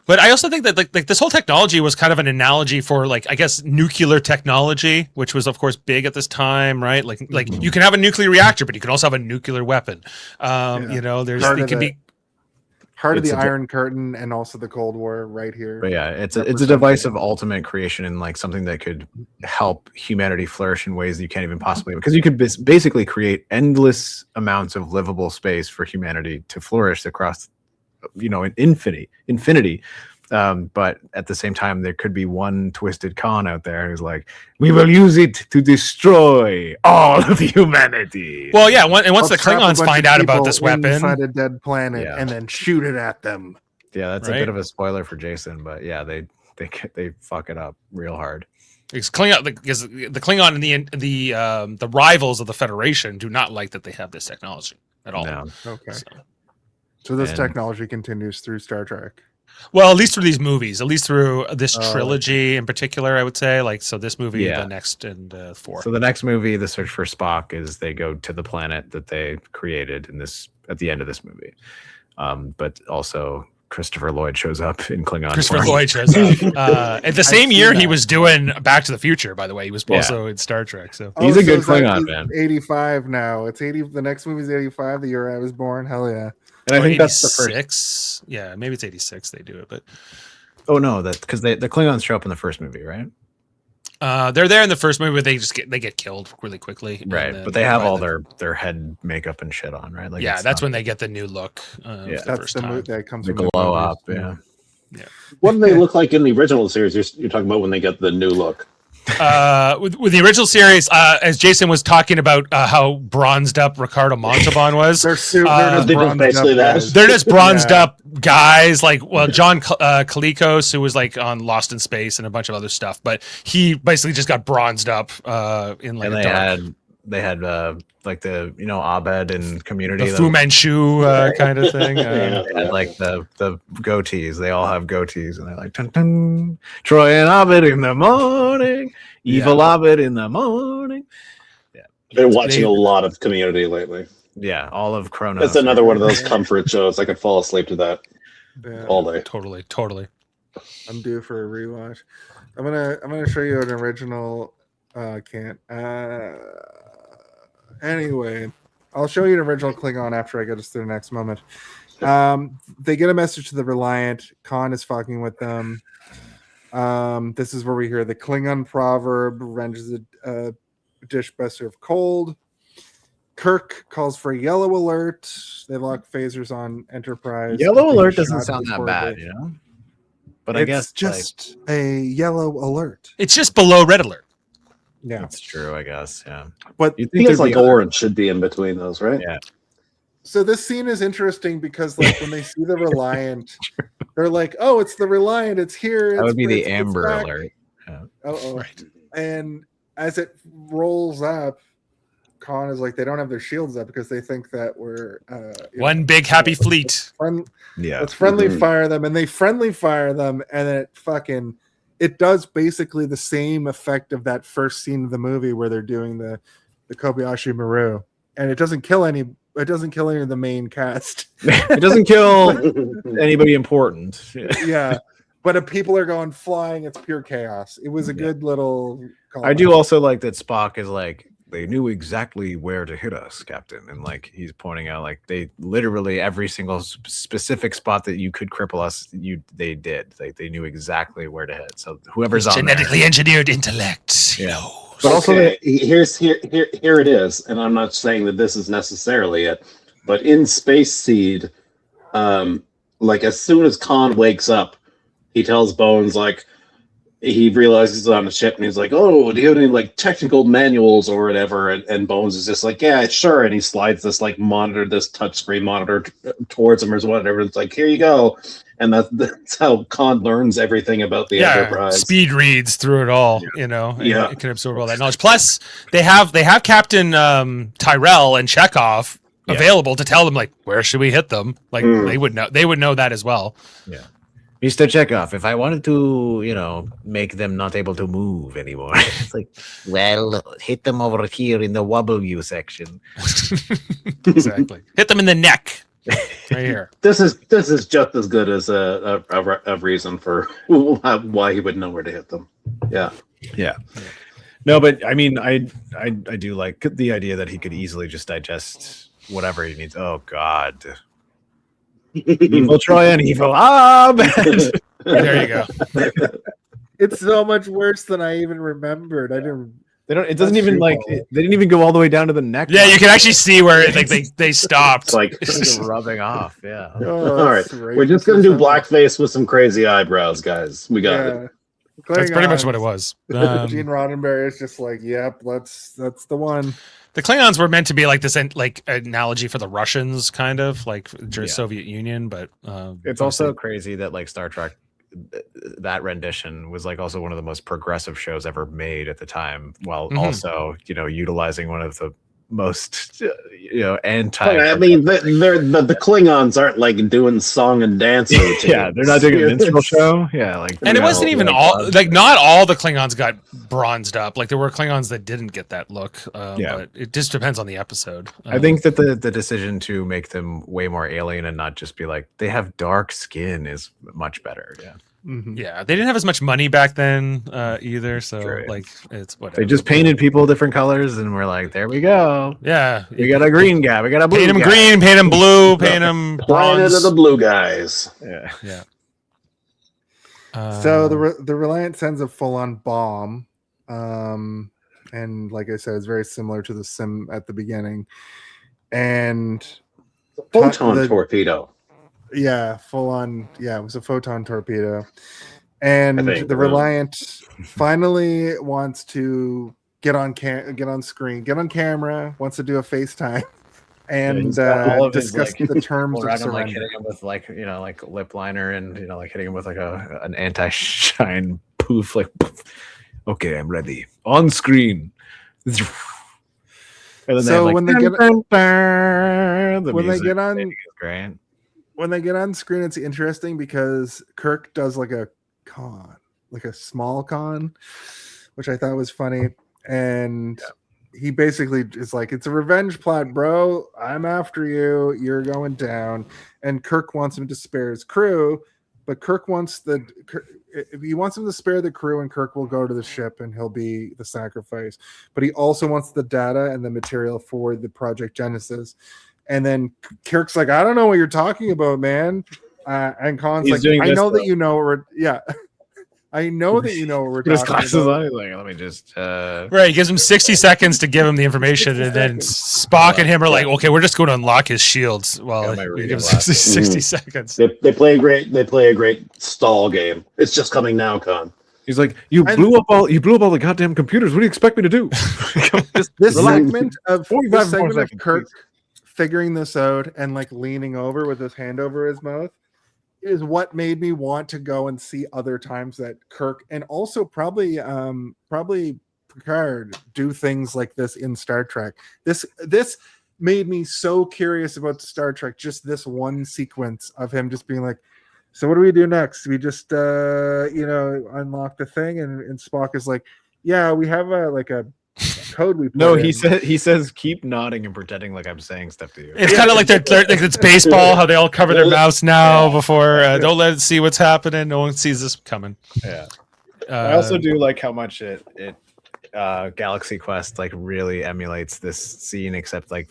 But I also think that like this whole technology was kind of an analogy for like, I guess, nuclear technology, which was of course big at this time, right? Like you can have a nuclear reactor, but you can also have a nuclear weapon. Heart of the Iron Curtain and also the Cold War right here. But yeah, it's a device of ultimate creation and like something that could help humanity flourish in ways that you can't even possibly, because you could basically create endless amounts of livable space for humanity to flourish across in infinity. But at the same time, there could be one twisted con out there who's like, we will use it to destroy all of humanity. Well, yeah, once the Klingons find out about this weapon inside a dead planet and then shoot it at them. Yeah, that's a bit of a spoiler for Jason, but yeah, they fuck it up real hard. Because the Klingon and the rivals of the Federation do not like that they have this technology at all. No. Okay. So this technology continues through Star Trek. Well, at least through these movies, at least through this trilogy in particular, I would say. Like, so this movie, the next, and four. So the next movie, The Search for Spock, is they go to the planet that they created at the end of this movie. But also Christopher Lloyd shows up in Klingon. Christopher Lloyd shows up. At the same year, he was doing Back to the Future, by the way. He was also in Star Trek. So he's a good Klingon, man. 85 now. It's 80. The next movie is 85, the year I was born. Hell yeah. And I think that's the first. Yeah, maybe it's 86 they do it, but no, that because the Klingons show up in the first movie, right? They're there in the first movie, but they get killed really quickly, right? But they have all their head makeup and shit on, right? Like that's when they get the new look. That's the movie that comes. The glow up, yeah. What do they look like in the original series? You're talking about when they get the new look. With the original series, as Jason was talking about how bronzed up Ricardo Montalban was, They're just just basically that. guys. they're just bronzed up guys. Like, well, John Kalikos, who was like on Lost in Space and a bunch of other stuff, but he basically just got bronzed up in like And a they dark. they had like the Abed and Community, The Fu Manchu kind of thing. Yeah. they had like the goatees. They all have goatees, and they're like dun, dun, Troy and Abed in the morning, evil Abed in the morning. I've been watching a lot of Community lately. Yeah, all of Kronos. It's another one of those comfort shows. I could fall asleep to that Yeah, all day. Totally. I'm due for a rewatch. I'm gonna show you an original. Can't. Anyway, I'll show you an original Klingon after I get us to the next moment. They get a message to the Reliant. Khan is fucking with them. This is where we hear the Klingon proverb: "Revenge is a dish best served cold." Kirk calls for a yellow alert. They lock phasers on Enterprise. Yellow They alert doesn't shot sound that bad, horribly. But It's I guess just a yellow alert. It's just below red alert. Yeah, that's true. I guess, yeah. but You think Feels there'd like be other- orange should be in between those, right? Yeah. so this scene is interesting because like when they see the Reliant, they're like, "Oh, it's the Reliant. It's here." That would be the it's Amber back." Alert. Oh, Right. And as it rolls up, Khan is like, they don't have their shields up because they think that we're One big happy fleet. Yeah. Let's friendly Mhm. fire them, and they friendly fire them, and then it does basically the same effect of that first scene of the movie where they're doing the Kobayashi Maru, and it doesn't kill any. It doesn't kill any of the main cast. It doesn't kill anybody important. Yeah, but if people are going flying, it's pure chaos. It was a good little. I do also like that Spock is like, they knew exactly where to hit us, Captain, and like he's pointing out like they literally every single specific spot that you could cripple us, they did. Like they knew exactly where to hit. So whoever's on Genetically engineered intellect. Yeah. knows. But also Okay, here it is, and I'm not saying that this is necessarily it, but in Space Seed, like as soon as Khan wakes up, he tells Bones like he realizes he's on the ship, and he's like, "Oh, do you have any like technical manuals or whatever?" And Bones is just like, "Yeah, sure." And he slides this like monitor, this touchscreen monitor towards him or whatever. It's like, "Here you go." And that's how Khan learns everything about the Enterprise. Speed reads through it all, and Yeah. it can absorb all that knowledge. Plus, they have Captain Tyrell and Chekhov available to tell them like where should we hit them. Like they would know that as well. Yeah. Mr. Chekhov, if I wanted to, make them not able to move anymore, it's like, well, hit them over here in the wobble you section. Exactly. Hit them in the neck. Right here. This is just as good as a reason for why he would know where to hit them. Yeah. Yeah. No, but I mean, I do like the idea that he could easily just digest whatever he needs. Oh God. Evil Troy and evil Abed. There you go. It's so much worse than I even remembered. I didn't. It doesn't even like they didn't even go all the way down to the neck. Yeah, you can actually see where like they stopped. It's like, It's rubbing off. Yeah. all right, we're just gonna do blackface with some crazy eyebrows, guys. We got it. That's pretty much what it was. Gene Roddenberry is just like, yep, that's the one. The Klingons were meant to be like this, like analogy for the Russians, kind of like during Soviet Union, but It's also crazy that like Star Trek, that rendition was like also one of the most progressive shows ever made at the time, while also utilizing one of the most anti. I mean, the Klingons aren't like doing song and dance routines. Yeah, they're not doing a minstrel show. Yeah, like and it wasn't even all like not all the Klingons got bronzed up. Like there were Klingons that didn't get that look. But it just depends on the episode. I think that the decision to make them way more alien and not just be like they have dark skin is much better. Yeah. Yeah, they didn't have as much money back then either, so like it's whatever. They just painted people different colors, and we're like, there we go. Yeah, we got a green guy, we got a blue paint him guy. green, paint him blue, paint him Planet of the blue guys. Yeah. So the Reliant sends a full-on bomb, and like I said, it's very similar to the sim at the beginning, and Photon torpedo. Yeah, full on. Yeah, it was a photon torpedo. And I think, the Reliant finally wants to get on screen, get on camera, wants to do a FaceTime, and he's got all of his, discuss like, the terms people of around him, like surrender. hitting him with like lip liner, and like hitting him with like an anti-shine poof, like poof. Okay, I'm ready on screen. And then So when they get the when they music get on is great. when they get on screen, it's interesting because Kirk does like a con, like a small con, which I thought was funny. And he basically is like, it's a revenge plot, bro. I'm after you. You're going down. And Kirk wants him to spare his crew, but Kirk wants he wants him to spare the crew, and Kirk will go to the ship and he'll be the sacrifice. But he also wants the data and the material for the Project Genesis. And then Kirk's like, I don't know what you're talking about, man. And Khan's like, I know that you know what we're I know that you know what we're Put his talking glasses about. on. He's like, let me just. Right, he gives him 60 seconds to give him the information, and then Spock and him are like, okay, we're just going to unlock his shields. Well, Got my he reading gives glasses. 60 seconds. They play a great stall game. It's just coming now, Khan. He's like, you blew up all the goddamn computers. What do you expect me to do? This relax. segment of 45 more seconds, Kirk figuring this out and like leaning over with his hand over his mouth is what made me want to go and see other times that Kirk and also probably Picard do things like this in Star Trek. This made me so curious about Star Trek, just this one sequence of him just being like, so what do we do next? We just unlock the thing, and Spock is like, yeah, we have a code we put No, in. he says keep nodding and pretending like I'm saying stuff to you. It's kind of like they're like it's baseball, how they all cover their mouths now before. Don't let it see what's happening. No one sees this coming. Yeah. I also do like how much it Galaxy Quest like really emulates this scene, except like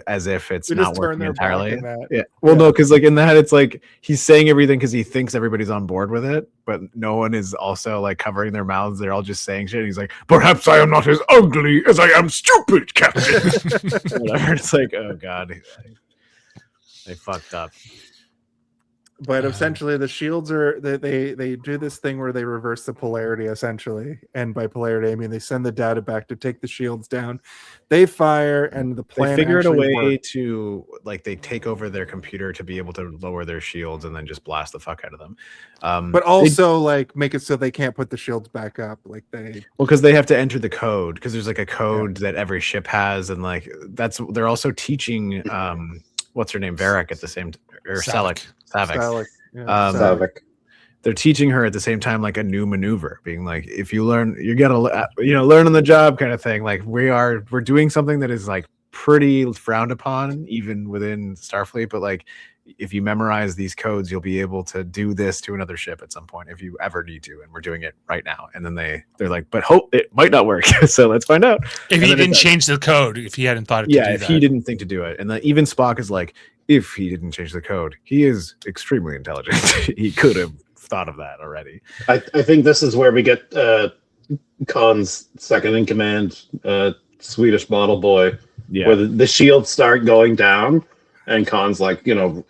as if it's We just not turn working their back entirely. in that. Yeah. Well, no, because like in that, it's like he's saying everything because he thinks everybody's on board with it, but no one is also like covering their mouths. They're all just saying shit. And he's like, perhaps I am not as ugly as I am stupid, Captain. Whatever. It's like, oh god, they fucked up. But essentially, the shields are they do this thing where they reverse the polarity essentially, and by polarity I mean they send the data back to take the shields down. They fire, and the plan They figure out a actually way works. to like they take over their computer to be able to lower their shields and then just blast the fuck out of them. But also like make it so they can't put the shields back up. Like because they have to enter the code because there's like a code that every ship has, and like they're also teaching what's her name, Varric at the same or Savick. Savick. They're teaching her at the same time like a new maneuver, being like, if you learn, you gotta learn on the job kind of thing. Like we're doing something that is like pretty frowned upon even within Starfleet, but like if you memorize these codes, you'll be able to do this to another ship at some point if you ever need to, and we're doing it right now. And then they're like, but hope it might not work. So let's find out. If he didn't change the code, if he hadn't thought it, if he didn't think to do it, and then even Spock is like, if he didn't change the code, he is extremely intelligent. He could have thought of that already. I think this is where we get Khan's second in command, Swedish model boy, where the shields start going down, and Khan's like, bring him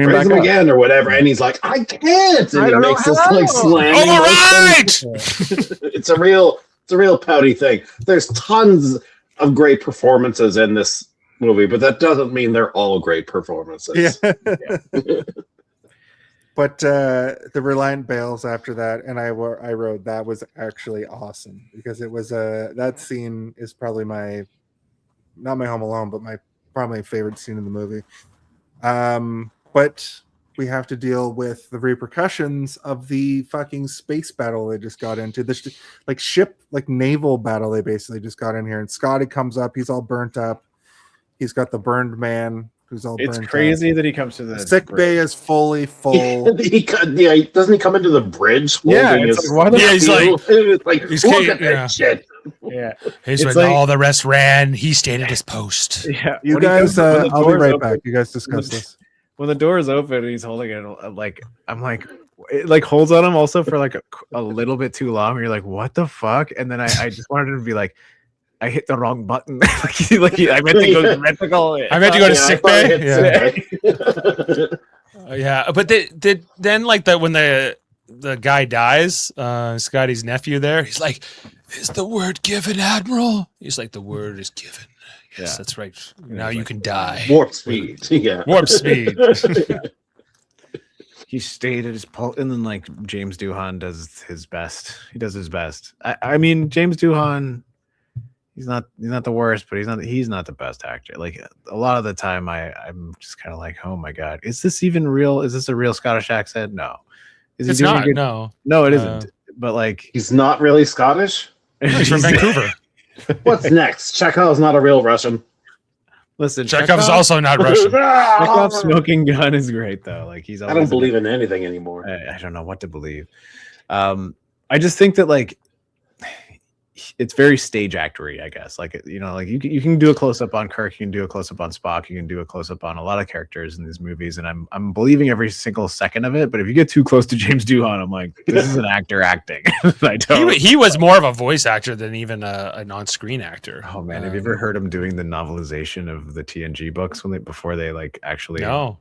raise back him up. again or whatever, and he's like, I can't, and he makes this like slamming all motion. right. It's a real pouty thing. There's tons of great performances in this movie, but that doesn't mean they're all great performances. Yeah. But the Reliant bails after that, and I wrote that was actually awesome because it was that scene is probably not my Home Alone, but probably my favorite scene in the movie. But we have to deal with the repercussions of the fucking space battle they just got into. This naval battle they basically just got in here, and Scotty comes up. He's all burnt up. He's got the burned man who's all It's burnt crazy up. that he comes to the Sick bay is fully full. Doesn't he come into the bridge? Yeah, holding it's his like, why the he's it's like, look at that shit. Yeah, He's It's when like- all the rest ran, he stayed at his post. yeah. You When he guys, comes- when the I'll be doors right open- back. You guys discuss this. When the door is open and he's holding it, like I'm like, it like holds on him also for like a little bit too long. Where you're like, what the fuck? And then I just wanted him to be like, I hit the wrong button. I meant to go to medical. I meant to go to sick bay. I thought Yeah. it hit sick bay. Yeah, but then like when the guy dies, Scotty's nephew there, he's like, "Is the word given, Admiral?" He's like, "The word is given. Yes, Yeah. that's right. Now you can die." Warp speed. Yeah. Warp speed. He stayed at his pulse, and then like James Doohan does his best. He does his best. I mean, James Doohan, he's not the worst, but he's not the best actor. Like a lot of the time, I'm just kind of like, oh my god, is this even real? Is this a real Scottish accent? No, It's not. No, no, it isn't. But like, He's not really Scottish. he's from Vancouver. What's next? Chekhov's not a real Russian. Listen, Chekhov's also not Russian. Chekhov's smoking gun is great though. Like he's. I don't believe in anything anymore. I don't know what to believe. I just think that like it's very stage actory, I guess. Like like you can do a close up on Kirk, you can do a close up on Spock, you can do a close up on a lot of characters in these movies, and I'm believing every single second of it. But if you get too close to James Doohan, I'm like, this is an actor acting. I don't. He was more of a voice actor than even a non-screen actor. Oh man, have you ever heard him doing the novelization of the TNG books before they like actually? No.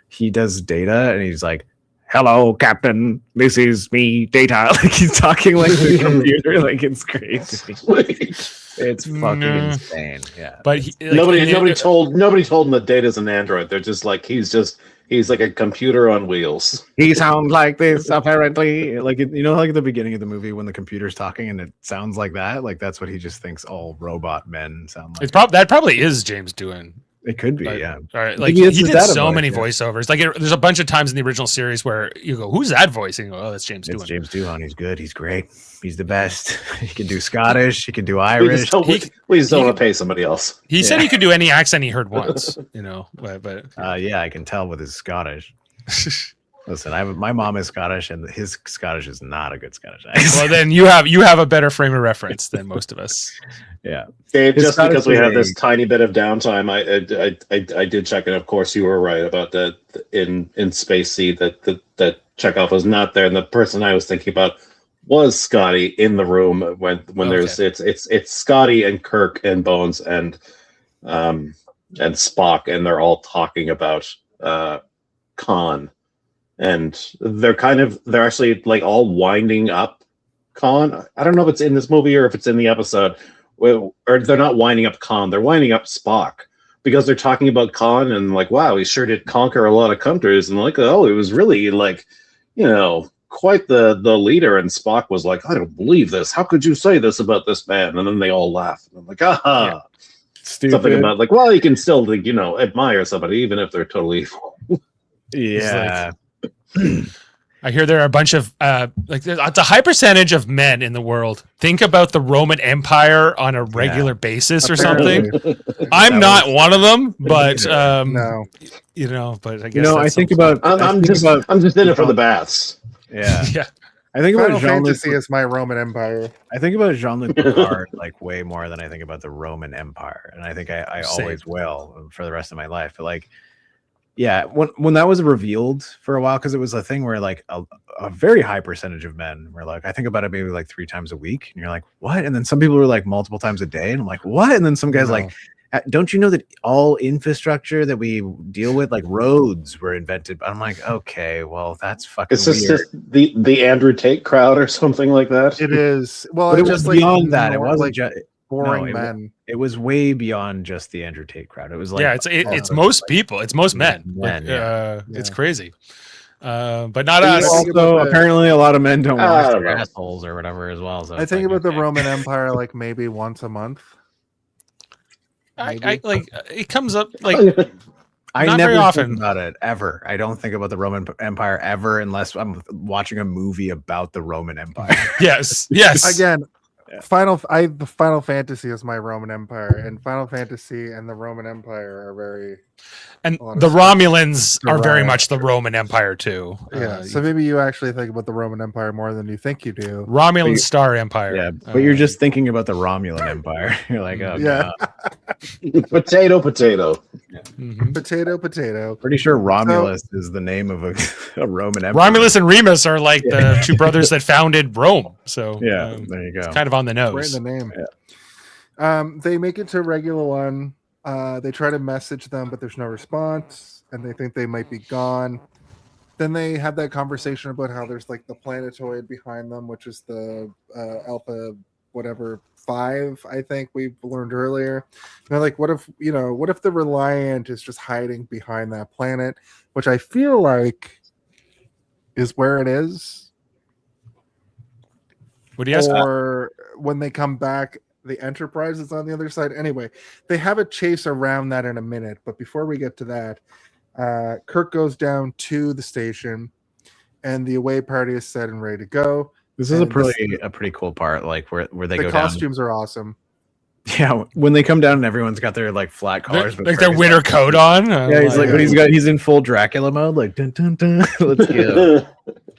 He does Data, and he's like, "Hello, Captain. This is me, Data." Like he's talking like the computer. Like it's crazy. It's fucking insane. Yeah. But nobody told him that Data's an android. They're just like he's like a computer on wheels. He sounds like this apparently. Like like at the beginning of the movie when the computer's talking and it sounds like that. Like that's what he just thinks all robot men sound like. That probably is James Doohan. It could be, Like, yeah. All right, like he did so many voiceovers. Like there's a bunch of times in the original series where you go, "Who's that voice?" And you go, "Oh, that's James Doohan." It's James Doohan. He's good. He's great. He's the best. He can do Scottish. He can do Irish. We just don't want to pay somebody else. He said he could do any accent he heard once. But yeah, I can tell with his Scottish. Listen, my mom is Scottish, and his Scottish is not a good Scottish accent. Well, then you have a better frame of reference than most of us. Yeah. Dave, just because we have this tiny bit of downtime, I did check, and of course you were right about that in Space C that Chekhov was not there, and the person I was thinking about was Scotty in the room when there's it's Scotty and Kirk and Bones and Spock, and they're all talking about Khan. And they're actually like all winding up Khan. I don't know if it's in this movie or if it's in the episode. Or they're not winding up Khan. They're winding up Spock because they're talking about Khan and like, wow, he sure did conquer a lot of countries. And like, oh, it was really like, quite the leader. And Spock was like, I don't believe this. How could you say this about this man? And then they all laugh. And I'm like, aha. Yeah. Stupid. Something about like, well, you can still admire somebody even if they're totally evil. Yeah. I hear there are a bunch of it's a high percentage of men in the world think about the Roman Empire on a regular basis or something. I'm not one of them, but no, but I guess I think about. I'm just in it for the baths. Yeah, yeah. I think Final about Jean-Luc. Fantasy is my Roman Empire. I think about Jean-Luc Picard like way more than I think about the Roman Empire, and I think I always will for the rest of my life. But like. Yeah, when that was revealed for a while, because it was a thing where like a very high percentage of men were like, I think about it maybe like 3 times a week, and you're like, what? And then some people were like multiple times a day, and I'm like, what? And then some guys like, don't you know that all infrastructure that we deal with, like roads, were invented? I'm like, okay, well that's fucking. Is this weird. just the Andrew Tate crowd or something like that? It is. Well, but it's it was just beyond like, that. It wasn't like just boring men. It was way beyond just the Andrew Tate crowd. It was like it's most people. It's most men. It's crazy. But not us. Also, apparently, a lot of men don't wash their assholes or whatever as well. So I think about the Roman Empire like maybe once a month. I like it comes up like I not never very often think about it ever. I don't think about the Roman Empire ever unless I'm watching a movie about the Roman Empire. Yes. Again, the Final Fantasy is my Roman Empire, and Final Fantasy and the Roman Empire are very. And the Romulans are very much the Roman Empire too. Yeah, so maybe you actually think about the Roman Empire more than you think you do. Romulan Star Empire. Yeah, but you're just thinking about the Romulan Empire. You're like, oh yeah, potato. Yeah. Mm-hmm. Potato. Pretty sure Romulus is the name of a Roman Empire. Romulus and Remus are like the two brothers that founded Rome. So yeah, there you go. It's kind of on the nose. Right in the name. Yeah. They make it to Regular One. They try to message them, but there's no response, and they think they might be gone. then they have that conversation about how there's like the planetoid behind them, which is the Alpha whatever 5, I think we learned earlier. And they're like, what if the Reliant is just hiding behind that planet, which I feel like is where it is. What do you ask? Or when they come back, the Enterprise is on the other side. Anyway, they have a chase around that in a minute. But before we get to that, Kirk goes down to the station, and the away party is set and ready to go. This is a pretty cool part, like where they go down. The costumes are awesome. Yeah, when they come down and everyone's got their like flat collars, like their winter coat on. Yeah, he's like, but he's in full Dracula mode, like dun dun dun. Let's go.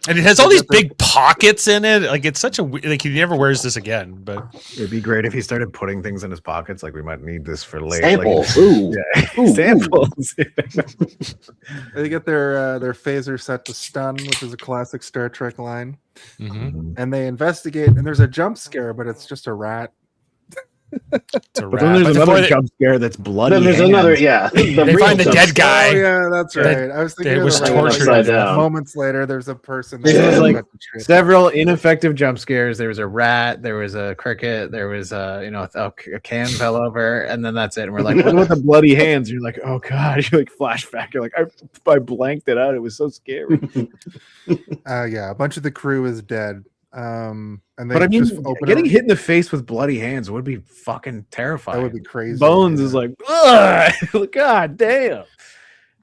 And it has all these big pockets in it. Like it's such a like he never wears this again. But it'd be great if he started putting things in his pockets. Like we might need this for later. Samples. Like, ooh, samples. They get their phaser set to stun, which is a classic Star Trek line. Mm-hmm. And they investigate, and there's a jump scare, but it's just a rat. It's a rat. But then there's another jump scare that's bloody. Then there's another, yeah. They find the dead guy. Oh, yeah, that's right. I was thinking it was tortured. down. Moments later, there's a person. There's like several ineffective jump scares. There was a rat. There was a cricket. There was a can fell over, and then that's it. And we're like, what about the bloody hands? You're like, oh god. You like flashback. You're like, I blanked it out. It was so scary. Yeah, a bunch of the crew is dead. And they but I mean, just getting hit in the face with bloody hands would be fucking terrifying. That would be crazy. Bones is like, ugh! God damn.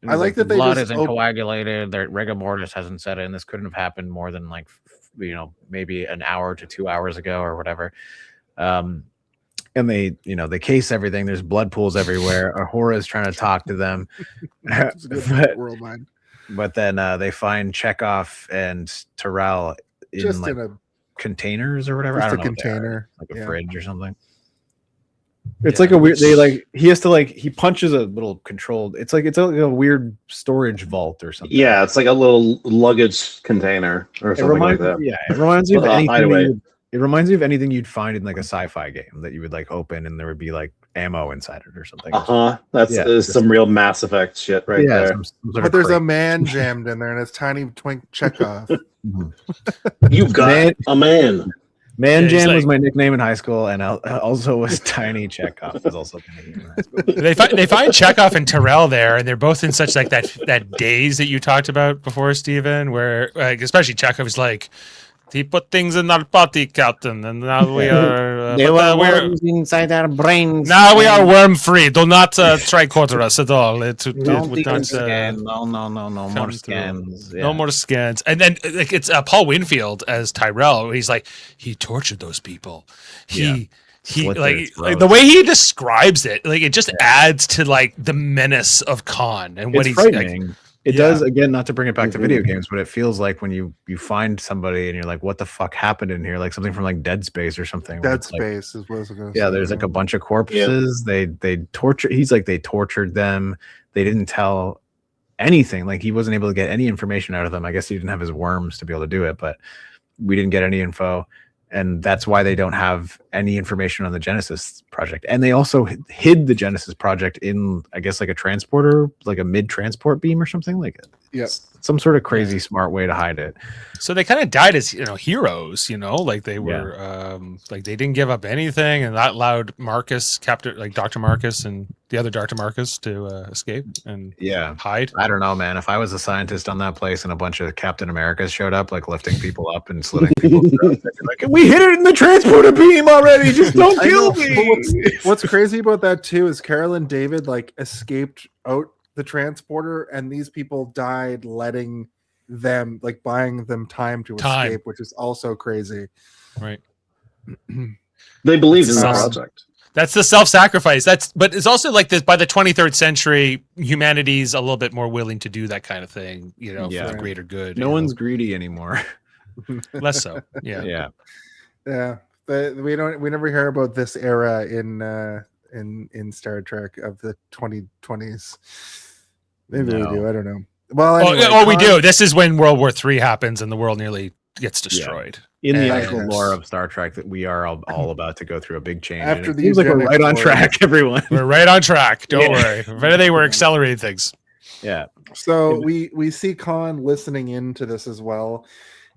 And I like that they blood just isn't coagulated. Their rigor mortis hasn't set in. This couldn't have happened more than like maybe an hour to 2 hours ago or whatever. And they case everything. There's blood pools everywhere. Ahura is trying to talk to them. But then they find Chekhov and Terrell in containers or whatever. I don't know. Container, like a fridge or something. It's like a weird. He has to he punches a little controlled. It's like a weird storage vault or something. Yeah, it's like a little luggage container or something like that. Yeah, it reminds me of anything. It reminds me of anything you'd find in like a sci-fi game that you would like open and there would be like ammo inside it or something. That's some real Mass Effect shit right there. But there's a man jammed in there, and it's tiny twink Chekhov. You've got a man. Man Jam was my nickname in high school, and also was Tiny Chekhov. Was also my nickname in high school. They find Chekhov and Terrell there, and they're both in such like that daze that you talked about before, Stephen, where like especially Chekhov is like, he put things in our body, Captain, and now we are. They were worms inside our brains. Now we are worm free. Do not tricorder us at all. No more scans. No more scans. And then it's Paul Winfield as Tyrell. He's like, he tortured those people. He like the way he describes it, like it just adds to like the menace of Khan and what he's frightening. Like, it does, again, not to bring it back to video games, but it feels like when you find somebody and you're like, what the fuck happened in here? Like something from like Dead Space or something. Dead Space is what I was going to say. Yeah, there's like a bunch of corpses. Yeah. They torture. He's like, they tortured them. They didn't tell anything. Like he wasn't able to get any information out of them. I guess he didn't have his worms to be able to do it, but we didn't get any info. And that's why they don't have any information on the Genesis project. And they also hid the Genesis project in, I guess, like a transporter, like a mid-transport beam or something. Like some sort of crazy smart way to hide it. So they kind of died as heroes, like they were like they didn't give up anything, and that allowed Marcus, Captain, like Dr. Marcus and the other Dr. Marcus to escape and hide. I don't know, man. If I was a scientist on that place and a bunch of Captain Americas showed up, like lifting people up and slitting people's throats, like, we hit it in the transporter beam already. Just don't kill me. What's crazy about that too is Carol and David like escaped out the transporter, and these people died letting them, like buying them time to escape, which is also crazy. Right. They believed in the project. That's the self-sacrifice. But it's also like this. By the 23rd century, humanity's a little bit more willing to do that kind of thing, for the greater good. No one's greedy anymore. Less so. Yeah. But we never hear about this era in Star Trek of the 2020s. Maybe we do. I don't know. Well, anyway, we do. This is when World War III happens and the world nearly gets destroyed. In the actual lore of Star Trek, that we are all about to go through a big change. After seems like we're right on track, everyone. We're right on track. Don't worry. If anything, we're accelerating things. Yeah. So we see Khan listening into this as well,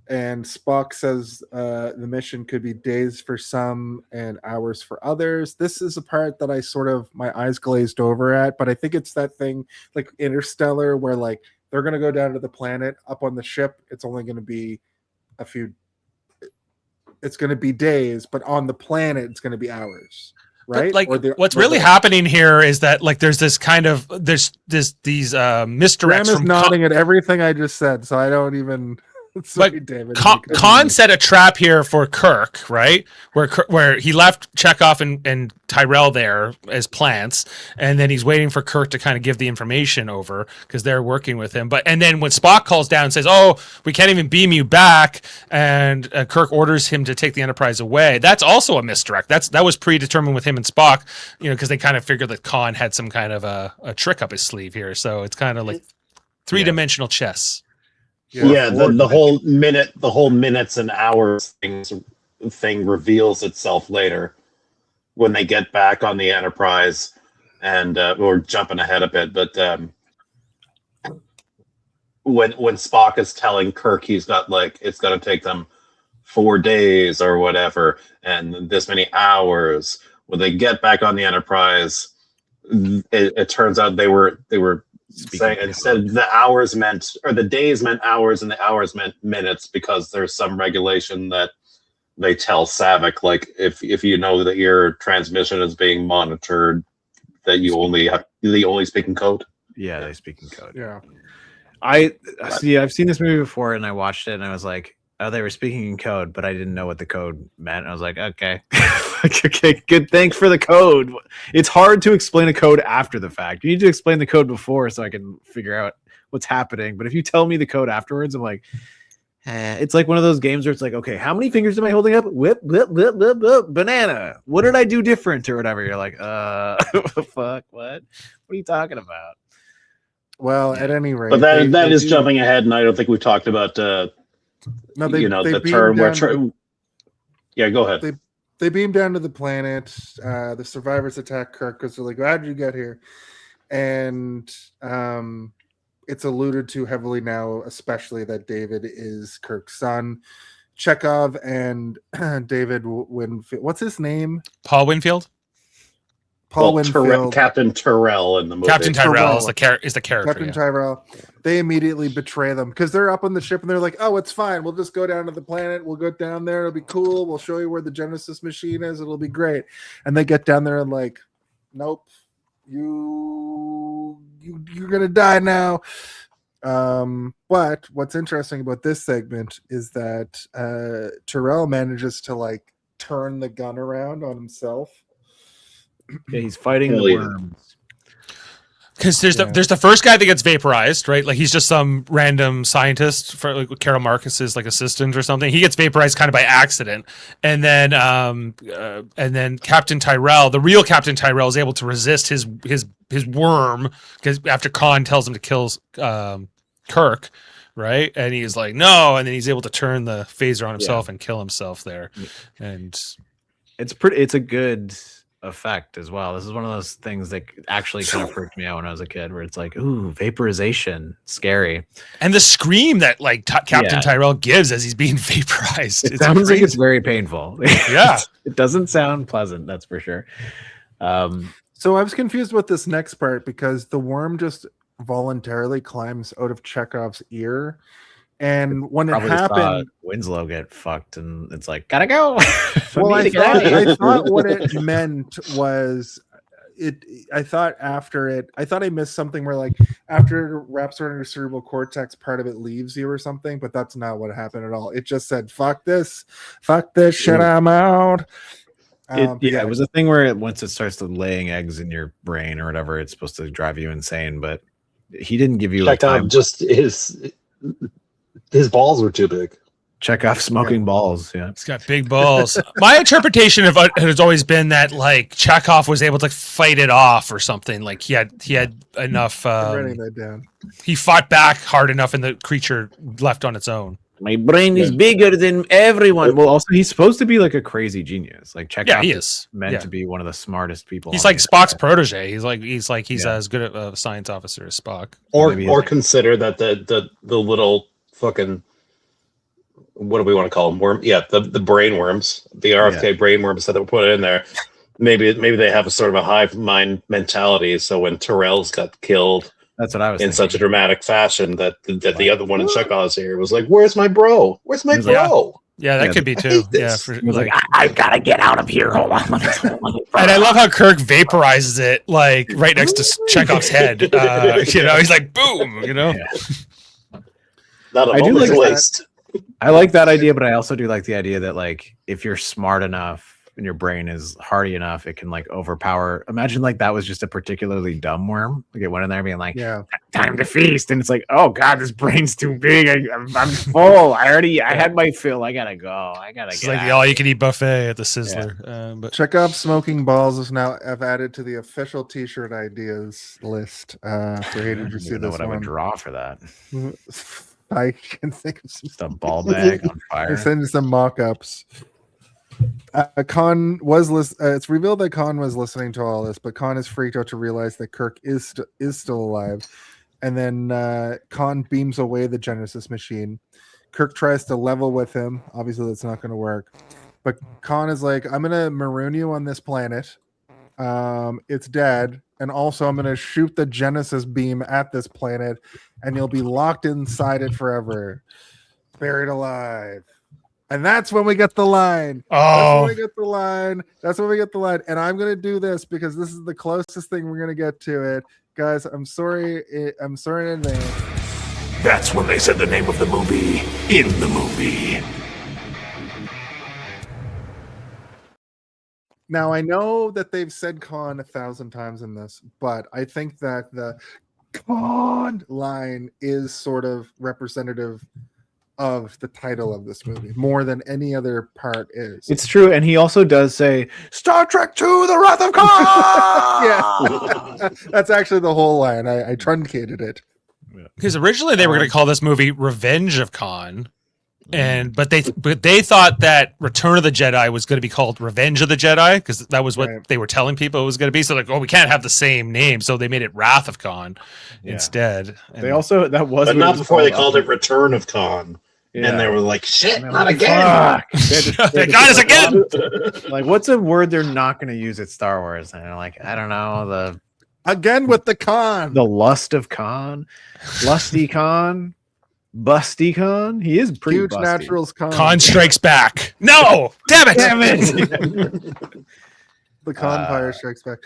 and Spock says the mission could be days for some and hours for others. This is a part that I sort of my eyes glazed over at, but I think it's that thing like Interstellar where like they're going to go down to the planet up on the ship. It's only going to be it's going to be days, but on the planet it's going to be hours. Right. But, like what's really happening here is that like there's this kind of these misdirects Graham is from nodding at everything I just said, so I don't even. Sorry, David. Khan set a trap here for Kirk, right? Where he left Chekhov and Tyrell there as plants, and then he's waiting for Kirk to kind of give the information over because they're working with him. And then when Spock calls down and says, "Oh, we can't even beam you back," and Kirk orders him to take the Enterprise away, that's also a misdirect. That was predetermined with him and Spock, because they kind of figured that Khan had some kind of a trick up his sleeve here. So it's kind of like three-dimensional chess. Yeah, the whole minutes and hours thing reveals itself later when they get back on the Enterprise, and we're jumping ahead a bit, but when Spock is telling Kirk he's got it's going to take them 4 days or whatever, and this many hours, when they get back on the Enterprise, it turns out they were saying instead the hours meant, or the days meant hours and the hours meant minutes, because there's some regulation that they tell Savick, like if you know that your transmission is being monitored, that you only speak in code. Yeah, they speak in code. Yeah. I've seen this movie before, and I watched it, and I was like, oh, they were speaking in code, but I didn't know what the code meant. I was like, okay. Okay, good. Thanks for the code. It's hard to explain a code after the fact. You need to explain the code before so I can figure out what's happening. But if you tell me the code afterwards, I'm like, it's like one of those games where it's like, okay, how many fingers am I holding up? Whip, whip, whip, whip, whip, banana. What did I do different or whatever? You're like, fuck, what? What are you talking about? Well, at any rate, but that is jumping ahead, and I don't think we've talked about the term where. Yeah, go ahead. They beam down to the planet. The survivors attack Kirk because they're like, "How did you get here?" And it's alluded to heavily now, especially that David is Kirk's son. Chekhov and David Winfield. What's his name? Paul Winfield. Winfield. Captain Tyrell in the movie. Captain Tyrell is the character. Captain Tyrell. They immediately betray them because they're up on the ship and they're like, "Oh, it's fine. We'll just go down to the planet. We'll go down there. It'll be cool. We'll show you where the Genesis machine is. It'll be great." And they get down there and like, "Nope, you're gonna die now." But what's interesting about this segment is that Tyrell manages to like turn the gun around on himself. Yeah, he's fighting the worms. Because there's the first guy that gets vaporized, right? Like he's just some random scientist for like Carol Marcus's like assistant or something. He gets vaporized kind of by accident, and then Captain Tyrell, the real Captain Tyrell, is able to resist his worm because after Khan tells him to kill Kirk, right? And he's like, no, and then he's able to turn the phaser on himself and kill himself there, and it's a good effect as well. This is one of those things that actually kind of freaked me out when I was a kid, where it's like, ooh, vaporization, scary. And the scream that like Captain Tyrell gives as he's being vaporized. It sounds like it's very painful. Yeah. It doesn't sound pleasant, that's for sure. So I was confused with this next part because the worm just voluntarily climbs out of Chekhov's ear. And when it happened, Winslow get fucked, and it's like, gotta go. Well, I thought what it meant was I thought I missed something where like after it wraps around your cerebral cortex, part of it leaves you or something, but that's not what happened at all. It just said, fuck this shit, I'm out. It was a thing where once it starts to laying eggs in your brain or whatever, it's supposed to drive you insane, but he didn't give you time. Just his balls were too big. Chekhov smoking balls. Yeah, he's got big balls. My interpretation of it has always been that like Chekhov was able to fight it off or something. Like he had enough. I'm writing that down. He fought back hard enough, and the creature left on its own. My brain is bigger than everyone. Well, also he's supposed to be like a crazy genius. Like Chekhov he is meant to be one of the smartest people. He's like Spock's protege. He's as good a science officer as Spock. Or consider that the little fucking, what do we want to call them? Worm? Yeah, the brain worms, the RFK brain worms that were put in there. Maybe they have a sort of a hive mind mentality. So when Terrell's got killed, that's what I was in thinking. such a dramatic fashion that the other one in Chekhov's here was like, "Where's my bro? Where's my bro?" Yeah, that could be too. Yeah, I've got to get out of here. Hold on. And I love how Kirk vaporizes it like right next to Chekhov's head. He's like, boom. Not a I do moment's like waste. I like that idea, but I also do like the idea that like if you're smart enough and your brain is hardy enough, it can like overpower. Imagine like that was just a particularly dumb worm. Like it went in there being like, time to feast, and it's like, oh god, this brain's too big. I'm full. I had my fill. I gotta go. It's like the all-you-can-eat buffet at the Sizzler. But Chekhov smoking balls is now added to the official T-shirt ideas list. For hey, did you see this what I would draw for that? I can think of some just a ball bag on fire. I sent you some mock-ups. Khan was it's revealed that Khan was listening to all this, but Khan is freaked out to realize that Kirk is still alive. And then Khan beams away the Genesis machine. Kirk tries to level with him. Obviously, that's not going to work. But Khan is like, I'm going to maroon you on this planet. It's dead. And also, I'm going to shoot the Genesis beam at this planet, and you'll be locked inside it forever. Buried alive. And that's when we get the line. That's when we get the line. And I'm going to do this because this is the closest thing we're going to get to it. Guys, I'm sorry in advance. That's when they said the name of the movie in the movie. Now, I know that they've said Khan 1,000 times in this, but I think that the Khan line is sort of representative of the title of this movie more than any other part is. It's true, and he also does say Star Trek II: The Wrath of Khan. Yeah, that's actually the whole line. I truncated it because originally they were going to call this movie Revenge of Khan, but they thought that Return of the Jedi was going to be called Revenge of the Jedi because that was what they were telling people it was going to be. So like, we can't have the same name, so they made it Wrath of Khan instead. They also but not before they called it Return of Khan. Yeah. And they were like, shit, not again. They got us again. Like, what's a word they're not going to use at Star Wars? And they're like, I don't know. Again with the Khan. The lust of Khan. Lusty Khan. Busty Khan. He is pretty huge busty. Naturals Khan. Khan strikes back. No! Damn it! The Khan Empire strikes back.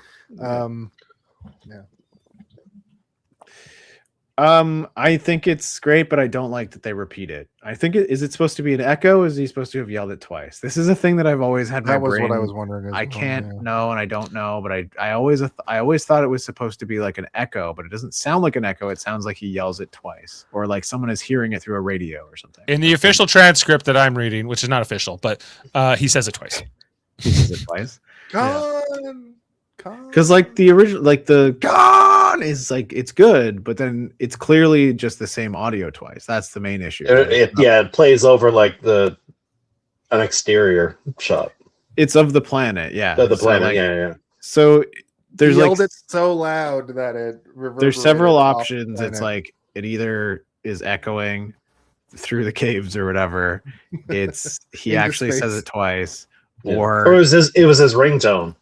I think it's great, but I don't like that they repeat it. I think is it supposed to be an echo? Is he supposed to have yelled it twice? This is a thing that I've always had. That was what I was wondering. I can't know, and I don't know, but I always thought it was supposed to be like an echo, but it doesn't sound like an echo. It sounds like he yells it twice, or like someone is hearing it through a radio or something. In the official transcript that I'm reading, which is not official, but he says it twice. He says it twice. Khan. Because like the original, like the Khan is like it's good, but then it's clearly just the same audio twice. That's the main issue. It plays over like an exterior shot. It's of the planet, yeah. The planet, yeah. So there's he yelled it so loud that it reverberated. There's several options. It's like it either is echoing through the caves or whatever. It's he actually says it twice, or it was his ringtone.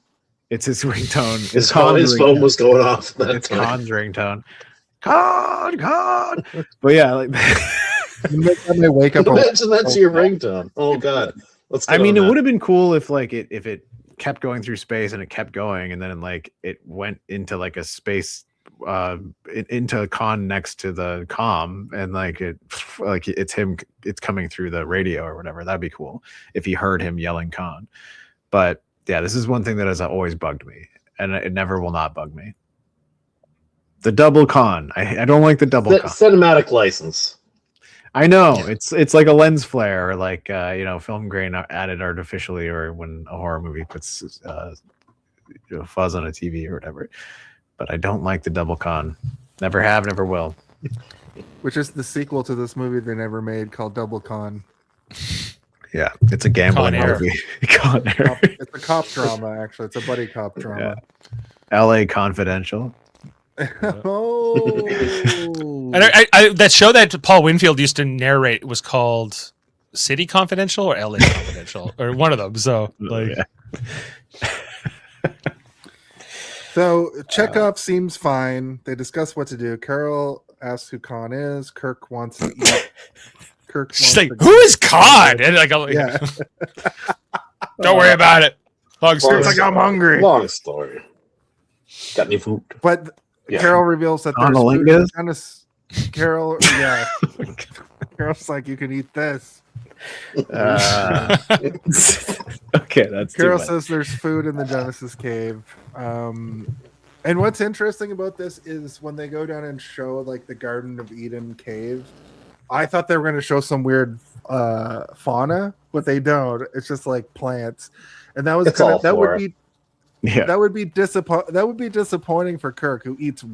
It's his ringtone. His phone was going off. It's Khan's ringtone. Khan. But yeah, like I wake up. Imagine that's your ringtone. Oh god. I mean, it would have been cool if like if it kept going through space and it kept going, and then like it went into like a space into Khan next to the comm, and like it's him. It's coming through the radio or whatever. That'd be cool if he heard him yelling Khan. But yeah, this is one thing that has always bugged me, and it never will not bug me. The double Khan. I don't like the double Khan. Cinematic license. I know. It's like a lens flare, or like film grain added artificially, or when a horror movie puts fuzz on a TV or whatever. But I don't like the double Khan. Never have, never will. which is the sequel to this movie they never made called Double Con. Yeah, it's a gambling Con Air. movie. Con Air. It's a cop drama, actually. It's a buddy cop drama. L.A. Confidential. Oh, And I that show that Paul Winfield used to narrate was called City Confidential or LA Confidential or one of them. So like, So Chekhov seems fine. They discuss what to do. Carol asks who Khan is. Kirk wants to eat. Kirk she's wants like, to "Who is Khan?" And like, Yeah. don't worry about it. Long story. It's like, I'm hungry. Long story. Got any food? But Yeah. Carol reveals that there's food in Conolingus? Dennis. Carol, yeah. Carol's like, you can eat this. Okay, that's too Carol much. says there's food in the Genesis cave. And what's interesting about this is when they go down and show like the Garden of Eden cave, I thought they were going to show some weird fauna, but they don't. It's just like plants, and that was It's kind all of that for would it. be Yeah, that would be disappointing for Kirk, who eats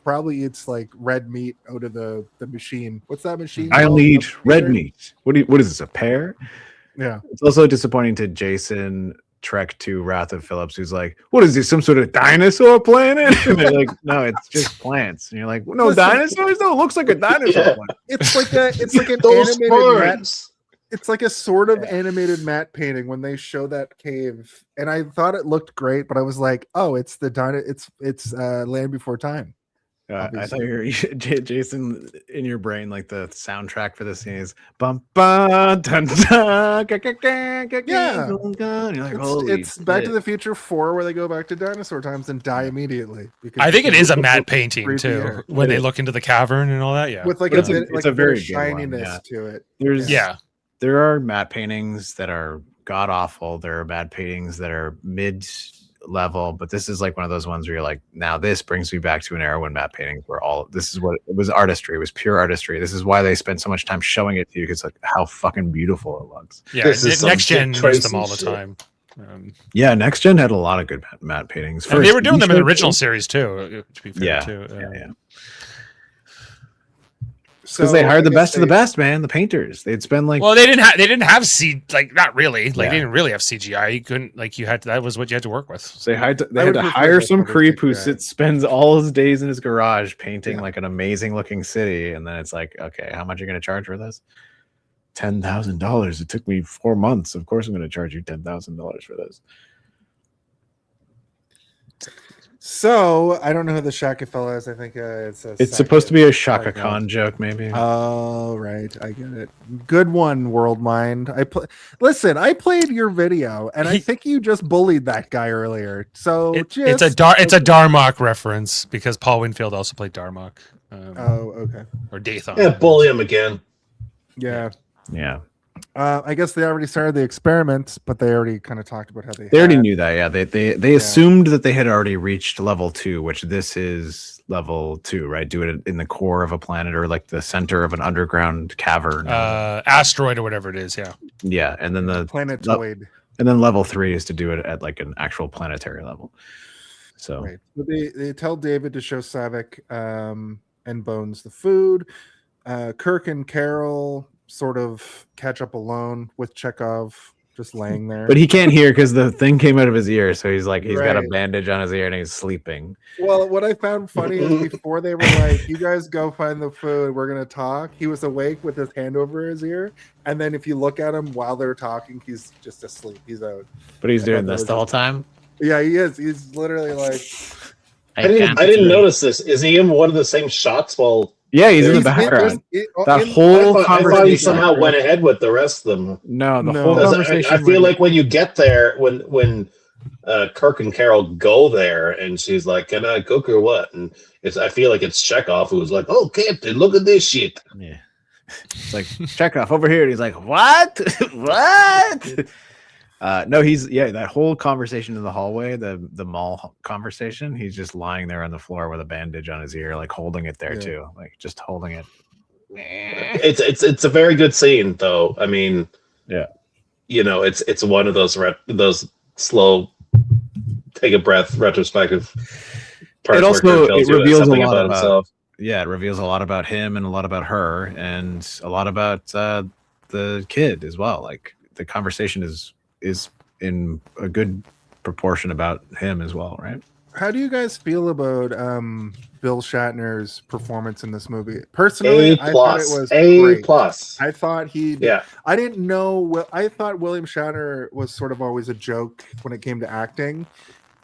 probably eats like red meat out of the machine. What's that machine? I called? only A eat red pear? meat. What is this? A pear? Yeah. It's also disappointing to Jason Trek 2 Wrath of Phillips, who's like, "What is this? Some sort of dinosaur planet?" And they're like, "No, it's just plants." And you're like, "No Listen- dinosaurs? No, it looks like a dinosaur." Yeah. Plant." It's like an Those animated matte, birds. it's like a sort of animated matte painting when they show that cave, and I thought it looked great, but I was like, oh, it's it's Land Before Time. I thought you were Jason in your brain, like the soundtrack for this scene is bum bum dun dun. Yeah. And you're like, holy It's Back to shit. the Future 4 where they go back to dinosaur times and die immediately. Because I think it is a it's matte painting creepy too. air. When It they is. look into the cavern and all that, yeah. with like But a it's a- bit, it's like a a bit very of good one, shininess yeah. to it. There's yeah. There are matte paintings that are god awful. There are matte paintings that are mid level, but this is like one of those ones where you're like, now this brings me back to an era when matte paintings were this is what it was, artistry. It was pure artistry. This is why they spent so much time showing it to you, because like how fucking beautiful it looks. Yeah, This is some next gen Dick used them Tracy all the shit. time. Yeah, Next Gen had a lot of good matte paintings. And they were doing them in the First, original series too. To be fair, Yeah, too. yeah. So Because they hired the I guess best of the best, man. The painters. They'd spend like Well, they didn't have not really. Like Yeah. they didn't really have CGI. You couldn't that was what you had to work with. So they had to, I would to prefer hire this some over creep who CGI. spends all his days in his garage painting Yeah. like an amazing looking city, and then it's like, okay, how much are you going to charge for this? $10,000. It took me 4 months. Of course, I'm going to charge you $10,000 for this. So I don't know who the Shaka fella is. I think It's supposed to be a Shaka Shaka. Khan joke, maybe. Oh, right. I get it. Good one, World Mind. Listen, I played your video and I think you just bullied that guy earlier. So It's a Darmok reference because Paul Winfield also played Darmok. Oh, okay. Or Dathon. Yeah, bully him again. Yeah. Yeah, I guess they already started the experiments, but they already kind of talked about how they they already had- knew that. Yeah, they assumed that they had already reached level 2, which this is level 2, right? Do it in the core of a planet or like the center of an underground cavern. Asteroid or whatever it is, yeah. Yeah, and then planetoid. and then level 3 is to do it at like an actual planetary level. So Right. So they tell David to show Savick and Bones the food. Kirk and Carol sort of catch up alone with Chekhov just laying there. but he can't hear because the thing came out of his ear, so he's got a Right. bandage on his ear and he's sleeping. Well, what I found funny is before they were like, you guys go find the food, we're gonna talk, he was awake with his hand over his ear, and then if you look at him while they're talking, he's just asleep. He's out. But he's I doing thought that this was the whole time. Yeah, he is. He's literally like I didn't notice this. Is he in one of the same shots while Yeah, he's in the he's background. That in- whole I thought he conversation. somehow went ahead with the rest of them. No, the No. whole 'Cause conversation. I feel like when you get there, when Kirk and Carol go there, and she's like, "Can I cook or what?" And I feel like it's Chekhov who's like, "Oh, Captain, look at this shit." Yeah. It's like Chekhov over here. And he's like, what? What? No, that whole conversation in the hallway, the mall conversation, he's just lying there on the floor with a bandage on his ear, like holding it there Yeah. too. Like just holding it. It's a very good scene, though. I mean, Yeah. It's one of those slow, take a breath, retrospective. It also Kirk tells you reveals a something lot about about himself. it reveals a lot about him and a lot about her and a lot about the kid as well. Like the conversation is in a good proportion about him as well, right? How do you guys feel about Bill Shatner's performance in this movie? Personally, I thought it was great. I thought I didn't know. I thought William Shatner was sort of always a joke when it came to acting,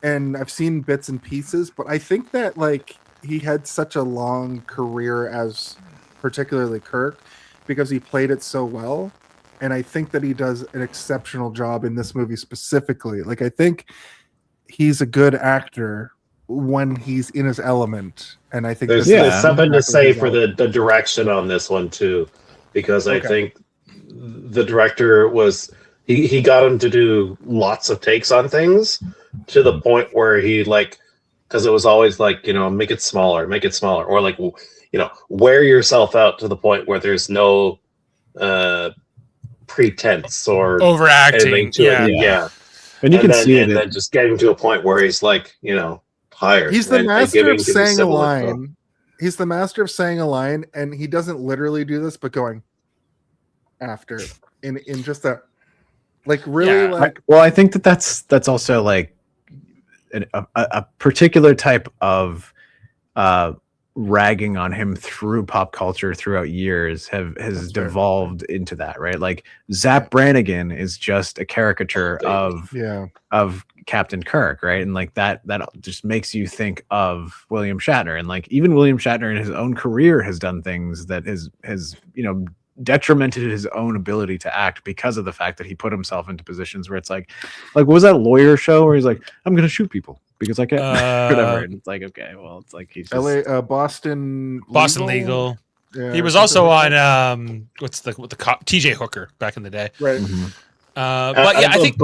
and I've seen bits and pieces, but I think that like he had such a long career as particularly Kirk because he played it so well, and I think that he does an exceptional job in this movie specifically. Like I think he's a good actor when he's in his element, and I think there's something to say for the direction on this one too, because I think the director was he got him to do lots of takes on things to the point where he like, because it was always like, you know, make it smaller, or like, you know, wear yourself out to the point where there's no pretense or overacting to it. Yeah. And you can see it. And then just getting to a point where he's like, you know, tired. He's the master of saying a line. He's the master of saying a line, and he doesn't literally do this, but going after in just a like really like. Well, I think that's also like a particular type of ragging on him through pop culture throughout years has devolved into that, right? Like Zap Brannigan is just a caricature of Captain Kirk, right? And like that just makes you think of William Shatner, and like even William Shatner in his own career has done things that has you know detrimented his own ability to act because of the fact that he put himself into positions where it's like what was that lawyer show where he's like, I'm gonna shoot people because I can't whatever, and it's like, okay, well, it's like he's just Boston Legal. Yeah, he was also on what's the TJ Hooker back in the day, right? But yeah, I think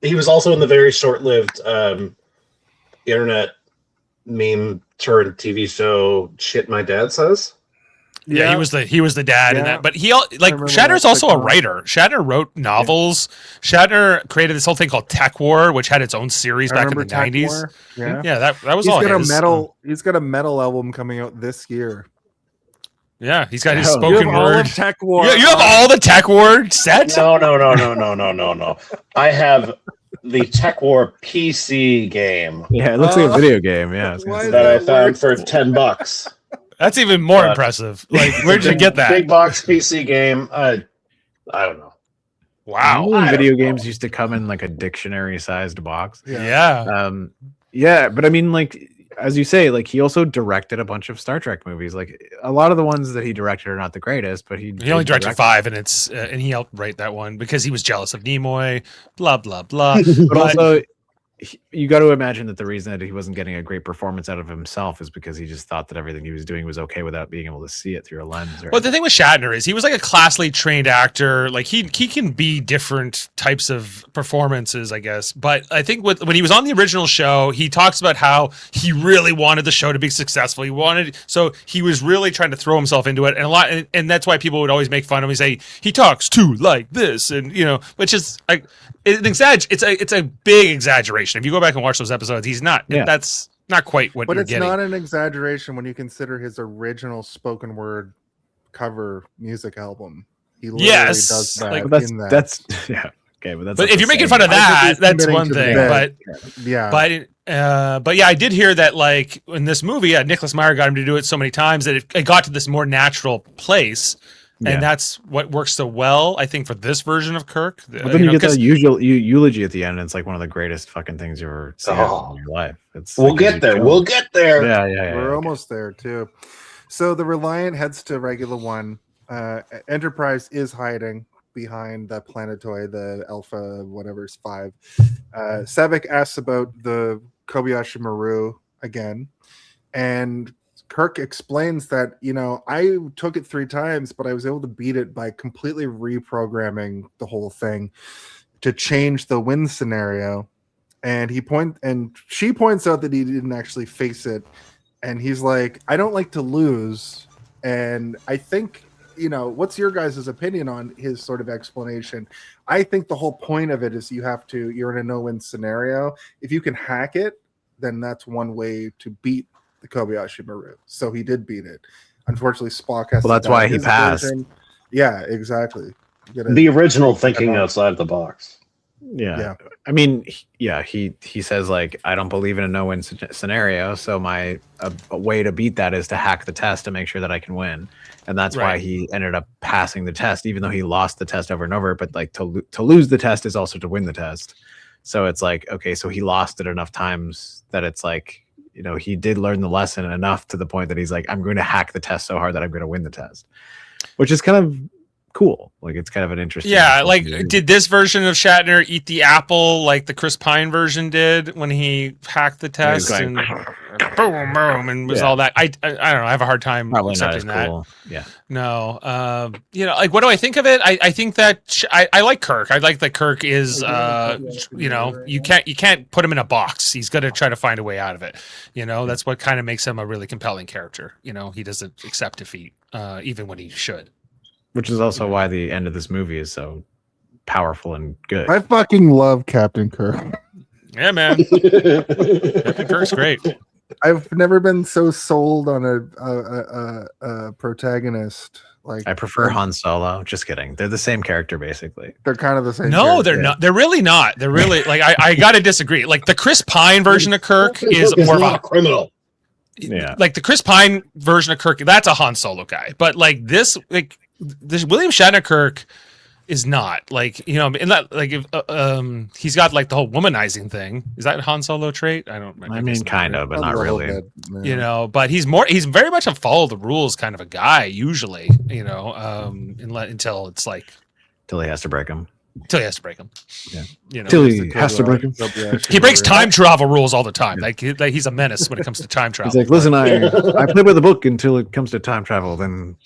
he was also in the very short-lived internet meme turned TV show Shit My Dad Says. Yeah, he was the dad in that. But he like Shatner's also a writer. Shatner wrote novels. Shatner created this whole thing called Tech War, which had its own series back in the 90s. Yeah, that was all his. He's got a metal album coming out this year. Yeah, he's got his spoken word. All of Tech War. You have all the Tech War set? No. I have the Tech War PC game. Yeah, it looks like a video game. Yeah, that I found for $10. That's even more impressive. Like, where'd you get that? Big box PC game. I don't know. Wow. Video games used to come in like a dictionary-sized box. Yeah. But I mean, like, as you say, like he also directed a bunch of Star Trek movies. Like a lot of the ones that he directed are not the greatest, but he only directed 5, and it's and he helped write that one because he was jealous of Nimoy. Blah blah blah. But also, you got to imagine that the reason that he wasn't getting a great performance out of himself is because he just thought that everything he was doing was okay without being able to see it through a lens. Well, the thing with Shatner is he was like a classically trained actor. Like he can be different types of performances, I guess. But I think when he was on the original show, he talks about how he really wanted the show to be successful. So he was really trying to throw himself into it, and that's why people would always make fun of him and say he talks too like this, and you know, which is like it's a big exaggeration. If you go back and watch those episodes, he's not. Yeah. That's not quite what. But you're getting. Not an exaggeration when you consider his original spoken word cover music album. He literally does that. Like, that's yeah. Okay, but if you're making fun of that, that's one thing. But yeah, I did hear that like in this movie, Nicholas Meyer got him to do it so many times that it got to this more natural place. And that's what works so well, I think, for this version of Kirk. But then you get the usual eulogy at the end, and it's like one of the greatest fucking things you ever seen in your life. We'll get there. We'll get there. Yeah. We're almost there, too. So the Reliant heads to Regular One. Enterprise is hiding behind the planetoid, the Alpha, whatever's 5. Savick asks about the Kobayashi Maru again. And Kirk explains that, you know, I took it 3 times, but I was able to beat it by completely reprogramming the whole thing to change the win scenario. And she points out that he didn't actually face it. And he's like, I don't like to lose. And I think, you know, what's your guys' opinion on his sort of explanation? I think the whole point of it is you're in a no-win scenario. If you can hack it, then that's one way to beat the Kobayashi Maru. So he did beat it. Unfortunately, Spock has. Well, to that's die why in he his passed. version. Yeah, exactly. You gotta- The original thinking outside the box. Yeah. I mean, he says like, I don't believe in a no-win scenario, so my a way to beat that is to hack the test to make sure that I can win, and that's why he ended up passing the test, even though he lost the test over and over. But like to lose the test is also to win the test, so it's like, okay, so he lost it enough times that it's like, you know, he did learn the lesson enough to the point that he's like, I'm going to hack the test so hard that I'm going to win the test, which is kind of cool. Like, it's kind of an interesting. Yeah, like, did this version of Shatner eat the apple like the Chris Pine version did when he hacked the test and boom, boom, and was all that? I don't know. I have a hard time Probably accepting not as that. cool. Yeah. No. You know, like, what do I think of it? I think that I like Kirk. I like that Kirk is, you know, you can't put him in a box. He's got to try to find a way out of it. You know, that's what kind of makes him a really compelling character. You know, he doesn't accept defeat, even when he should. Which is also why the end of this movie is so powerful and good. I fucking love Captain Kirk. Yeah, man. Captain Kirk's great. I've never been so sold on a protagonist. Like, I prefer Han Solo. Just kidding. They're the same character, basically. They're kind of the same. No, character. they're not. They're really not. They're really like I got to disagree. Like the Chris Pine version of Kirk is more of a criminal. Yeah. Like the Chris Pine version of Kirk, that's a Han Solo guy. But like this William Shatner Kirk is not, like, you know, in that, like, if he's got like the whole womanizing thing. Is that a Han Solo trait? I mean, kind of, but not really. You know, but he's very much a follow the rules kind of a guy usually. You know, until it's like till he has to break them. Till he has to break them. Yeah. You know, till he has to break them. He breaks time travel rules all the time. Like he's a menace when it comes to time travel. He's like, listen, I play by the book until it comes to time travel. Then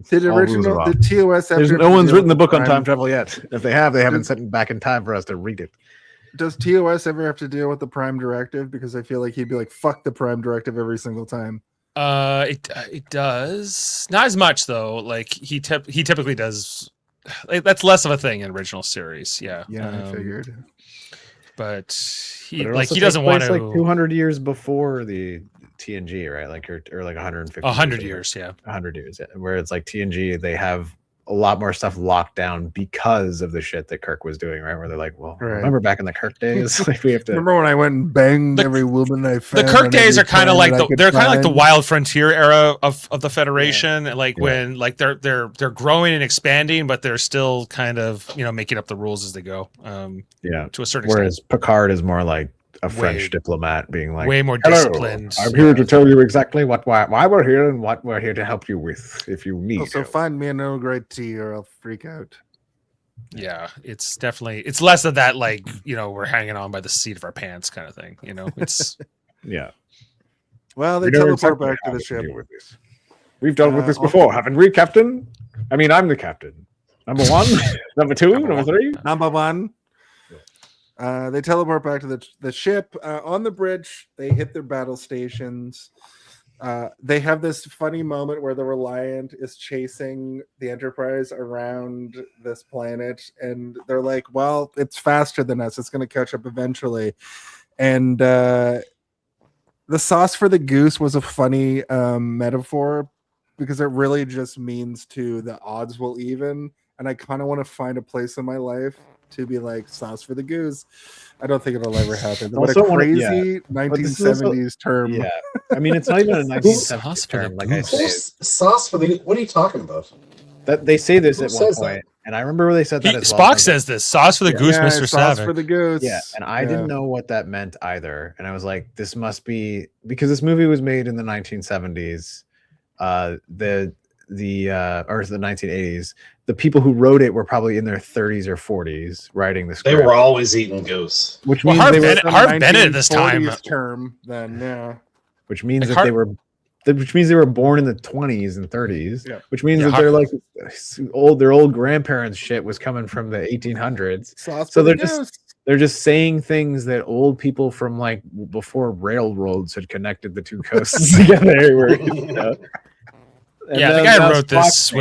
did original the TOS? There's no one's written the book on time travel yet. If they have, they haven't sent it back in time for us to read it. Does TOS ever have to deal with the Prime Directive? Because I feel like he'd be like, "Fuck the Prime Directive" every single time. It does not as much though. Like he typically does. Like, that's less of a thing in original series. Yeah. I figured. But he he doesn't want to. Like 200 years before the TNG, right? Like or like 150. 100 years, yeah. 100 years, yeah. Where it's like TNG, they have a lot more stuff locked down because of the shit that Kirk was doing, right? Where they're like, well, remember back in the Kirk days, like we have to remember when I went and banged every woman I found. The Kirk days are kind of like the wild frontier era of the Federation. Yeah. Like when like they're growing and expanding, but they're still kind of, you know, making up the rules as they go. To a certain extent. Whereas Picard is more like a French diplomat being like, way more disciplined. I'm here to tell you exactly why we're here and what we're here to help you with if you need. So find me an Earl Grey tea or I'll freak out. Yeah, it's definitely, it's less of that, like, you know, we're hanging on by the seat of our pants kind of thing. You know, it's yeah. Well, they teleport back to the ship. We've dealt with this before, haven't we, Captain? I mean, I'm the captain. Number one, number two, number three, number one. They teleport back to the ship. On the bridge, they hit their battle stations. They have this funny moment where the Reliant is chasing the Enterprise around this planet, and they're like, well, it's faster than us. It's going to catch up eventually. And the sauce for the goose was a funny metaphor because it really just means the odds will even. And I kind of want to find a place in my life to be like sauce for the goose. I don't think it'll ever happen. What a crazy 1970s term. Yeah, I mean, it's not even a 1970s term. Like I say, sauce for the. What are you talking about? That they say this at one point, and I remember where they said that. Spock says this: sauce for the goose, Mr. Sauce Savick. for the goose. Yeah, and I didn't know what that meant either. And I was like, this must be because this movie was made in the 1970s. Or the 1980s. The people who wrote it were probably in their 30s or 40s writing the script. They were always eating goose. Which means Harv Bennett at this time. Term then, yeah. Which means that they were born in the 20s and 30s. Yeah. Which means that they're like their old grandparents' shit was coming from the 1800s. So they're just saying things that old people from like before railroads had connected the two coasts together. Where, you know. Yeah, the guy who wrote this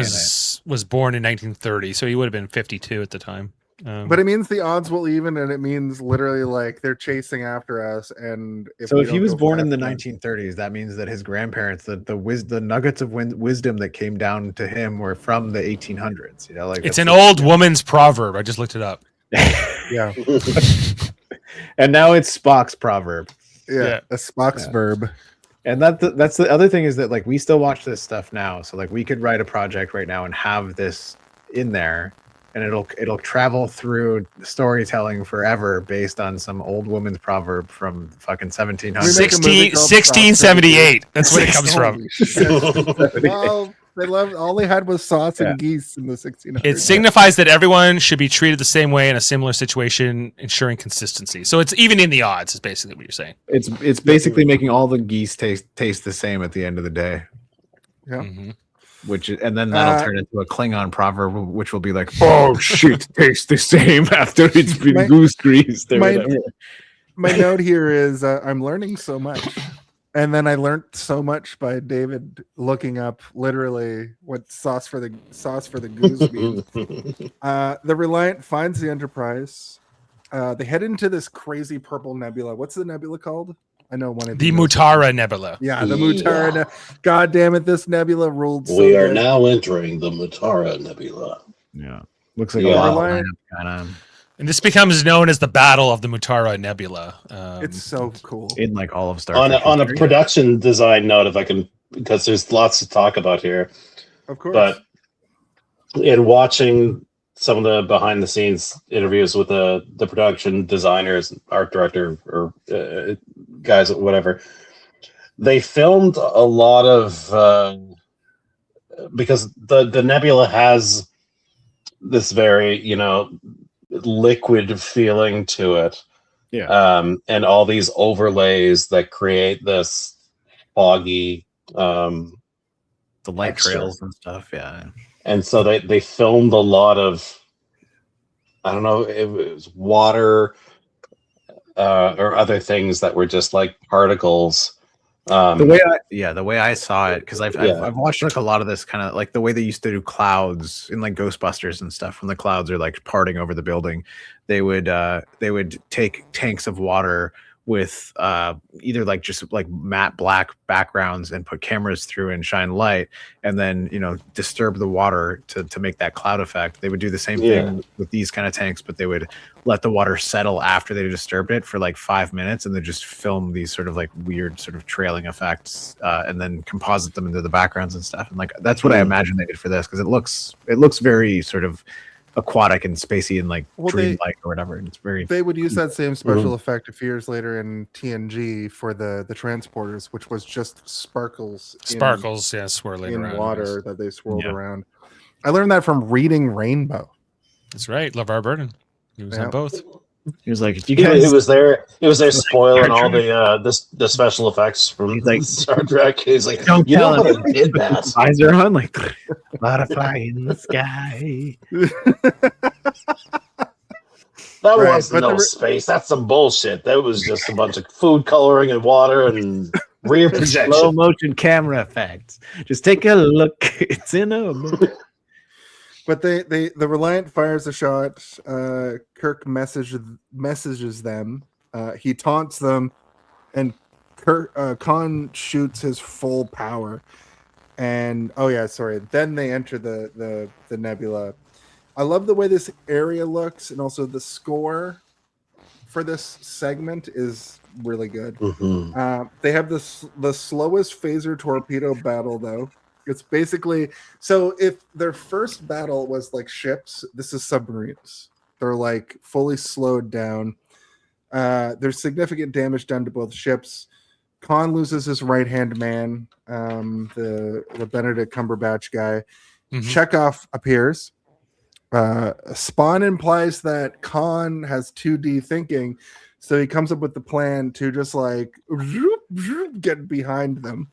was born in 1930, so he would have been 52 at the time. But it means the odds will even, and it means literally like they're chasing after us. And so we if he don't was go born in fast the enough- 1930s, that means that his grandparents, the nuggets of wisdom that came down to him were from the 1800s. You know, like it's an old woman's proverb. I just looked it up. yeah, and now it's Spock's proverb. yeah, a Spock's verb. And that's the other thing is that like we still watch this stuff now. So like we could write a project right now and have this in there, and it'll travel through storytelling forever based on some old woman's proverb from fucking 1700s. 1678. That's where it comes from. Well, they loved all they had was sauce and geese in the 1600s. It signifies that everyone should be treated the same way in a similar situation, ensuring consistency. So it's even in the odds, is basically what you're saying. It's basically making all the geese taste the same at the end of the day. Yeah. Mhm. And then that'll turn into a Klingon proverb, which will be like, "Oh shit, tastes the same after it's been goose greased." My note here is I'm learning so much, and then I learned so much by David looking up literally what sauce for the goose means. The Reliant finds the Enterprise. They head into this crazy purple nebula. What's the nebula called? I know one of the Mutara Nebula. Yeah, the Mutara. God damn it, this nebula ruled. We are now entering the Mutara Nebula. Yeah, looks like a lot of kind of. And this becomes known as the Battle of the Mutara Nebula. It's so cool. In like all of Star On Trek. a production design note, if I can, because there's lots to talk about here. Of course. But in watching some of the behind the scenes interviews with the production designers, art director, or guys, whatever, they filmed a lot of because the nebula has this very liquid feeling to it, and all these overlays that create this foggy the light texture. trails and stuff. Yeah. And so they filmed a lot of, I don't know, it was water or other things that were just like particles. The way I saw it, because I've watched like a lot of this kind of like the way they used to do clouds in like Ghostbusters and stuff. When the clouds are like parting over the building, they would take tanks of water with either like just like matte black backgrounds and put cameras through and shine light, and then disturb the water to make that cloud effect. They would do the same thing with these kind of tanks, but they would let the water settle after they disturbed it for like 5 minutes, and then just film these sort of like weird sort of trailing effects, and then composite them into the backgrounds and stuff. And like that's what I imagine they did for this, because it looks very sort of aquatic and spacey and like dreamlike or whatever. And it's very. They would use that same special effect a few years later in TNG for the transporters, which was just sparkles, swirling in around water that they swirled around. I learned that from reading Rainbow. That's right, LeVar Burton. He was on both. He was like, "You guys." It was there spoiling all the special effects from like Star Trek. He's like, "Don't tell him I did that." Eyes are on like butterfly in the sky. That was no space. That's some bullshit. That was just a bunch of food coloring and water and rear projection. Slow motion camera effects. Just take a look. It's in a movie. But the Reliant fires a shot. Kirk messages them. He taunts them, and Khan shoots his full power. And then they enter the nebula. I love the way this area looks, and also the score for this segment is really good. They have the slowest phaser torpedo battle, though. It's basically, so if their first battle was like ships, this is submarines. They're like fully slowed down. There's significant damage done to both ships. Khan loses his right-hand man, the Benedict Cumberbatch guy. Chekhov appears. Spawn implies that Khan has 2D thinking, so he comes up with the plan to just like get behind them,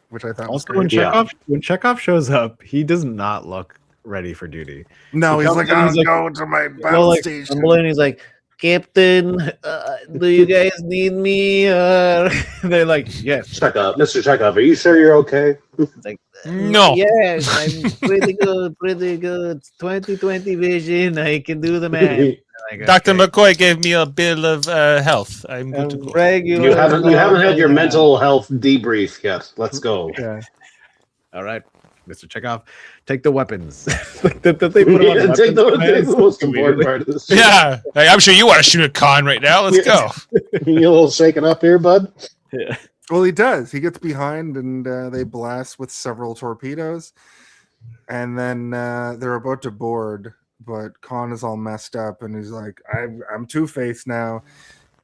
which I thought also was great. when Chekhov shows up, he does not look ready for duty. No, he's like, I'll go to my battle station. And he's like, Captain, do you guys need me? They're like, yes. Chekhov, Mr. Chekhov, are you sure you're okay? It's like, No. Yes, I'm pretty good, pretty good. 20/20 vision. I can do the math. Like, Dr. okay. McCoy gave me a bill of health. I'm good to go. Regular. You haven't had your mental health debrief yet. Let's go. Yeah. All right, Mr. Chekhov, take the weapons. They put them on Yeah, take the most important part of this. Yeah, like, I'm sure you want to shoot a con right now. Let's go. You a little shaken up here, bud? Yeah. Well, he does. He gets behind, and they blast with several torpedoes, and then they're about to board. But Khan is all messed up, and he's like, "I'm Two-Face now,"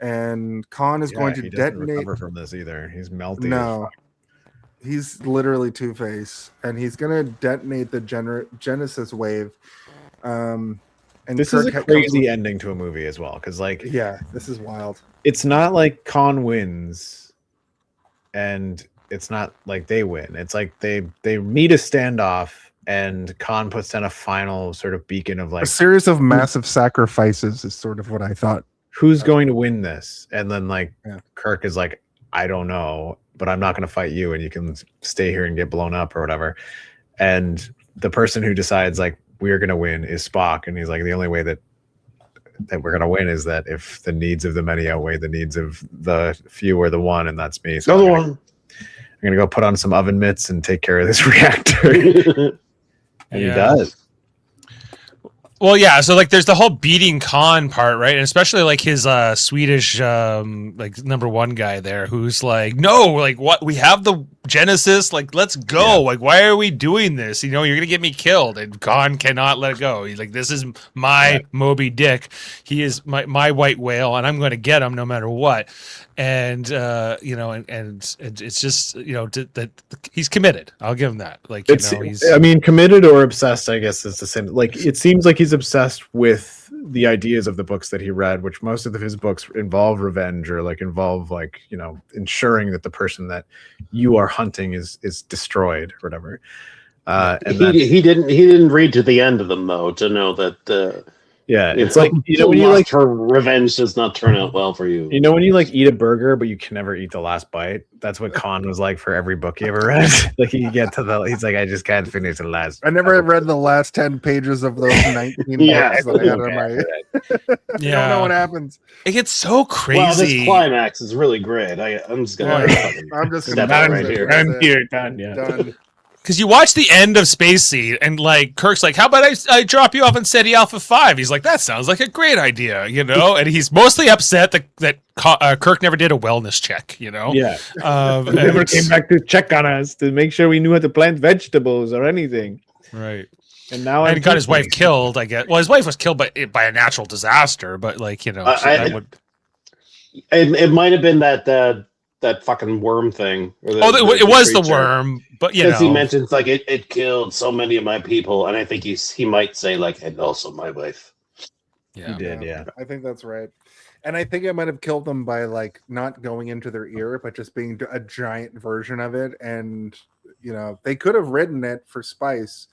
and Khan is going to he doesn't detonate. recover from this either. He's melting. No, he's literally Two-Face, and he's going to detonate the Genesis wave. And This Kirk is a comes crazy with- ending to a movie as well, because like Yeah, this is wild. it's not like Khan wins, and it's not like they win. It's like they meet a standoff, and Khan puts down a final sort of beacon of like, A series of massive sacrifices is sort of what I thought. who's going to win this? And then like Yeah. Kirk is like, I don't know, but I'm not going to fight you, and you can stay here and get blown up or whatever. And the person who decides like we're going to win is Spock, and he's like, the only way that we're going to win is that if the needs of the many outweigh the needs of the few or the one, and that's me. So Another I'm one. gonna go put on some oven mitts and take care of this reactor. And he Yeah. does. Well, yeah. So like, there's the whole beating Khan part, right? And especially like his Swedish like #1 guy there, who's like, no, like what? We have the Genesis. Like, let's go. Yeah. Like, why are we doing this? You know, you're gonna get me killed, and Khan cannot let it go. He's like, this is my Moby Dick. He is my white whale, and I'm going to get him no matter what. And you know, and it's just, you know, that he's committed. I'll give him that. Like, you know, he's. I mean, committed or obsessed, I guess is the same. Like, it seems like he's obsessed with the ideas of the books that he read, which most of his books involve revenge or like involve like, you know, ensuring that the person that you are hunting is destroyed or whatever. And He didn't read to the end of them though to know that. yeah, it's like, you know, when you like her revenge does not turn out well for you. You know when you like eat a burger, but you can never eat the last bite? That's what Khan was like for every book he ever read. Like you get to he's like, I just can't finish the last. I never read the last 10 pages of those 19 Yeah. books that I had on my. I don't know what happens. It gets so crazy. Wow, this climax is really great. I'm just gonna. I'm just Step gonna out right here. I'm here, done. Yeah. Done. Because you watch the end of Space Seed, and like Kirk's like, "How about I drop you off in SETI Alpha 5?" He's like, "That sounds like a great idea," you know. And he's mostly upset that Kirk never did a wellness check, you know. Yeah. And- Never came back to check on us to make sure we knew how to plant vegetables or anything. Right. And now And he got his wife killed, I guess. Well, his wife was killed by a natural disaster, but like, you know, It might have been that fucking worm thing. Or it was the creature. worm, but you know, Because he mentions like it killed so many of my people, and I think he might say like, and also my wife. yeah. He did, yeah. I think that's right. And I think it might have killed them by like not going into their ear, but just being a giant version of it. And, you know, they could have written it for spice,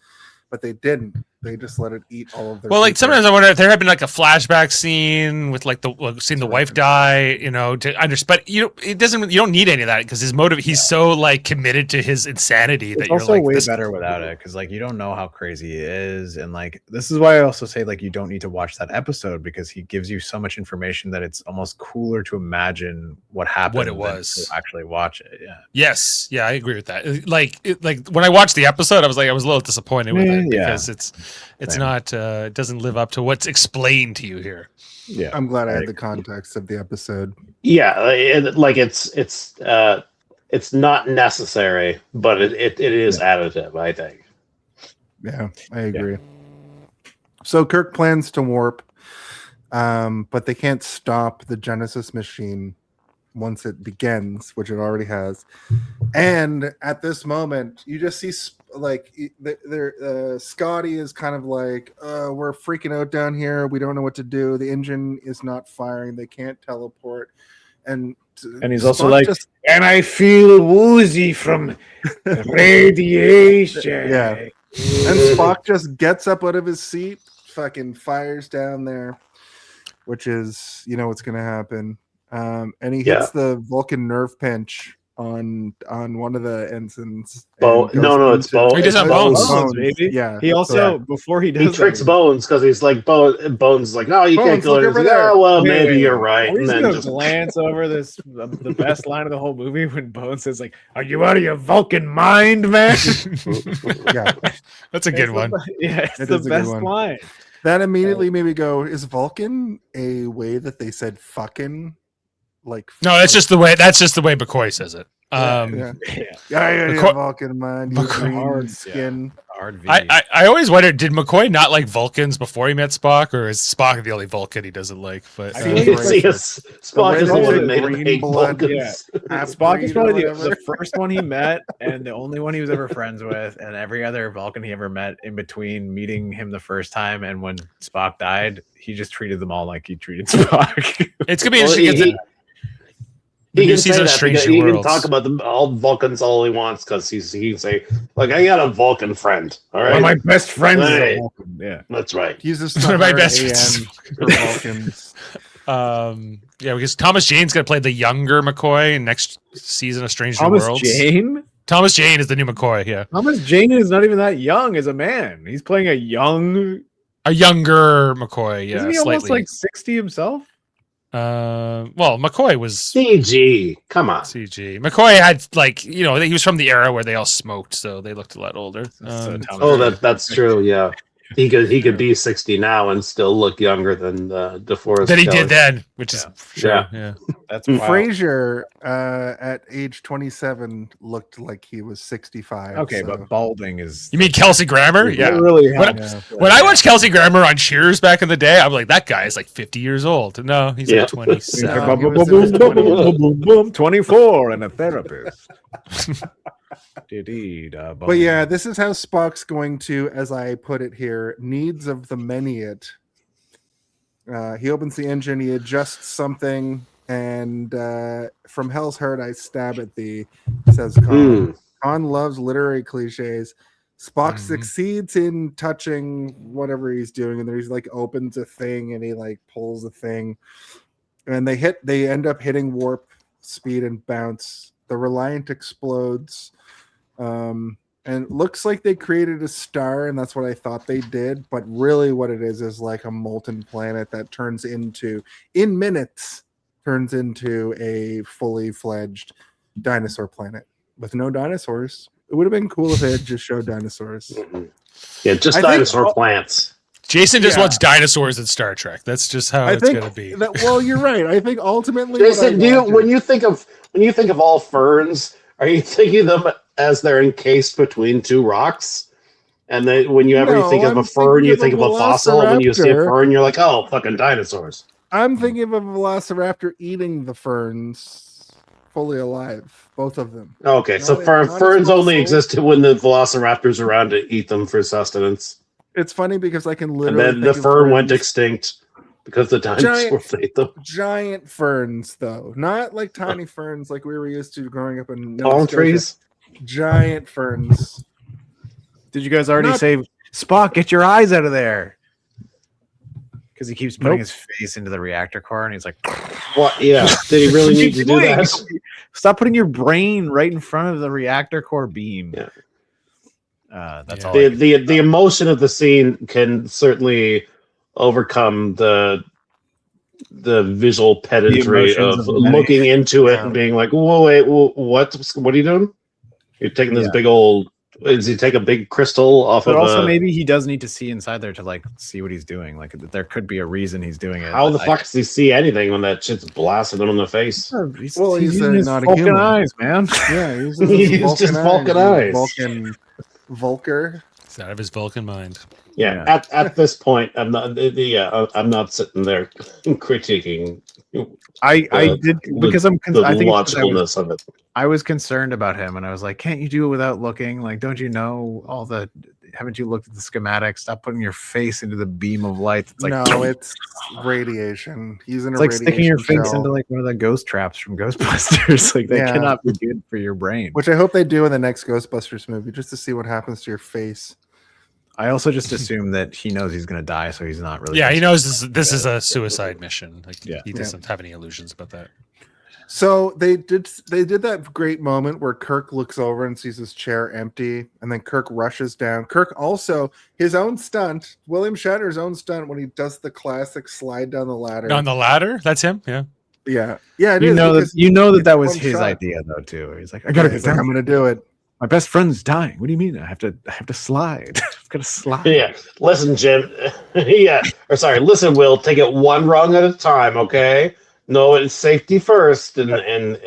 but they didn't. They just let it eat all of their. Well, like people. sometimes I wonder if there had been like a flashback scene with like seeing the wife die, you know, to understand. But you don't need any of that because his motive. He's so like committed to his insanity that It's you're also like, way this, better without it because like you don't know how crazy he is, and like this is why I also say like you don't need to watch that episode because he gives you so much information that it's almost cooler to imagine what happened What it than was. to actually watch it. Yeah. Yes, yeah, I agree with that. Like when I watched the episode, I was a little disappointed with it Yeah. because it's Same. not it doesn't live up to what's explained to you here. Yeah. I'm glad I had the context of the episode. Yeah, it's not necessary, but it is additive, I think. Yeah, I agree. So Kirk plans to warp, but they can't stop the Genesis machine once it begins, which it already has. And at this moment, you just see like Scotty is kind of like, we're freaking out down here. We don't know what to do. The engine is not firing. They can't teleport. And And he's also Spock like, and I feel woozy from radiation. Yeah. And Spock just gets up out of his seat, fucking fires down there which is what's going to happen. And he hits the Vulcan nerve pinch on one of the ensigns. No, it's Bones. He doesn't have bones. Baby. Yeah. He also before he does He tricks that, Bones because he's like Bones is like, no, you can't Bones, go look there. over He's like, there. oh well, Wait, maybe wait, you're wait. right. Are we And just then gonna just glance over this the best line of the whole movie when Bones says like, "Are you out of your Vulcan mind, man?" Yeah. That's a good one. Yeah, it's It the is a good best one. line. That immediately made me go, is Vulcan a way that they said fucking? Like No, that's just the way McCoy says it. yeah. McCoy- Vulcan mind, you green Hard, skin. Hard V. I always wondered, did McCoy not like Vulcans before he met Spock, or is Spock the only Vulcan he doesn't like? But I you feel can see Spock is the way one they that made him green hate blood, Vulcans. Spock is Half-breed or probably whatever. the first one he met and the only one he was ever friends with, and every other Vulcan he ever met in between meeting him the first time and when Spock died, he just treated them all like he treated Spock. it's gonna be Well, interesting because he new can say season of that Strange because New he can Worlds. talk about all Vulcans all he wants because he can say like, I got a Vulcan friend. All One right, of my best friends is Hey. a Vulcan. Yeah. that's right. He's just One of my the best AM for Vulcans. yeah, because Thomas Jane's gonna play the younger McCoy in next season of Strange New Thomas Worlds. Jane? Thomas Jane is the new McCoy. Yeah, Thomas Jane is not even that young as a man. He's playing a young. a younger McCoy. Yeah, Isn't he slightly. almost like 60 himself? Well, McCoy was CG, come on. CG. McCoy had he was from the era where they all smoked, so they looked a lot older. Thomas Oh, Jane. that's true. Yeah, he could be 60 now and still look younger than DeForest. that he Kelley. did then, which is Yeah. yeah. That's wild. Frasier at age 27 looked like he was 65. Okay, so. but balding is. You mean Kelsey Grammer? It Yeah. really When- helps. When I watched Kelsey Grammer on Cheers back in the day, I'm like, that guy is like 50 years old. No, he's Yeah. like 27. No, he was in his 20s. 24 and a therapist. But yeah, this is how Spock's going to, as I put it here, needs of the many it. He opens the engine, he adjusts something, and from hell's hurt I stab at thee, says Khan. Khan loves literary cliches. Spock succeeds in touching whatever he's doing, and then he's like opens a thing and he like pulls a thing. And they end up hitting warp speed and bounce. The Reliant explodes. And it looks like they created a star, and that's what I thought they did. But really, what it is like a molten planet that turns into, in minutes, turns into a fully fledged dinosaur planet with no dinosaurs. It would have been cool if they had just showed dinosaurs. Yeah, just I think- dinosaur plants. Jason just Yeah. wants dinosaurs in Star Trek. That's just how it's going to be. Well, you're right. I think ultimately, what I Jason, wanted- when you think of all ferns, are you thinking of them as they're encased between two rocks? And then when you think of I'm a fern, you think thinking of of a a fossil. When you see a velociraptor. fern, you're like, oh, fucking dinosaurs. I'm thinking of a velociraptor eating the ferns, fully alive, both of them. Okay, so Not as ferns only fossil. existed when the velociraptors were around to eat them for sustenance. It's funny because I can And literally. then the think of fern went ferns- extinct because the dinosaurs ate them. Giant ferns, though, not like tiny ferns like we were used to growing up in Nova Palm Scotia. trees? Giant ferns. Did you guys already Not- say, Spock, get your eyes out of there? Because he keeps putting Nope. his face into the reactor core and he's like, What? Yeah. Did he really need to do that? Stop putting your brain right in front of the reactor core beam. Yeah. That's Yeah. all. The emotion of the scene can certainly overcome the visual pedantry emotions of of the many. looking into it Yeah. and being like, whoa, wait, what are you doing? You're taking this Yeah. big old. Is he take a big crystal off But of also, a? maybe he does need to see inside there to like see what he's doing. Like, there could be a reason he's doing it. How the but fuck does he see anything when that shit's blasting him in the face? He's, Well, he's using his not a Vulcan human. eyes, man. Yeah, he's He's just Vulcan eyes. Vulcan. It's out of his Vulcan mind. Yeah. Yeah. At this point, I'm not. I'm not sitting there critiquing I did because I'm. the I think it's 'cause logicalness of it. I was concerned about him, and I was like, "Can't you do it without looking? Like, don't you know all the? Haven't you looked at the schematics? Stop putting your face into the beam of light. It's like No, it's radiation. He's in it's a like sticking your radiation face shell, into like one of the ghost traps from Ghostbusters. Like, that Yeah. cannot be good for your brain. which I hope they do in the next Ghostbusters movie, just to see what happens to your face. I also just assume that he knows he's gonna die, so he's not really. Yeah, he knows this is a suicide mission. Like, Yeah. he doesn't have any illusions about that. So they did that great moment where Kirk looks over and sees his chair empty, and then Kirk rushes down. Kirk also his own stunt, William Shatner's own stunt, when he does the classic slide down the ladder. On the ladder, that's him. Yeah. Yeah. You know because that was one his shot. idea though too. He's like, I gotta get He's like, down. I'm gonna do it. My best friend's dying. What do you mean? I have to slide. I've got to slide. Yeah, listen, Jim. Listen, Will. Take it one rung at a time, okay? No, it's safety first, and That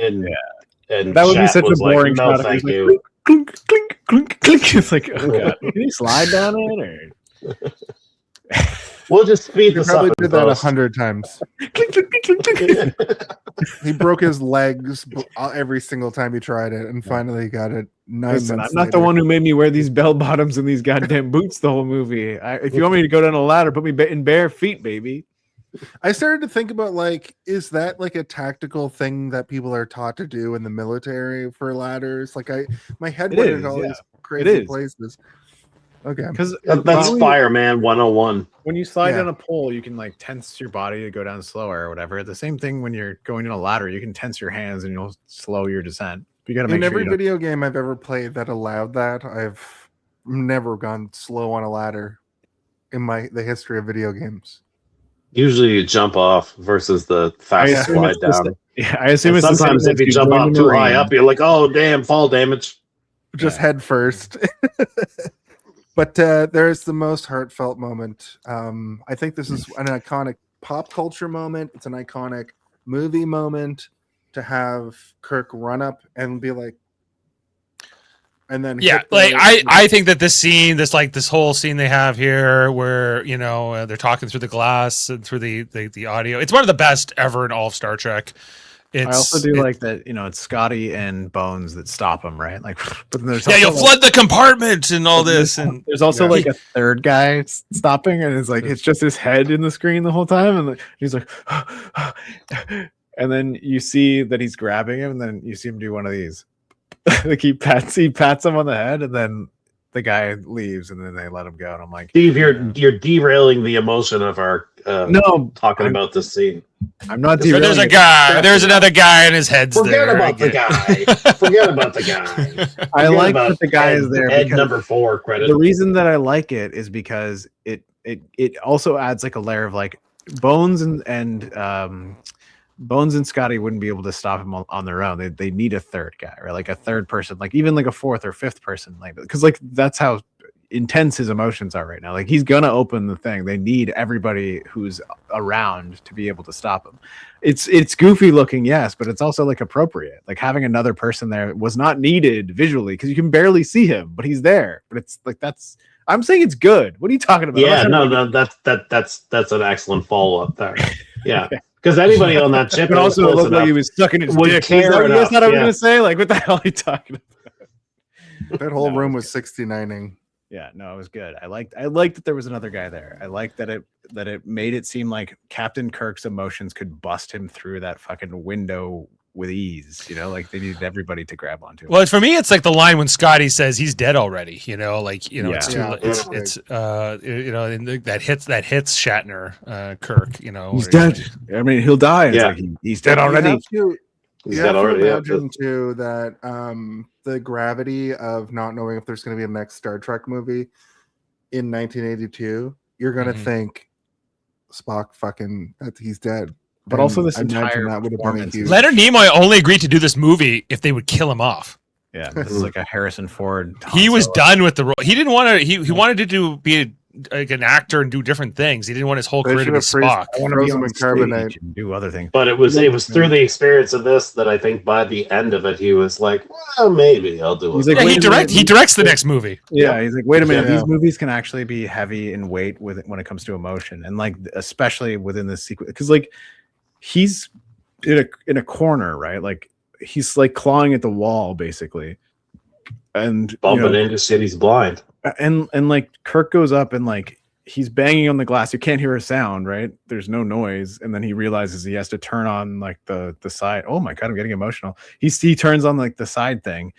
would be Shat such a was like, boring no, shot. thank He's like, you. clink, clink, clink, clink. It's like, oh god, can you slide down it? Or... We'll just speed He this probably up. did that 100 times. clink, clink, clink, clink. He broke his legs every single time he tried it, and finally got it 9 Listen, I'm months not the later. one who made me wear these bell bottoms and these goddamn boots the whole movie. If you want me to go down a ladder, put me in bare feet, baby. I started to think about, like, is that like a tactical thing that people are taught to do in the military for ladders? Like, my head It went is, into all yeah. these crazy is. places. Okay. Because That's Fireman 101. when you slide Yeah. down a pole, you can like tense your body to go down slower or whatever. The same thing when you're going down a ladder, you can tense your hands and you'll slow your descent. You got to make In sure every you don't- video game I've ever played that allowed that, I've never gone slow on a ladder in the history of video games. Usually you jump off versus the I fast assume slide it's the down. sa- Yeah, I assume And it's the sometimes same if you as jump join off the too high Marine. up, you're like, oh, damn, fall damage. Just Yeah. head first. But there's the most heartfelt moment. I think this is an iconic pop culture moment. It's an iconic movie moment to have Kirk run up and be like, and then Yeah, hit the- like I think that this scene, this whole scene they have here, where they're talking through the glass and through the audio. It's one of the best ever in all of Star Trek. I also do like that, it's Scotty and Bones that stop him, right? Like, but then there's Yeah, also, you'll flood the compartment and all this, and there's also Yeah. like a third guy stopping, and it's like it's just his head in the screen the whole time, and he's like, and then you see that he's grabbing him, and then you see him do one of these. Like he pats him on the head, and then the guy leaves, and then they let him go, and I'm like, Steve, you're derailing the emotion of our no, talking about this scene. I'm not. so there's derailing a it. guy, there's another guy, and his head's Forget there. about the guy. Forget about the guy. I Forget like about that the guy is there Ed because number 4 credit. the reason that I like it is because it also adds like a layer of like Bones and Bones and Scotty wouldn't be able to stop him on their own. They need a third guy, or like a third person, like even like a fourth or fifth person, like because like that's how intense his emotions are right now. Like he's gonna open the thing. They need everybody who's around to be able to stop him. It's goofy looking, yes, but it's also like appropriate. Like having another person there was not needed visually because you can barely see him, but he's there. But it's like I'm saying it's good. What are you talking about? Yeah, no, that's an excellent follow up there. Yeah, because anybody on that ship But that was also it close looked like enough he was sucking his would dick. care Is that what you enough, thought I was yeah. gonna say? Like, what the hell are you talking about? that whole No, room it's was 69ing. Yeah, no, it was good. I liked that there was another guy there. I liked that it made it seem like Captain Kirk's emotions could bust him through that fucking window with ease. Like they needed everybody to grab onto. Well, for me, it's like the line when Scotty says he's dead already. It's too, Yeah. it's and that hits Shatner, Kirk. He's where dead. I mean, he'll die. It's Yeah. like he's dead already. He's You dead have to already. Yeah. imagine too that the gravity of not knowing if there's going to be a next Star Trek movie in 1982, you're going to Mhm. think Spock that he's dead. But also this I imagine entire that would have been a performance huge. is- Leonard Nimoy only agreed to do this movie if they would kill him off. Yeah, this is like a Harrison Ford. He was Solo. done with the role. He didn't want to. He wanted to be like an actor and do different things. He didn't want his whole They career to should be have freezed- Spock. I want to be Frozen on in stage carbonate. and do other things. But it was through the experience of this that I think by the end of it he was like, well, maybe I'll do it. He's like, Yeah, wait a minute. he directs the next movie. Yeah, he's like, wait a minute, Yeah. these movies can actually be heavy in weight when it comes to emotion, and like especially within this sequence, because like he's in a corner, right? Like he's like clawing at the wall basically, and bumping into City's Blind. and like Kirk goes up and like he's banging on the glass. You can't hear a sound, right? There's no noise, and then he realizes he has to turn on like the side. Oh my god, I'm getting emotional. He turns on like the side thing,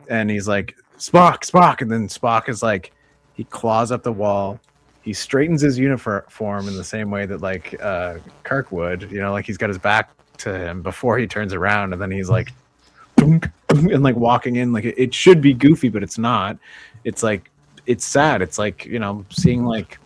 and he's like Spock, and then Spock is like, He claws up the wall. He straightens his uniform in the same way that like Kirk would, like he's got his back to him before he turns around, and then he's like, dunk, dunk, and like walking in like it should be goofy, but it's not. It's like it's sad. It's like seeing like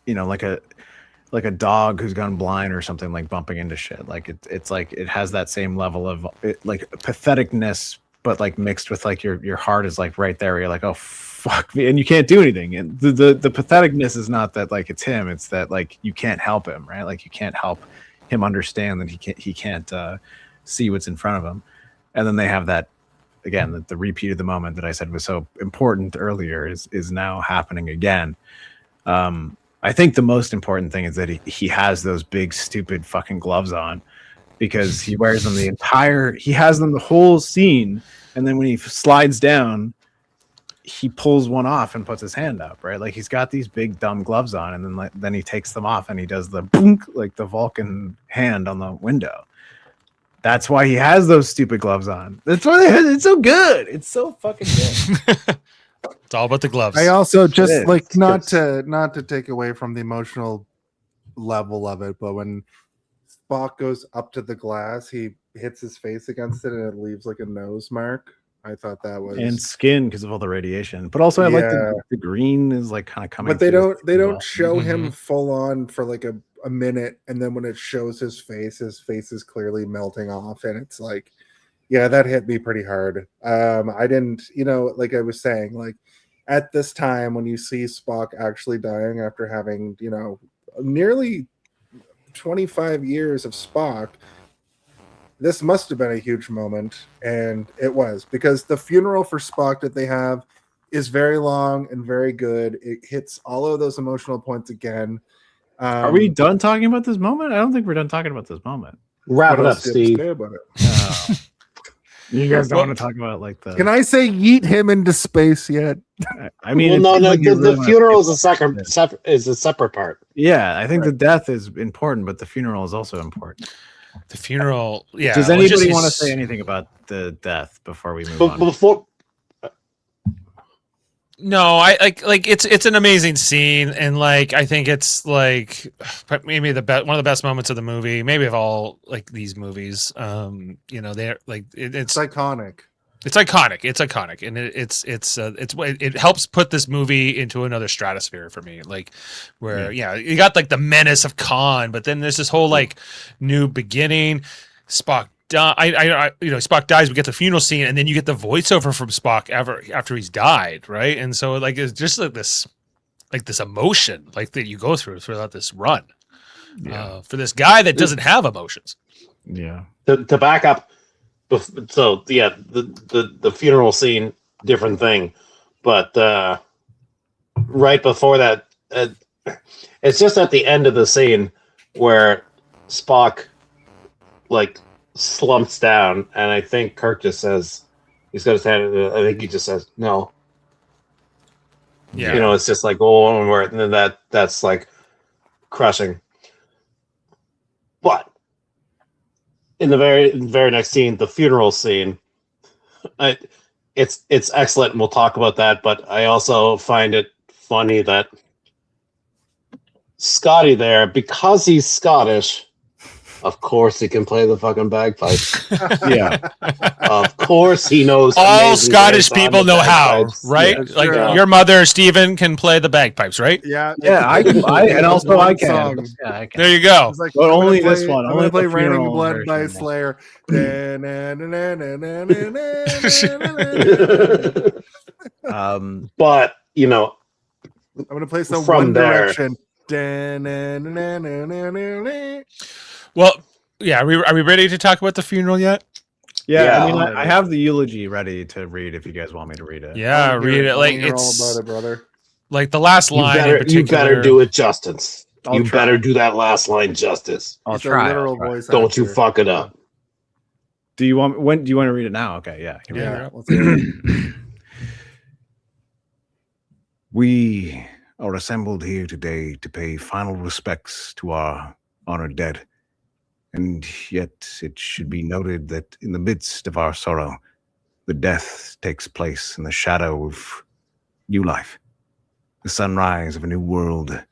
like a dog who's gone blind or something, like bumping into shit. Like it's like it has that same level of like patheticness, but like mixed with like your heart is like right there where you're like, oh fuck me, and you can't do anything. And the patheticness is not that like it's him, it's that like you can't help him, right? Like you can't help him understand that he can't see what's in front of him. And then they have that again, the repeat of the moment that I said was so important earlier is now happening again. I think the most important thing is that he has those big stupid fucking gloves on, because he wears them he has them the whole scene, and then when he slides down, he pulls one off and puts his hand up, right? Like he's got these big dumb gloves on, and then he takes them off and he does the boonk, like the Vulcan hand on the window. That's why he has those stupid gloves on. That's why it's so good. It's so fucking good. It's all about the gloves. I also just like not to take away from the emotional level of it, but when Spock goes up to the glass, he hits his face against it and it leaves like a nose mark. I thought that was and skin because of all the radiation. But also I like the green is like kind of coming. But they don't show him full on for like a minute, and then when it shows his face is clearly melting off, and it's like, yeah, that hit me pretty hard. I didn't, like I was saying, like at this time when you see Spock actually dying after having, nearly 25 years of Spock, this must have been a huge moment, and it was, because the funeral for Spock that they have is very long and very good. It hits all of those emotional points again. Are we done talking about this moment? I don't think we're done talking about this moment. Wrap it up, Steve. About it? You guys don't want to talk about like the. Can I say yeet him into space yet? I mean, well, no. The funeral is a separate part. Yeah, I think the death is important, but the funeral is also important. The funeral, yeah. Does anybody want to say anything about the death before we move on? No, I like it's an amazing scene, and like I think it's like maybe one of the best moments of the movie, maybe of all like these movies. They're like it's iconic. It's iconic, and it helps put this movie into another stratosphere for me. Like where you got like the menace of Khan, but then there's this whole like new beginning. Spock Spock dies. We get the funeral scene, and then you get the voiceover from Spock after he's died, right? And so like it's just like this emotion like that you go throughout this run for this guy that doesn't have emotions. Yeah. To back up. So yeah, the funeral scene, different thing, but right before that, it's just at the end of the scene where Spock like slumps down, and I think Kirk just says, he's got his hand. I think he just says no. Yeah, it's just like and then that's like crushing. But in the very next scene, the funeral scene, it's excellent, and we'll talk about that. But I also find it funny that Scotty there, because he's Scottish, of course he can play the fucking bagpipes. Yeah, of course he knows. All Scottish people know how, right? Yeah, like sure. your mother, Stephen, can play the bagpipes, right? Yeah, I can. And also I can. Song. Yeah, I can. There you go. It's like, But I'm only gonna this one. I'm Only gonna play the "Raining funeral Blood" by version. Slayer. But I'm gonna play some From One there. Direction. Well, yeah. Are we ready to talk about the funeral yet? Yeah, Yeah. I have the eulogy ready to read if you guys want me to read it. Yeah, read it. Like You're it's all about it, brother. like the last line in you particular. better do it justice. I'll You try. better do that last line justice. I'll It's a try. literal voice Don't you actor. fuck it up. Do you want? When do you want to read it now? Okay, yeah. I can read it. Yeah, let's hear it. We are assembled here today to pay final respects to our honored dead. And yet it should be noted that in the midst of our sorrow, the death takes place in the shadow of new life, the sunrise of a new world,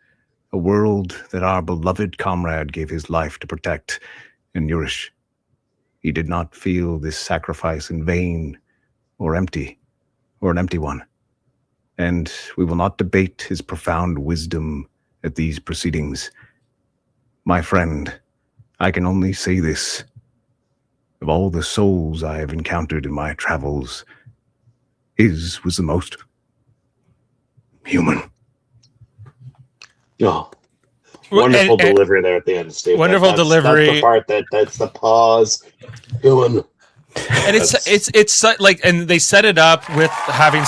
a world that our beloved comrade gave his life to protect and nourish. He did not feel this sacrifice in vain or empty, or an empty one. And we will not debate his profound wisdom at these proceedings. My friend, I can only say this. Of all the souls I have encountered in my travels, his was the most human. Oh, wonderful delivery there at the end, Steve. Wonderful delivery. That's the part that's the pause. Doing. And it's like, and they set it up with having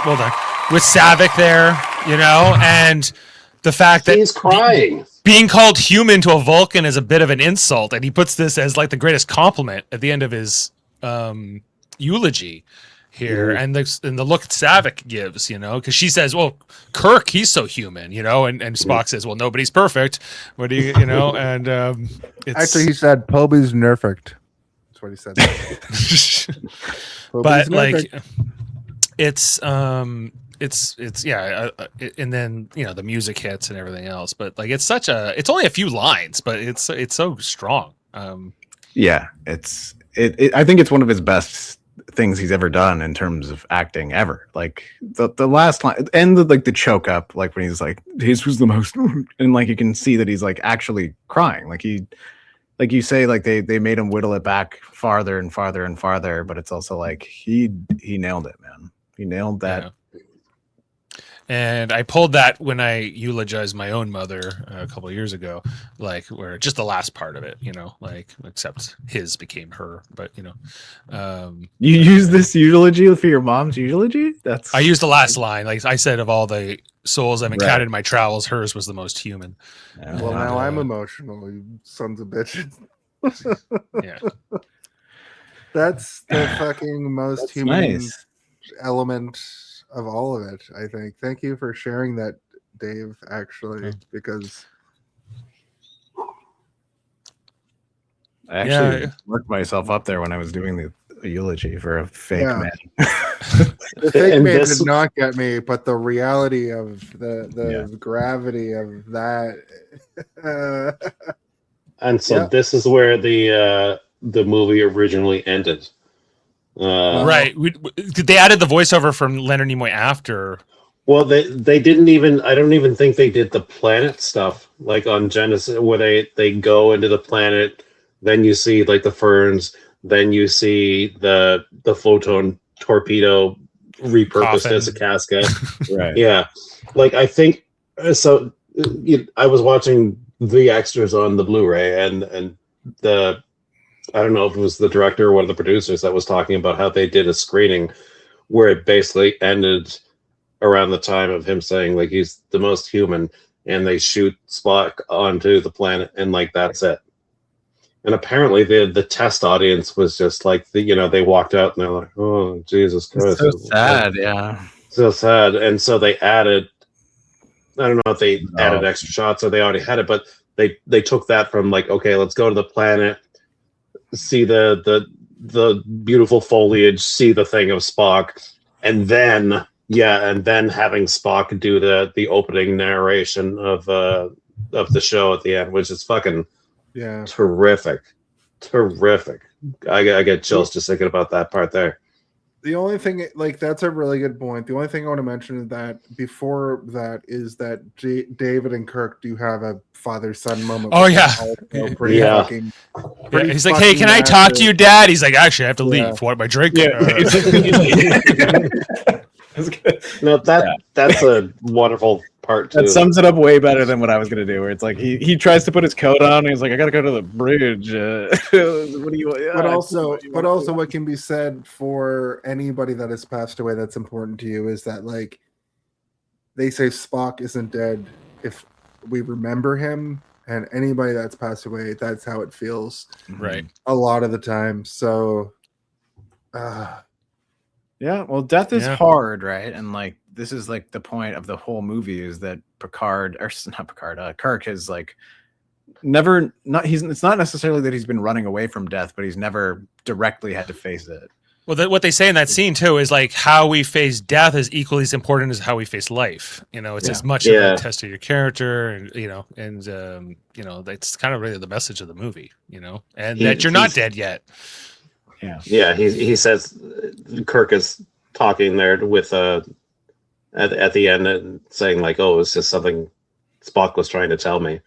well done with Savick there, you know, and the fact that he's crying. Being called human to a Vulcan is a bit of an insult, and he puts this as like the greatest compliment at the end of his eulogy here, and the look Savick gives, you know, because she says, "Well, Kirk, he's so human," you know, and Spock says, "Well, nobody's perfect." What do you know? And it's... actually, he said, "Poby's nerfect." That's what he said. But like, it's yeah, and then you know the music hits and everything else, but like it's only a few lines, but it's so strong. Yeah, I think it's one of his best things he's ever done in terms of acting ever. Like the last line and the choke up, like when he's like, his was the most, and like you can see that he's like actually crying, like you say, like they made him whittle it back farther and farther and farther, but it's also like he nailed it, man. He nailed that. Yeah. And I pulled that when I eulogized my own mother a couple of years ago, like where just the last part of it, you know, like except his became her, but you know, you use this eulogy for your mom's eulogy. I used the last line, like I said, of all the souls I've encountered in my travels, hers was the most human. Well, now I'm emotional, you sons of bitches. Yeah, that's the fucking most human element of all of it, I think. Thank you for sharing that, Dave, actually, because I actually worked myself up there when I was doing the eulogy for a fake man. The fake man did not get me, but the reality of the gravity of that. And so this is where the movie originally ended. Right. They added the voiceover from Leonard Nimoy after. Well, they didn't even. I don't even think they did the planet stuff like on Genesis, where they go into the planet. Then you see like the ferns. Then you see the photon torpedo repurposed as a casket. Right. Yeah. Like I think so. I was watching the extras on the Blu-ray, and I don't know if it was the director or one of the producers that was talking about how they did a screening where it basically ended around the time of him saying like he's the most human, and they shoot Spock onto the planet, and like that's it. And apparently the test audience was just like they walked out and they're like, oh Jesus Christ, it's so sad, so sad. And so they added, I don't know if they added extra shots or they already had it, but they took that from like, okay, let's go to the planet, see the beautiful foliage, see the thing of Spock, and then having Spock do the opening narration of the show at the end, which is fucking terrific. I get chills just thinking about that part there. The only thing, like, that's a really good point. The only thing I want to mention is that before that is that David and Kirk do have a father-son moment. Oh yeah, pretty fucking. He's like, "Hey, can I talk to you, Dad?" He's like, "Actually, I have to leave. What am I drinking?" No, that's a wonderful part too. That sums it up way better than what I was gonna do. Where it's like he tries to put his coat on, and he's like, "I gotta go to the bridge." What do you? But also, what can be said for anybody that has passed away that's important to you is that, like, they say Spock isn't dead if we remember him, and anybody that's passed away, that's how it feels, right? A lot of the time. So, yeah, well, death is hard, right? And like this is like the point of the whole movie is that Kirk has like it's not necessarily that he's been running away from death, but he's never directly had to face it. Well, what they say in that scene too is like how we face death is equally as important as how we face life. You know, it's as much of a test of your character, and that's kind of really the message of the movie. You know, and that you're not dead yet. Yeah. He says Kirk is talking there with at the end and saying like, "Oh, it's just something Spock was trying to tell me."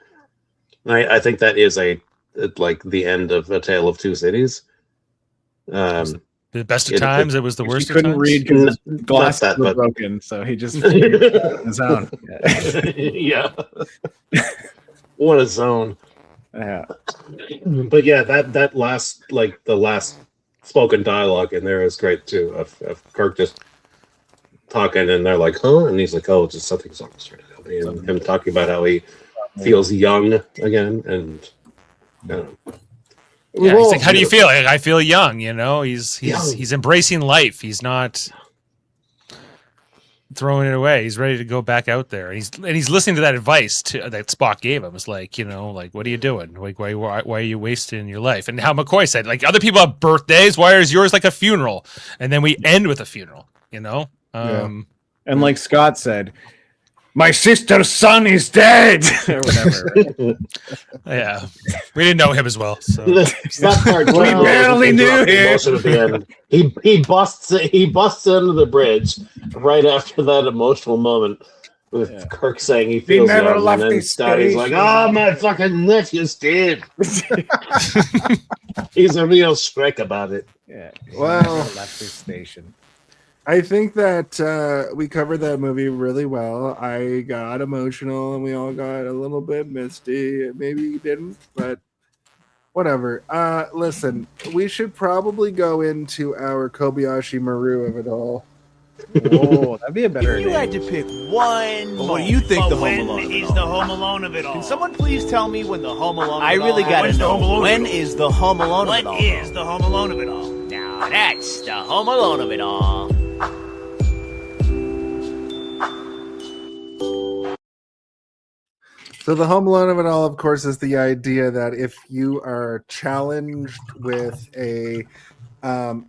And I think that is like the end of A Tale of Two Cities. The best of times, it was the worst. He couldn't of times? read because his glasses were but broken, so he just his own. Yeah. What a zone. Yeah. But yeah, that last the last spoken dialogue in there is great too. Of Kirk just talking, and they're like, "Huh?" And he's like, "Oh, just something's almost trying to tell me." And him talking about how he feels young again, and I don't know. Yeah, he's like, "How do you feel?" Like, I feel young. You know, he's embracing life. He's not throwing it away. He's ready to go back out there. He's listening to that advice that Spock gave him. It's like, like, what are you doing? Like, why are you wasting your life? And how McCoy said, like, other people have birthdays. Why is yours like a funeral? And then we end with a funeral. You know. And like Scott said, my sister's son is dead, or whatever. Right? Yeah, we didn't know him as well. So that part, we barely knew him. At the end. He busts into the bridge right after that emotional moment with Kirk saying he feels young, and then Scotty's like, "Oh, my fucking nephew's dead." He's a real Shrek about it. Yeah. Well, left his station. I think that we covered that movie really well. I got emotional and we all got a little bit misty. Maybe you didn't, but whatever. Listen, we should probably go into our Kobayashi Maru of it all. Oh, that'd be a better If you had to pick one. What do you think the Home Alone When is the Home Alone of it all? Can someone please tell me when the Home Alone I of it really all gotta happens? know. When is the Home Alone of it all? What is the Home Alone of it all? Now that's the Home Alone of it all. So the Home Alone of it all, of course, is the idea that if you are challenged with a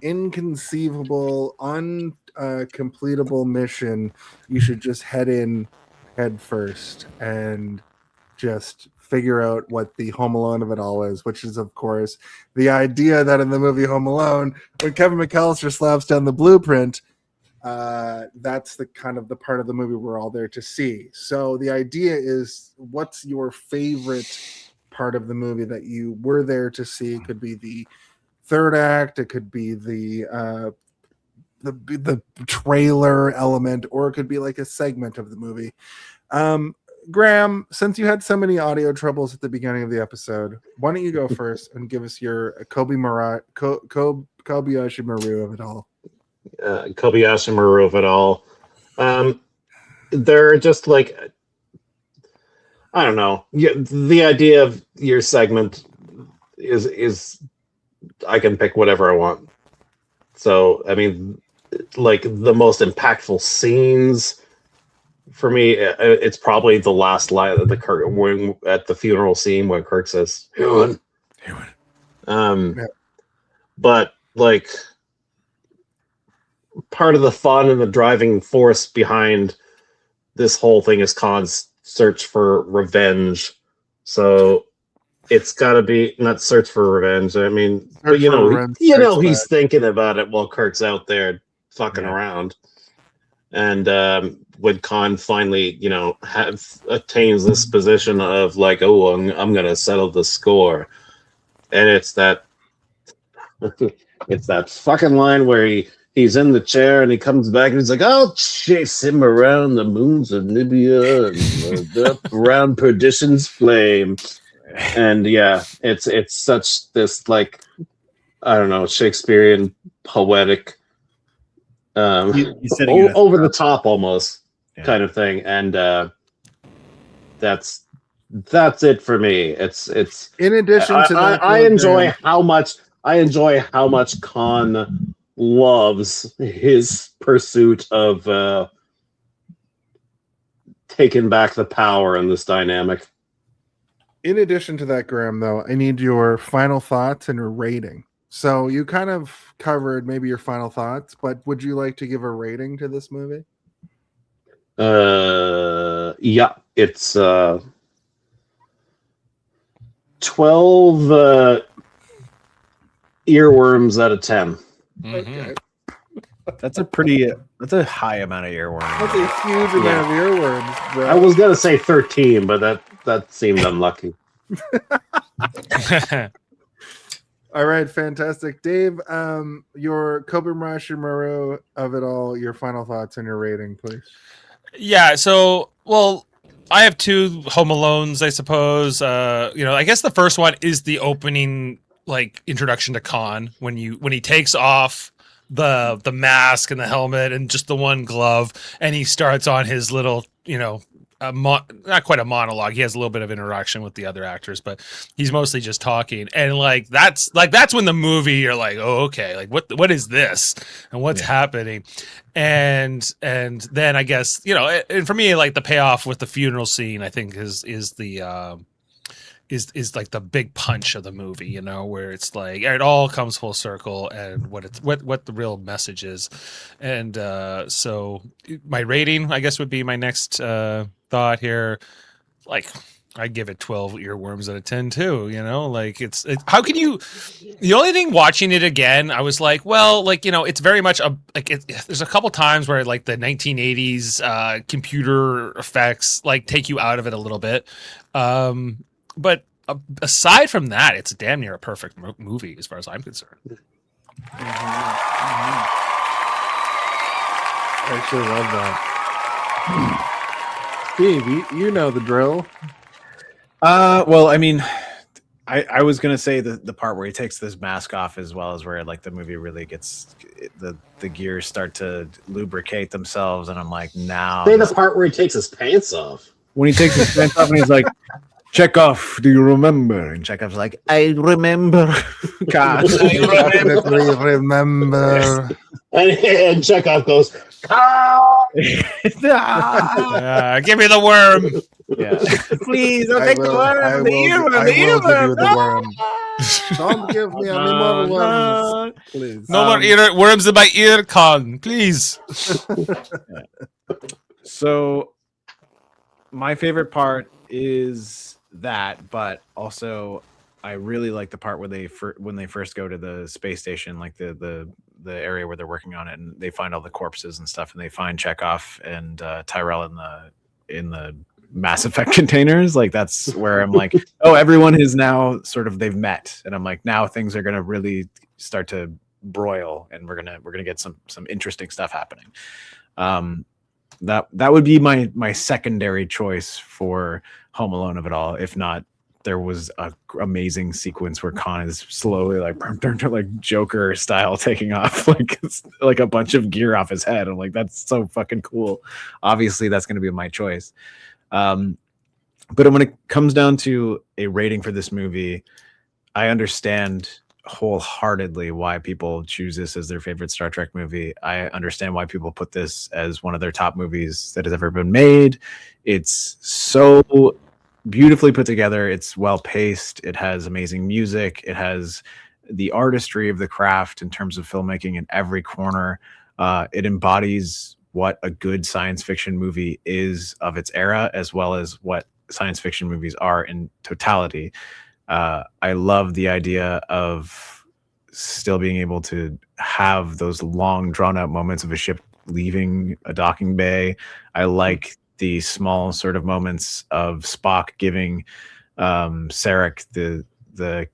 inconceivable, uncompletable mission, you should just head first and just figure out what the Home Alone of it all is, which is, of course, the idea that in the movie Home Alone, when Kevin McAllister slaps down the blueprint, that's the kind of the part of the movie we're all there to see. So the idea is, what's your favorite part of the movie that you were there to see? It could be the third act, it could be the trailer element, or it could be like a segment of the movie. Graham, since you had so many audio troubles at the beginning of the episode, why don't you go first and give us your Kobayashi Maru of it all? Kobayashi Maru of it all. They're just like, I don't know. The idea of your segment is I can pick whatever I want. So I mean, like the most impactful scenes for me, it's probably the last line of the Kirk at the funeral scene when Kirk says, "Human." But like, part of the fun and the driving force behind this whole thing is Khan's search for revenge. So it's got to be not search for revenge. I mean, but he's thinking about it while Kirk's out there fucking around. And when Khan finally, attains this position of like, oh, I'm gonna settle the score, and it's that fucking line where he's in the chair and he comes back and he's like, I'll chase him around the moons of Nibia and up around perdition's flame. And yeah, it's such this, like, I don't know, Shakespearean poetic, over the top almost kind of thing. And that's it for me. It's in addition to that, I enjoy how much Khan loves his pursuit of taking back the power in this dynamic. In addition to that, Graham, though, I need your final thoughts and your rating. So you kind of covered maybe your final thoughts, but would you like to give a rating to this movie? Yeah, it's 12 earworms out of 10. Okay. That's a high amount of earworms. That's a huge amount of earworms, bro. I was gonna say 13, but that seemed unlucky. All right, fantastic. Dave, your Kobayashi of it all, your final thoughts and your rating, please. Yeah, so, well, I have two Home Alones, I suppose. I guess the first one is the opening, like, introduction to Khan when he takes off the mask and the helmet and just the one glove, and he starts on his little, not quite a monologue. He has a little bit of interaction with the other actors, but he's mostly just talking. And that's when the movie, you're like, oh, okay, like what is this and what's happening? And then I guess, and for me, like the payoff with the funeral scene, I think is like the big punch of the movie, where it's like it all comes full circle and what the real message is. And so my rating, I guess, would be my next thought here. Like, I'd give it 12 earworms out of 10 too, like how can you, the only thing watching it again, I was like, well, like, it's very much there's a couple times where like the 1980s computer effects like take you out of it a little bit. But aside from that, it's damn near a perfect movie as far as I'm concerned. I actually love that. Steve, you know the drill. Well, I mean, I was gonna say the part where he takes this mask off, as well as where like the movie really gets the gears start to lubricate themselves, and I'm like, now Say the part where he takes his pants off. When he takes his pants off and he's like, Chekhov, do you remember? And Chekhov's like, I remember. God, I definitely remember. And Chekhov goes, give me the worm. Yeah. Please don't take the worm. I will give you the worm. Don't give me any more worms, please. No more worms in my ear, Khan, please. So, my favorite part is that, but also I really like the part where when they first go to the space station, like the area where they're working on it, and they find all the corpses and stuff, and they find Chekhov and Tyrell in the Mass Effect containers. Like, that's where I'm like, oh, everyone is now sort of, they've met, and I'm like, now things are gonna really start to broil, and we're gonna get some interesting stuff happening. That would be my secondary choice for Home Alone of it all. If not, there was a amazing sequence where Khan is slowly like Joker style taking off like a bunch of gear off his head. I'm like, that's so fucking cool. Obviously, that's going to be my choice. But when it comes down to a rating for this movie, I understand wholeheartedly why people choose this as their favorite Star Trek movie. I understand why people put this as one of their top movies that has ever been made. It's so beautifully put together. It's well paced. It has amazing music. It has the artistry of the craft in terms of filmmaking in every corner. It embodies what a good science fiction movie is of its era, as well as what science fiction movies are in totality. I love the idea of still being able to have those long drawn out moments of a ship leaving a docking bay. I like the small sort of moments of Spock giving Sarek the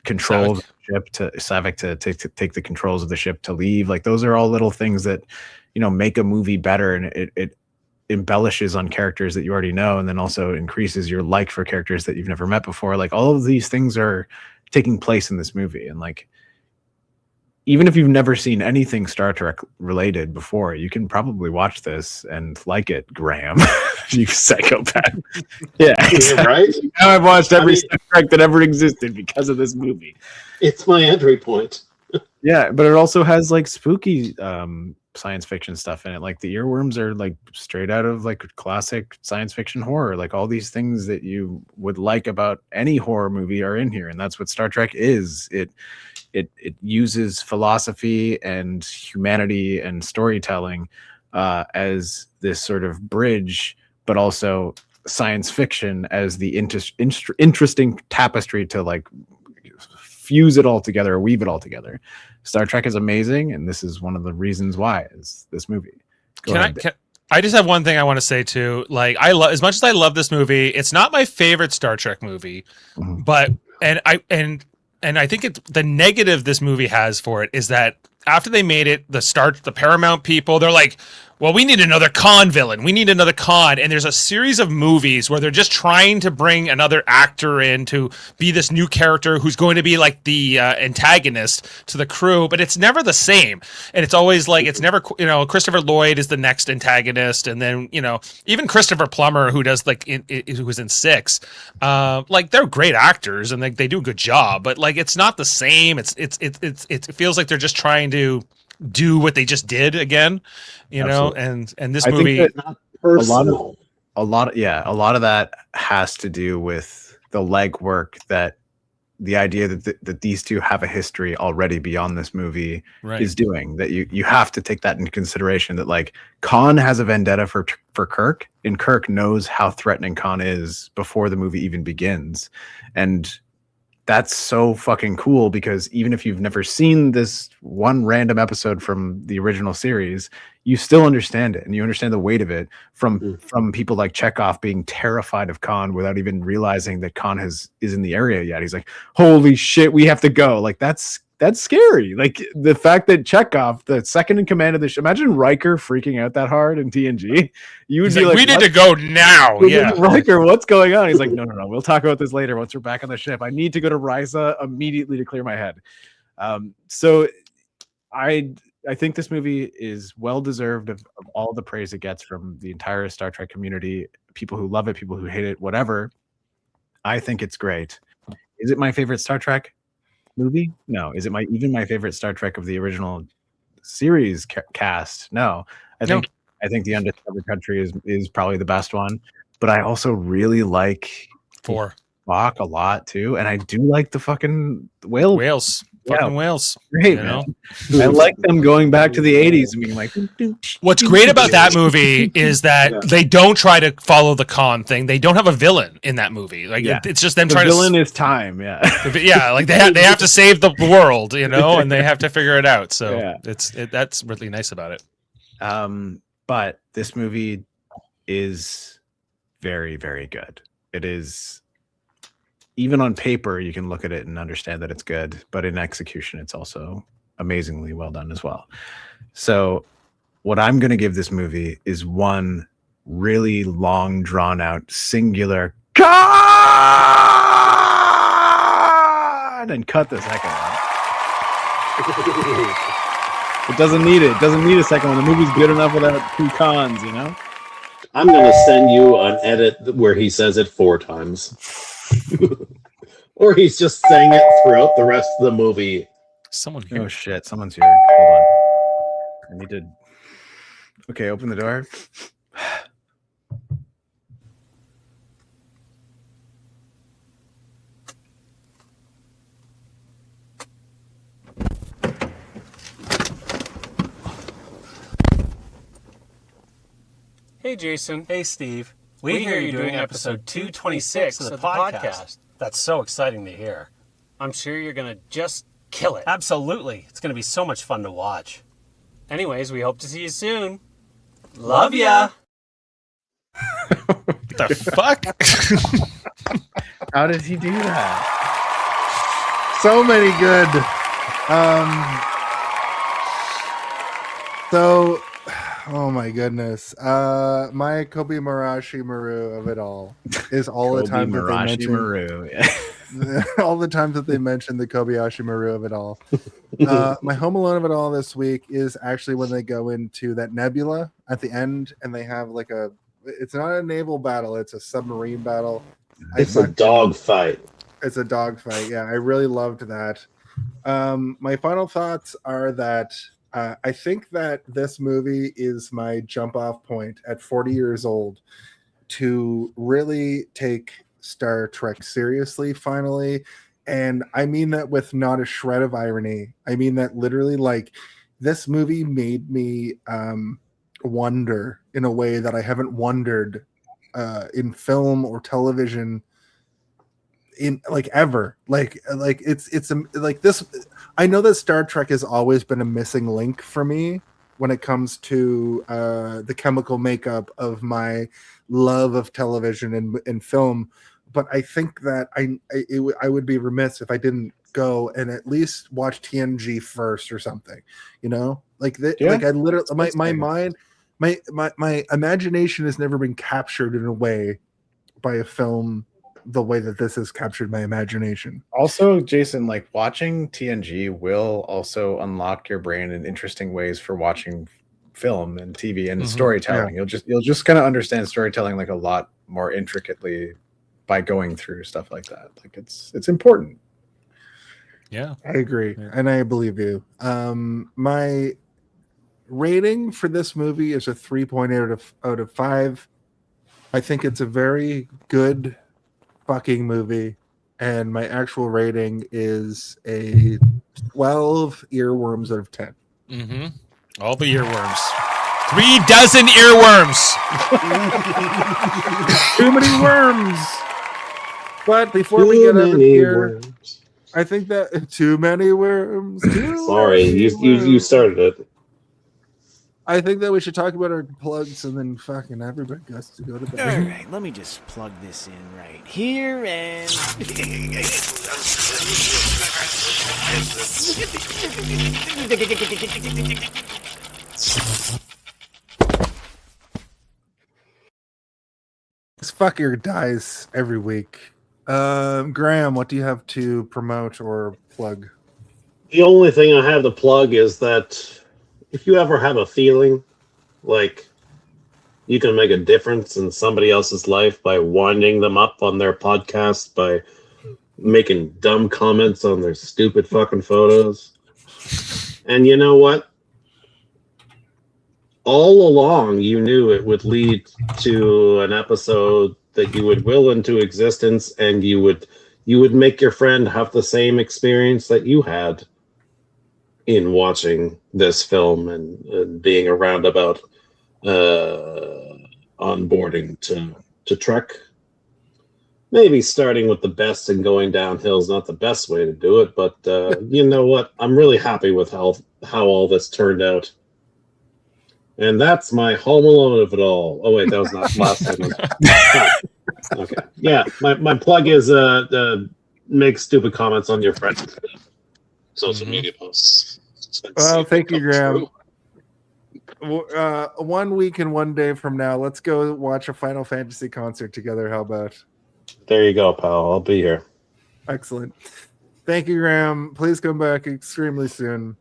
control of the ship to Saavik to take the controls of the ship to leave. Like, those are all little things that, make a movie better, and it embellishes on characters that you already know, and then also increases your like for characters that you've never met before. Like, all of these things are taking place in this movie, and like, even if you've never seen anything Star Trek related before, you can probably watch this and like it, Graham. You psychopath. Yeah, exactly. Right? Now I've watched every Star Trek that ever existed because of this movie. It's my entry point. Yeah, but it also has like spooky science fiction stuff in it. Like, the earworms are like straight out of like classic science fiction horror. Like, all these things that you would like about any horror movie are in here, and that's what Star Trek is. it uses philosophy and humanity and storytelling as this sort of bridge, but also science fiction as the interesting tapestry to like fuse it all together or weave it all together. Star Trek is amazing, and this is one of the reasons why is this movie. I just have one thing I want to say too. Like, as much as I love this movie, it's not my favorite Star Trek movie, but I think the negative this movie has for it is that after they made it, the Paramount people, they're like, well, we need another Khan villain. We need another Khan. And there's a series of movies where they're just trying to bring another actor in to be this new character who's going to be like the antagonist to the crew, but it's never the same. And it's always like, it's never, Christopher Lloyd is the next antagonist. And then, even Christopher Plummer, who does who was in 6, like they're great actors and they do a good job, but like, it's not the same. It feels like they're just trying to do what they just did again, and this movie, a lot of that has to do with the legwork that the idea that these two have a history already beyond this movie is doing. That you have to take that into consideration, that like Khan has a vendetta for Kirk, and Kirk knows how threatening Khan is before the movie even begins. And that's so fucking cool, because even if you've never seen this one random episode from the original series, you still understand it, and you understand the weight of it from people like Chekhov being terrified of Khan without even realizing that Khan is in the area yet. He's like, holy shit, we have to go. Like that's scary. Like the fact that Chekhov, the second in command of the ship, imagine Riker freaking out that hard in TNG. You would be like, we need to go now. Yeah. Riker, what's going on? He's like, no. We'll talk about this later once we're back on the ship. I need to go to Risa immediately to clear my head. So I think this movie is well deserved of all the praise it gets from the entire Star Trek community, people who love it, people who hate it, whatever. I think it's great. Is it my favorite Star Trek movie? No. Is it even my favorite Star Trek of the original series cast? No. I think the Undiscovered Country is probably the best one, but I also really like 4 Spock a lot too, and I do like the fucking whales. Fucking whales. Great, man. I like them going back to the 80s and being like, what's great about that movie is that they don't try to follow the Khan thing. They don't have a villain in that movie. Like it's just them trying to. The villain is time. Yeah. Yeah. Like they have to save the world, and they have to figure it out. So that's really nice about it. But this movie is very, very good. It is. Even on paper, you can look at it and understand that it's good, but in execution, it's also amazingly well done as well. So what I'm going to give this movie is one really long, drawn-out, singular cut, and cut the second one. It doesn't need it. It doesn't need a second one. The movie's good enough without 2 cons, I'm going to send you an edit where he says it 4 times. Or he's just saying it throughout the rest of the movie. Someone here. Oh shit, someone's here. Hold on. I need to. Okay, open the door. Hey Jason. Hey Steve. We hear you're doing episode 226 of the podcast. That's so exciting to hear. I'm sure you're going to just kill it. Absolutely. It's going to be so much fun to watch. Anyways, we hope to see you soon. Love ya! The fuck? How did he do that? So many good. Oh my goodness. My Kobe Marashi Maru of it all is all the time that they mention Maru. all the times that they mentioned the Kobayashi Maru of it all. My Home Alone of it all this week is actually when they go into that nebula at the end and they have like it's not a naval battle, it's a submarine battle. It's a dogfight. It's a dogfight. Yeah, I really loved that. My final thoughts are that I think that this movie is my jump off point at 40 years old to really take Star Trek seriously finally And I mean that with not a shred of irony. I mean that literally, like, this movie made me wonder in a way that I haven't wondered in film or television in like ever. Like it's like this. I know that Star Trek has always been a missing link for me when it comes to the chemical makeup of my love of television and film. But I think that I would be remiss if I didn't go and at least watch TNG first or something, you know, like like I literally, my mind, my imagination has never been captured in a way by a film the way that this has captured my imagination. Also, Jason, like watching TNG will also unlock your brain in interesting ways for watching film and TV and storytelling. Yeah. You'll just kind of understand storytelling like a lot more intricately by going through stuff like that. Like it's important. Yeah, I agree, and I believe you. My rating for this movie is a 3.8 out of 5. I think it's a very good fucking movie, and my actual rating is a 12 earworms out of 10. Mm-hmm. All the earworms. 3 dozen earworms. Too many worms. But before we get out of here, I think that too many worms. Sorry, you started it. I think that we should talk about our plugs and then fucking everybody gets to go to bed. All right, let me just plug this in right here and. This fucker dies every week. Graham, what do you have to promote or plug? The only thing I have to plug is that if you ever have a feeling like you can make a difference in somebody else's life by winding them up on their podcast, by making dumb comments on their stupid fucking photos. And you know what? All along, you knew it would lead to an episode that you would will into existence, and you would make your friend have the same experience that you had in watching this film and being around about onboarding to Trek. Maybe starting with the best and going downhill is not the best way to do it, but you know what? I'm really happy with how all this turned out. And that's my Home Alone of it all. Oh wait, that was not last segment. Okay. Yeah, my plug is make stupid comments on your friends' social media posts. Well, thank you, Graham. 1 week and 1 day from now, let's go watch a Final Fantasy concert together. How about? There you go, pal. I'll be here. Excellent. Thank you, Graham. Please come back extremely soon.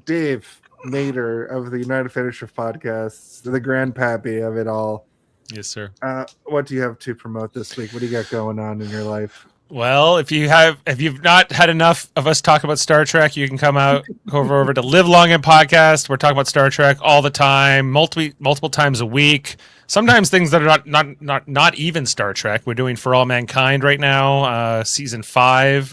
Dave Mader of the United Fellowship Podcasts, the grandpappy of it all. Yes, sir. What do you have to promote this week? What do you got going on in your life? Well, if you've not had enough of us talk about Star Trek, you can come over to Live Long and Podcast. We're talking about Star Trek all the time, multiple times a week. Sometimes things that are not even Star Trek. We're doing For All Mankind right now, season 5.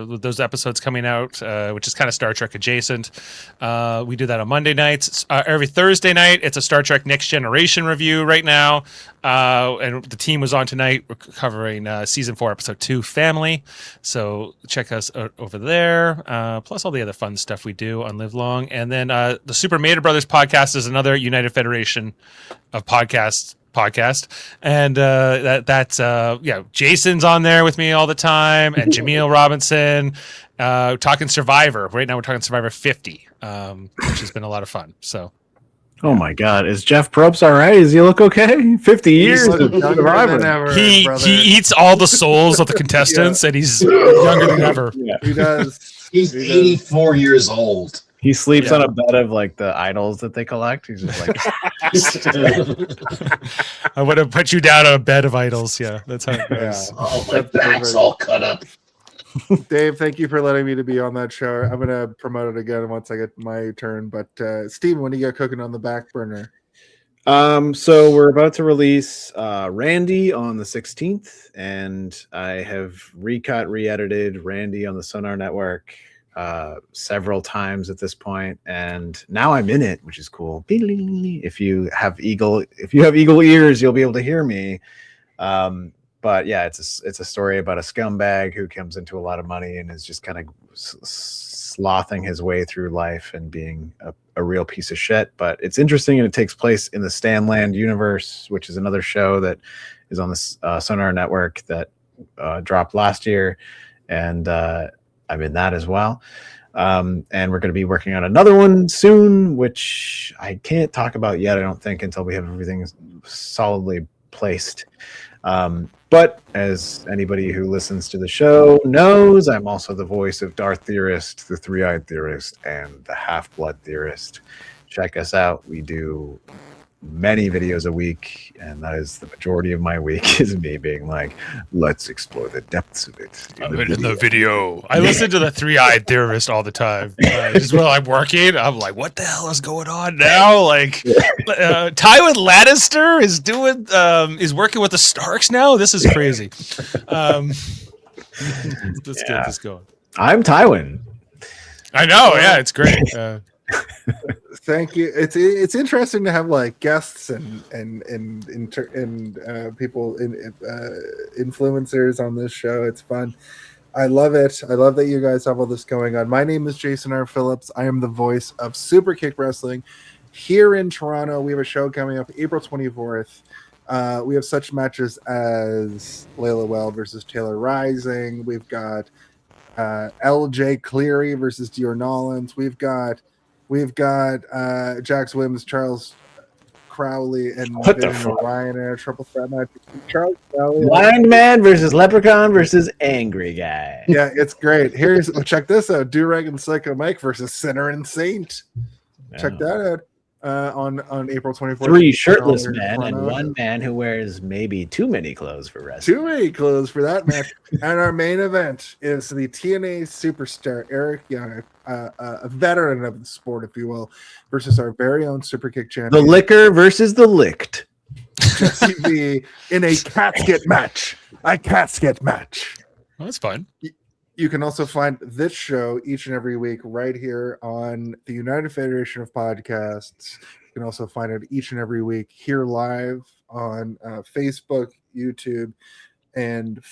With those episodes coming out, which is kind of Star Trek adjacent. We do that on Monday nights. Every Thursday night, it's a Star Trek Next Generation review right now. And the team was on tonight. We're covering season 4, episode 2, Family. So check us out over there. Plus all the other fun stuff we do on Live Long. And then the Super Mader Brothers podcast is another United Federation of podcast, and that's Jason's on there with me all the time, and Jameel Robinson talking Survivor. Right now we're talking Survivor 50, which has been a lot of fun. So oh my God, is Jeff Probst all right? Does he look okay? 50 years of Survivor. He eats all the souls of the contestants, and he's younger than ever. Yeah. He does. He's 84 years old. He sleeps on a bed of like the idols that they collect. He's just like, I would have put you down on a bed of idols. Yeah, that's how it goes. Yeah. Oh, my back's all cut up. Dave, thank you for letting me to be on that show. I'm going to promote it again once I get my turn. But Steven, what do you got cooking on the back burner? So we're about to release Randy on the 16th, and I have recut, re-edited Randy on the Sonar Network several times at this point, and now I'm in it, which is cool. If you have eagle ears, you'll be able to hear me. But yeah, it's a story about a scumbag who comes into a lot of money and is just kind of slothing his way through life and being a real piece of shit. But it's interesting, and it takes place in the Stanland universe, which is another show that is on the Sonar Network that dropped last year, and I'm in that as well. And we're going to be working on another one soon, which I can't talk about yet, I don't think, until we have everything solidly placed. But as anybody who listens to the show knows, I'm also the voice of Darth Theorist, the Three-Eyed Theorist, and the Half-Blood Theorist. Check us out. We do many videos a week, and that is the majority of my week, is me being like, let's explore the depths of it in the video. I listen to the Three-Eyed Theorist all the time. Just while I'm working, I'm like, what the hell is going on now? Like, Tywin Lannister is working with the Starks now? This is crazy. Let's get this going. I'm Tywin. I know, yeah, it's great. Thank you. It's interesting to have like guests and people influencers on this show. It's fun. I love it. I love that you guys have all this going on. My name is Jason R. Phillips. I am the voice of Super Kick Wrestling here in Toronto. We have a show coming up April 24th. We have such matches as Layla Well versus Taylor Rising. We've got LJ Cleary versus Dior Nollins. We've got Jax Williams, Charles Crowley, and Ryan in a triple threat match. Charles Crowley, Blind Man versus Leprechaun versus Angry Guy. Yeah, it's great. Check this out: Durag and Psycho Mike versus Sinner and Saint. Check that out on April 24th. 3 shirtless men and 1 man who wears maybe too many clothes for wrestling. Too many clothes for that match. And our main event is the TNA superstar Eric Young, a veteran of the sport, if you will, versus our very own Super Kick champion, the Licker versus the Licked. Jesse V in a casket match. A casket match. Well, that's fun. You can also find this show each and every week right here on the United Federation of Podcasts. You can also find it each and every week here live on Facebook, YouTube, and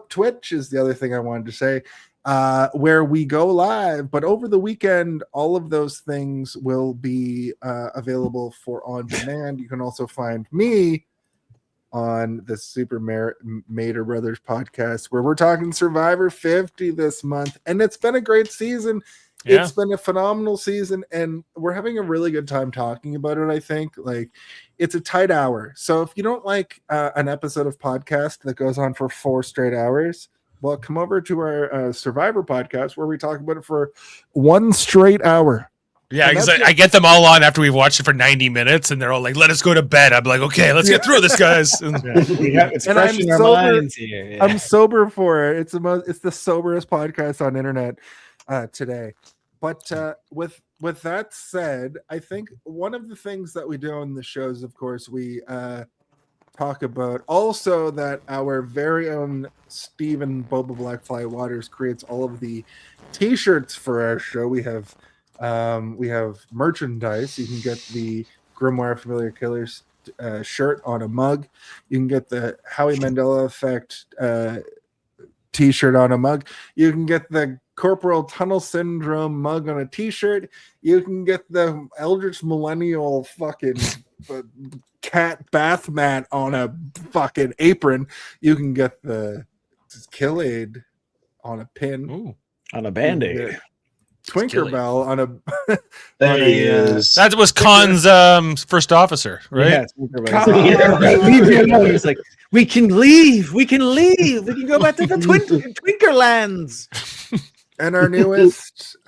Twitch is the other thing I wanted to say, where we go live. But over the weekend, all of those things will be available for on demand. You can also find me on the Super Mader Brothers podcast, where we're talking Survivor 50 this month, and it's been a great season. Yeah. It's been a phenomenal season, and we're having a really good time talking about it. I think like it's a tight hour, so if you don't like an episode of podcast that goes on for 4 straight hours, well, come over to our Survivor podcast where we talk about it for 1 straight hour. Yeah, because I get them all on after we've watched it for 90 minutes, and they're all like, "Let us go to bed." I'm like, "Okay, let's get through this, guys." It's fresh in our minds here. Yeah. I'm sober for it. It's the soberest podcast on internet today. But with that said, I think one of the things that we do on the shows, of course, we talk about also that our very own Stephen Boba Blackfly Waters creates all of the T-shirts for our show. We have merchandise. You can get the Grimoire Familiar Killers shirt on a mug. You can get the Howie Mandela Effect T-shirt on a mug. You can get the Corporal Tunnel Syndrome mug on a T-shirt. You can get the Eldritch Millennial fucking cat bath mat on a fucking apron. You can get the Kill-Aid on a pin. Ooh. On a Band-Aid. Twinkerbell on a there he is. That was Khan's first officer, right? Yeah, he's like, we can leave. We can go back to the Twinkerlands. And our newest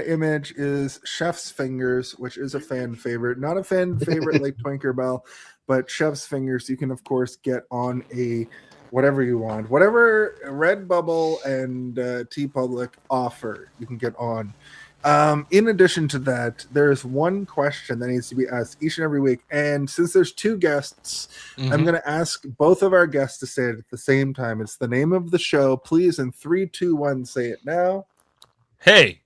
image is Chef's Fingers, which is a fan favorite. Not a fan favorite like Twinkerbell, but Chef's Fingers you can of course get on a whatever you want. Whatever Redbubble and TeePublic offer, you can get on. In addition to that, there's one question that needs to be asked each and every week. And since there's two guests, I'm going to ask both of our guests to say it at the same time. It's the name of the show. Please, in 3, 2, 1, say it now. Hey.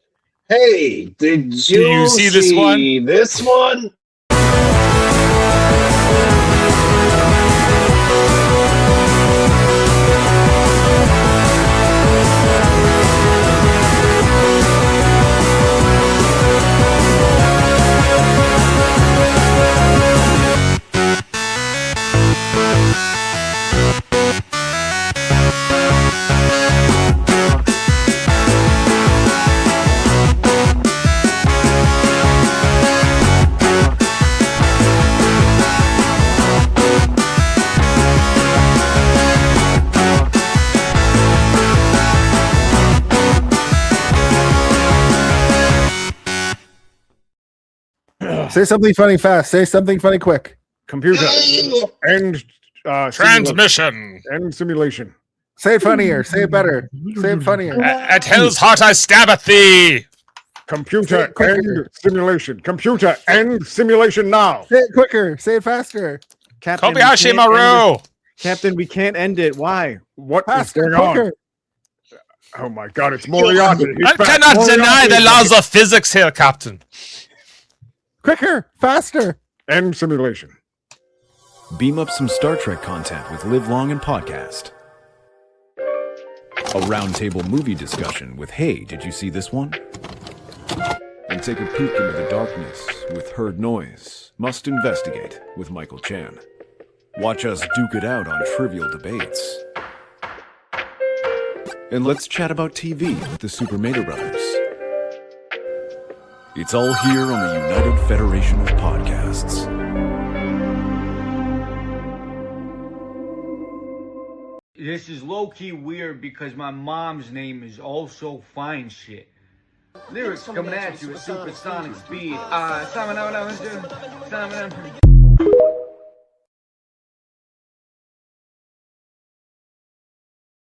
Hey, did you see this one? This one? Say something funny fast. Say something funny quick. Computer. End Transmission. End simulation. Say it funnier. Say it better. Say it funnier. At hell's heart I stab at thee. Computer. End simulation. Computer. End simulation now. Say it quicker. Say it faster. Captain, Kobayashi Maru. Captain, we can't end it. Why? What Faster, is going quicker. on? Oh my God! It's Moriarty. I cannot deny the laws of physics here, Captain. Quicker. Faster. End simulation. Beam up some Star Trek content with Live Long and Podcast. A roundtable movie discussion with Hey, did you see this one? And take a peek into the darkness with Heard Noise, Must Investigate with Michael Chan. Watch us duke it out on trivial debates. And let's chat about TV with the Super Mader Brothers. It's all here on the United Federation of Podcasts. This is low-key weird because my mom's name is also fine shit. Lyrics coming at you at supersonic speed.